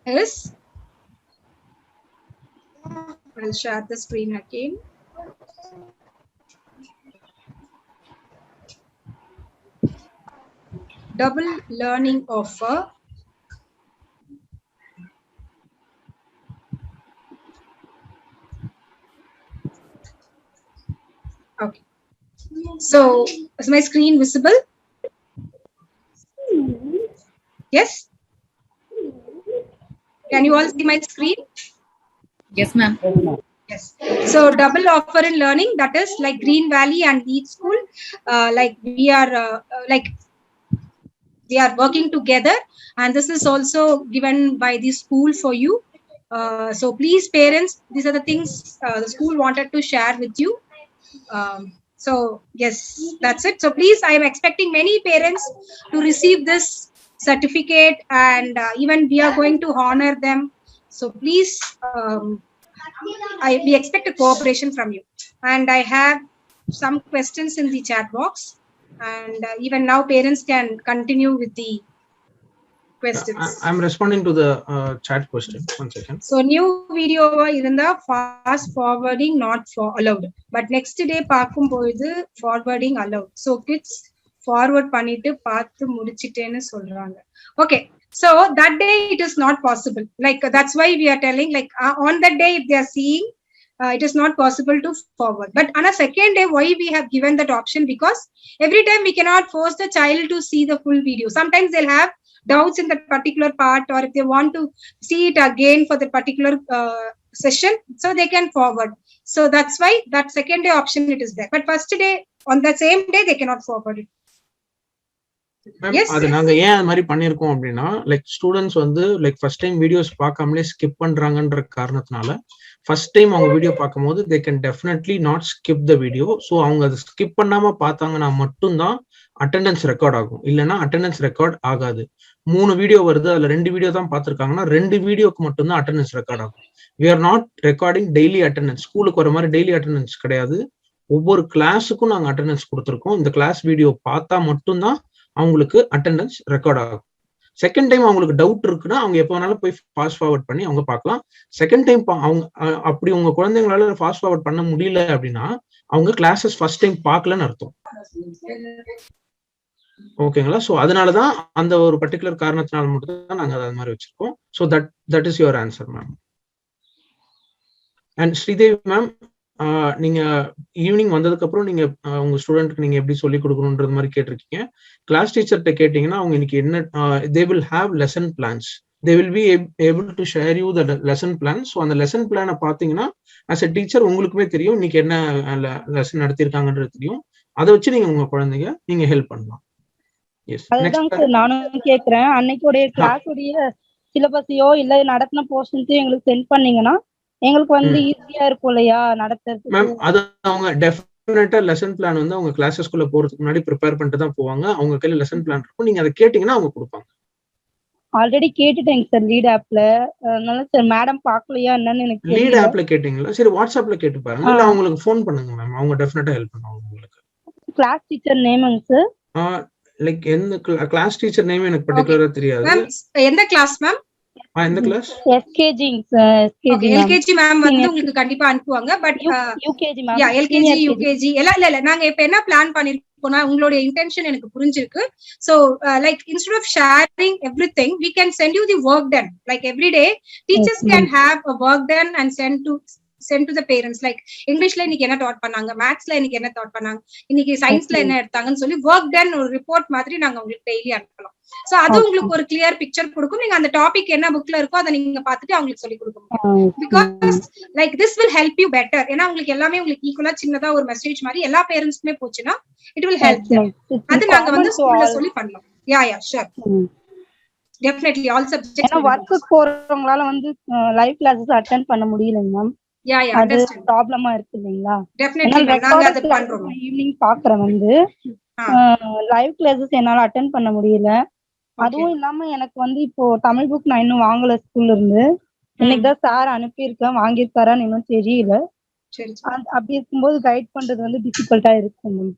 Speaker 2: is, I'll share the screen again. Double learning offer. Okay. So is my screen visible? Yes. Can you all see my screen?
Speaker 12: Yes, ma'am.
Speaker 2: Yes. So double offer in learning, that is like Green Valley and Each School. Like we are working together, and this is also given by the school for you. So please parents, these are the things the school wanted to share with you. So yes, that's it. So please, I am expecting many parents to receive this certificate, and even we are going to honor them. So please, we expect a cooperation from you. And I have some questions in the chat box, and even now parents can continue with the questions.
Speaker 3: I'm responding to the chat question. One second.
Speaker 2: So new video irunda fast forwarding not allowed, but next day paakumbodhu forwarding allowed. So kids forward பண்ணிட்டு பார்த்து முடிச்சிட்டேன்னு சொல்றாங்க. Okay, so that day it is not possible. Like that's why we are telling, like on that day if they are seeing, it is not possible to forward. But on a second day, why we have given that option? Because every time we cannot force the child to see the full video. Sometimes they'll have doubts in that particular part, or if they want to see it again for the particular session, so they can forward. So that's why that second day option it is there. But first day, on the same day, they cannot forward it.
Speaker 3: அது நாங்க ஏன் அது மாதிரி பண்ணிருக்கோம் அப்படின்னா, லைக் ஸ்டூடெண்ட்ஸ் வந்து லைக் ஃபர்ஸ்ட் டைம் வீடியோஸ் பார்க்காமலே ஸ்கிப் பண்றாங்கன்ற காரணத்தினால ஃபர்ஸ்ட் டைம் அவங்க வீடியோ பார்க்கும்போது they can definitely not skip the video. So அவங்க அதை ஸ்கிப் பண்ணாம பார்த்தாங்கன்னா மட்டும்தான் அட்டெண்டன்ஸ் ரெக்கார்ட் ஆகும், இல்லைன்னா அட்டெண்டன்ஸ் ரெக்கார்ட் ஆகாது. 3 வீடியோ வருது, அதுல 2 வீடியோ தான் பார்த்துருக்காங்கன்னா 2 வீடியோக்கு மட்டும்தான் அட்டெண்டன்ஸ் ரெக்கார்ட் ஆகும். We are not recording daily attendance. ஸ்கூலுக்கு வர மாதிரி டெய்லி அட்டெண்டன்ஸ் கிடையாது. ஒவ்வொரு கிளாஸுக்கும் நாங்க அட்டெண்டன்ஸ் கொடுத்துருக்கோம். இந்த கிளாஸ் வீடியோ பார்த்தா மட்டும்தான் அவங்களுக்கு அட்டெண்டன்ஸ் ரெக்கார்ட் ஆகும். செகண்ட் டைம் அவங்களுக்கு டவுட் இருக்குன்னா அவங்க எப்போ வேணாலும் போய் ஃபாஸ்ட் ஃபார்வர்ட் பண்ணி அவங்க பார்க்கலாம். செகண்ட் டைம் அவங்க அப்படி உங்க குழந்தைங்களால ஃபாஸ்ட் ஃபார்வர்ட் பண்ண முடியல அப்படின்னா அவங்க கிளாஸஸ் ஃபர்ஸ்ட் டைம் பார்க்கலன்னு அர்த்தம். ஓகேங்களா? ஸோ அதனாலதான் அந்த ஒரு பர்டிகுலர் காரணத்தினால மட்டும் தான் நாங்க அது மாதிரி வச்சிருக்கோம். So that is your answer ma'am. And Sridevi ma'am, நீங்க ஈவினிங் வந்ததுக்கு அப்புறம் நீங்க உங்க ஸ்டூடெண்ட்க்கு நீங்க எப்படி சொல்லி கொடுக்கணும்ன்றது மாதிரி கேட்டிருக்கீங்க. கிளாஸ் டீச்சர்கிட்ட கேட்டீங்கன்னா அவங்க இன்னைக்கு என்ன they will have lesson plans. They will be able to share you the lesson plan. So அந்த லெசன் பிளானை பார்த்தீங்கன்னா as a டீச்சர் உங்களுக்குமே தெரியும் இன்னைக்கு என்ன லெசன் நடத்திருக்காங்கன்றது தெரியும். அதை வச்சு நீங்க உங்க குழந்தைங்க நீங்க ஹெல்ப் பண்ணலாம்.
Speaker 9: நானும் கேக்குறேன், அன்னைக்குடைய கிளாஸ் உடைய சிலபஸையோ இல்ல நடத்தின போர்ஷன்ஸையும் எங்களுக்கு சென்ட் பண்ணீங்கன்னா எங்களுக்கு வந்து ஈஸியா இருக்கும் இல்லையா நடத்துறது.
Speaker 3: மேம் அது அவங்க டெஃபினட்டா லெசன் பிளான் வந்து அவங்க கிளாஸஸ்குள்ள போறதுக்கு முன்னாடி ப்ரிப்பேர் பண்ணிட்டு தான் போவாங்க. அவங்க கையில லெசன் பிளான் இருக்கும். நீங்க அதை கேட்டீங்கன்னா அவங்க கொடுப்பாங்க.
Speaker 9: ஆல்ரெடி கேட்டுட்டேங்க சார் லீட் ஆப்ல. அதனால சார் மேடம் பார்க்கலையா என்னன்னு எனக்கு
Speaker 3: லீட் ஆப்ல கேட்டீங்களா? சரி, வாட்ஸ்அப்ல கேட்டு பாருங்க, இல்ல அவங்களுக்கு ஃபோன் பண்ணுங்க மேம். அவங்க டெஃபினட்டா ஹெல்ப் பண்ணுவாங்க உங்களுக்கு.
Speaker 9: கிளாஸ் டீச்சர் நேமுங்க சார்?
Speaker 3: லைக் எந்த கிளாஸ் டீச்சர் நேம் எனக்கு பர்టిక్యులரா தெரியாது.
Speaker 2: எந்த கிளாஸ் மேம்?
Speaker 3: எந்த கிளாஸ்?
Speaker 9: எஸ்கேஜி எஸ்கேஜி
Speaker 2: எல்கேஜி மேம் வந்து உங்களுக்கு கண்டிப்பா அனுப்புவாங்க. But
Speaker 9: UKG ma'am,
Speaker 2: ya LKG UKG இல்ல நாங்க இப்ப என்ன பிளான் பண்ணிருக்கோம்னா உங்களுடைய இன்டென்ஷன் எனக்கு புரிஞ்சிருக்கு. So like instead of sharing everything we can send you the work done. Like every day teachers can have a work done and send to the parents. Like இங்கிலீஷ்ல இன்னைக்கு என்ன டாட் பண்ணாங்க, மேத்ஸ்ல இன்னைக்கு என்ன டாட் பண்ணாங்க, இன்னைக்கு சயின்ஸ்ல என்ன எடுத்தாங்கன்னு சொல்லி ஒர்க் டன் ஒரு ரிப்போர்ட் மாதிரி நாங்க உங்களுக்கு டெய்லி அனுப்பலாம். சோ அது உங்களுக்கு ஒரு கிளியர் பிக்சர் கொடுக்கும். நீங்க அந்த டாபிக் என்ன புக்ல இருக்கோ அதை நீங்க பார்த்துட்டு அவங்களுக்கு சொல்லி கொடுக்க முடியும். Because like this will help you better. ஏன்னா உங்களுக்கு எல்லாமே உங்களுக்கு ஈக்குவலா சின்னதா ஒரு மெசேஜ் மாதிரி எல்லா பேரண்ட்ஸ்க்குமே போச்சுன்னா இட் வில் ஹெல்ப். அது நாங்க வந்து ஸ்கூல்ல சொல்லி பண்ணலாம். Yeah sure definitely all subjects.
Speaker 9: ஏன்னா வர்க்குக்கு போறவங்களால வந்து லைவ் கிளாஸஸ் அட்டெண்ட் பண்ண முடியலங்க மேம். அது ப்ராப்ளமா இருக்கு இல்லைங்களா? ஈவினிங் பாக்குறேன் வந்து லைவ் கிளாஸஸ் என்னால அட்டெண்ட் பண்ண முடியல. அதுவும் இல்லாம எனக்கு வந்து இப்போ தமிழ் புக் நான் இன்னும் வாங்கல ஸ்கூல்ல இருந்து. இன்னைக்குதான் சார் அனுப்பியிருக்கேன், வாங்கியிருக்காரான்னு இன்னும் தெரியல. அப்படி இருக்கும்போது கைட் பண்றது வந்து டிஃபிகல்ட்டா இருக்கும் மேம்.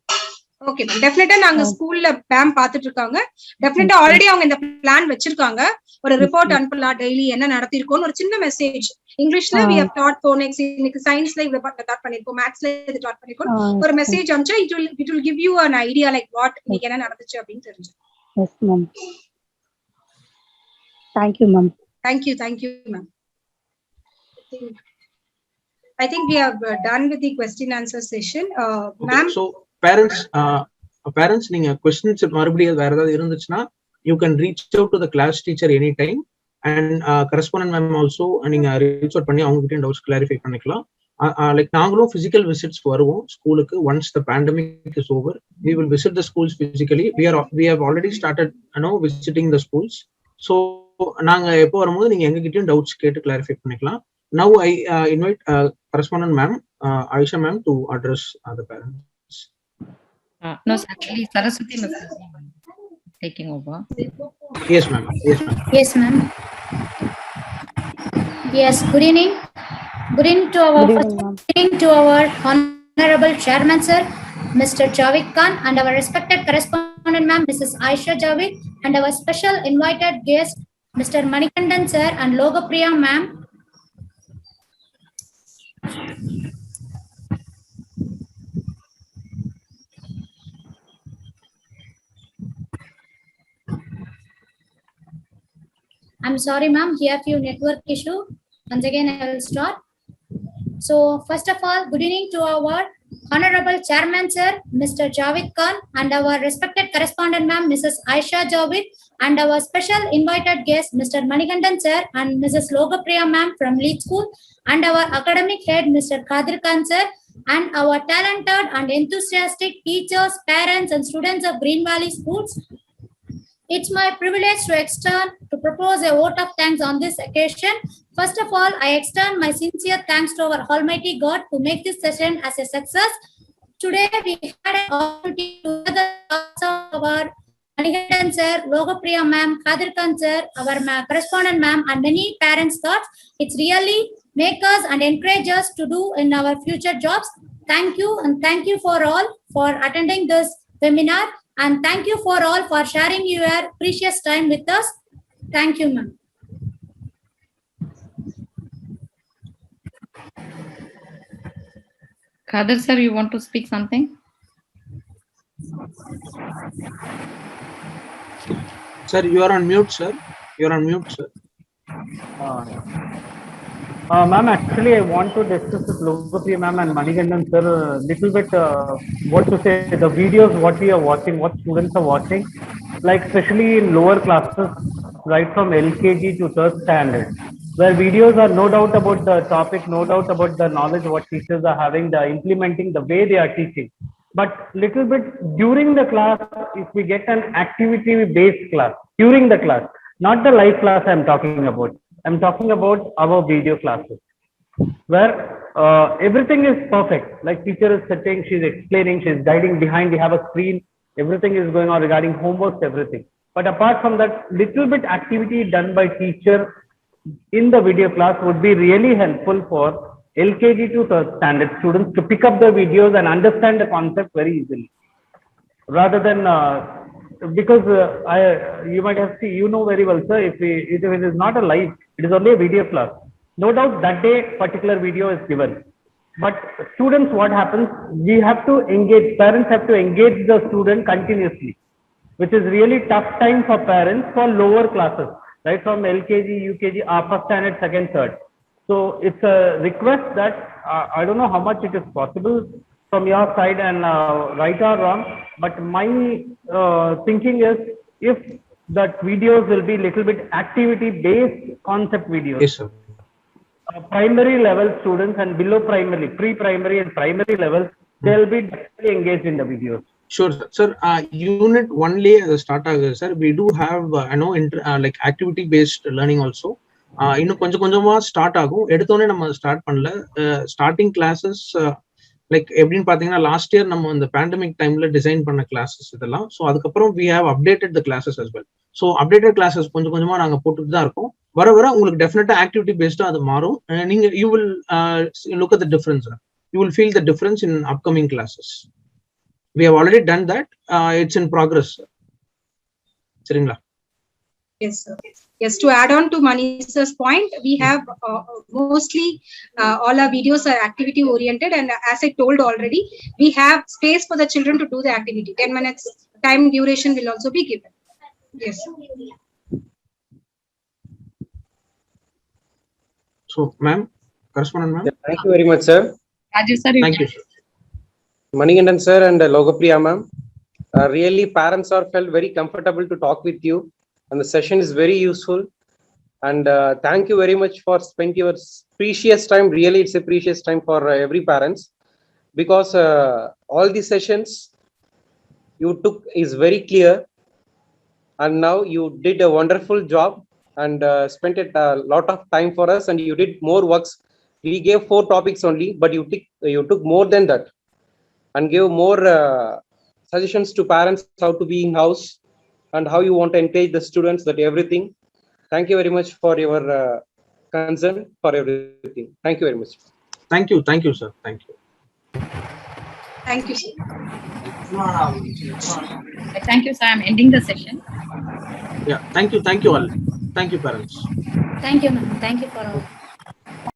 Speaker 2: ஓகே மேம், டெஃபினட்டா நாங்க ஸ்கூல்ல மேம் பாத்துட்டு இருக்காங்க. டெஃபினட்டா ஆல்ரெடி அவங்க இந்த பிளான் வச்சிருக்காங்க. ஒரு ரிப்போர்ட் அனுப்பலாம் டெய்லி என்ன நடத்திருக்கோம்னு ஒரு சின்ன மெசேஜ். இங்கிலீஷ்ல we have taught phonics, இன்னைக்கு சயின்ஸ்ல இத டாட் பண்ணிருக்கோம், மேத்ஸ்ல இத டாட் பண்ணிருக்கோம். ஒரு message அனுப்பிச்சா it will give you an idea like what இன்னைக்கு என்ன நடந்துச்சு அப்படின்னு தெரிஞ்சு.
Speaker 9: Yes ma'am. Thank you ma'am.
Speaker 2: Thank you ma'am. I think we have done with the question answer session. Ma'am,
Speaker 3: so parents நீங்க questions மறுபடியும் வேற ஏதாவது இருந்துச்சுன்னா you can reach out to the class teacher anytime and correspondent ma'am also நீங்க reach out பண்ணி அவங்க கிட்ட டவுட்ஸ் கிளாரிஃபை பண்ணிக்கலாம். லைக் நாங்களும் physical visits வருவோம் ஸ்கூலுக்கு. once the pandemic is over we will visit the schools physically. we have already started visiting the schools. so நாங்க எப்போ வரும்போது நீங்க எங்க கிட்டயும் டவுட்ஸ் கேட்டு கிளாரிஃபை பண்ணிக்கலாம். now I invite correspondent ma'am Aisha ma'am to address the parents.
Speaker 12: No, actually Saraswati must be taking over.
Speaker 3: Yes ma'am.
Speaker 13: Yes ma'am. Yes, good evening to our honorable chairman sir Mr. Javed Khan and our respected correspondent ma'am Mrs. Aisha Javed and our special invited guest Mr. Manikandan sir and Logopriya ma'am. I'm sorry ma'am, here few network issue. Once again I will start. So first of all, good evening to our honorable chairman sir Mr. Javed Khan and our respected correspondent ma'am Mrs. Aisha Javed and our special invited guest Mr. Manikandan sir and Mrs. Logopriya ma'am from Lead School and our academic head Mr. Kadir Khan sir and our talented and enthusiastic teachers, parents and students of Green Valley Schools. It's my privilege to propose a vote of thanks on this occasion. First of all, I extend my sincere thanks to our Almighty God to make this session as a success. Today, we had an opportunity to hear the thoughts of our Manikandan sir, Logopriya ma'am, Kadir Khan sir, our correspondent ma'am, and many parents' thoughts. It's really make us and encourage us to do in our future jobs. Thank you, and thank you for all for attending this webinar, and thank you for all for sharing your precious time with us. Thank you, ma'am.
Speaker 12: Kadir sir, you want to speak something?
Speaker 3: Sir, you are on mute, sir. You are on mute, sir.
Speaker 6: Ma'am, actually, I want to discuss with Logopriya ma'am and Manikandan sir a little bit what to say, the videos, what we are watching, what students are watching, like especially in lower classes, right from LKG to 3rd standard, where videos are no doubt about the topic, no doubt about the knowledge what teachers are having, the implementing the way they are teaching. But little bit during the class, if we get an activity-based class, during the class, not the live class I'm talking about. I'm talking about our video classes, where everything is perfect. Like teacher is sitting, she's explaining, she's guiding behind, we have a screen, everything is going on regarding homework, everything. But apart from that, little bit activity done by teacher in the video class would be really helpful for LKG to 3rd standard students to pick up the videos and understand the concept very easily. Rather than because you might have seen, you know very well, sir, if it is not a live, it is only a video class. No doubt that day particular video is given. But students, what happens? We have to engage, parents have to engage the student continuously, which is really tough time for parents for lower classes, right? From LKG, UKG, 1st standard, 2nd, 3rd. So it's a request that I don't know how much it is possible from your side and right or wrong, but my thinking is if that videos will be little bit activity based concept videos.
Speaker 3: Yes, sir.
Speaker 6: Primary level students and below primary, pre-primary and primary levels, they'll be definitely engaged in the videos.
Speaker 3: Sure, sir. Sir, unit 1 start, sir. We do have like activity based learning also. இன்னும் கொஞ்சம் கொஞ்சமா ஸ்டார்ட் ஆகும். எடுத்தோடனே நம்ம ஸ்டார்ட் பண்ணல. ஸ்டார்டிங் கிளாஸஸ் லைக் எப்படின்னு பாத்தீங்கன்னா லாஸ்ட் இயர் நம்ம இந்த பேண்டமிக் டைம்ல டிசைன் பண்ண கிளாஸஸ் இதெல்லாம். ஸோ அதுக்கப்புறம் we have updated the classes as well. So updated classes கொஞ்சம் கொஞ்சமா நாங்க போட்டுட்டு தான் இருக்கோம். வர வர உங்களுக்கு டெஃபினட்டா ஆக்டிவிட்டி பேஸ்டா அது மாறும். நீங்க you will look at the difference. You will feel the difference in upcoming classes. We have already done that. It's in progress. சரிங்களா?
Speaker 2: Yes, sir. Yes, to add on to Manisha's point, we have mostly all our videos are activity oriented, and as I told already, we have space for the children to do the activity. 10 minutes time duration will also be given. Yes.
Speaker 3: So, ma'am, correspondent ma'am.
Speaker 1: Yeah, thank you very much, sir.
Speaker 12: Raju sir,
Speaker 3: thank you, sir.
Speaker 1: Manikandan sir and Logopriya ma'am. Really, parents are felt very comfortable to talk with you. And the session is very useful, and thank you very much for spending your precious time. Really, it's a precious time for every parents, because all the sessions you took is very clear, and now you did a wonderful job and spent a lot of time for us, and you did more works. We gave 4 topics only, but you took more than that and gave more suggestions to parents how to be in house and how you want to encourage the students, that everything. Thank you very much for your concern for everything. Thank you very much.
Speaker 3: Thank you, sir. Thank you.
Speaker 2: Thank you, sir.
Speaker 12: Thank you, sir. I'm ending the session.
Speaker 3: Yeah, thank you all. Thank you, parents.
Speaker 13: Thank you, ma'am. Thank you for all.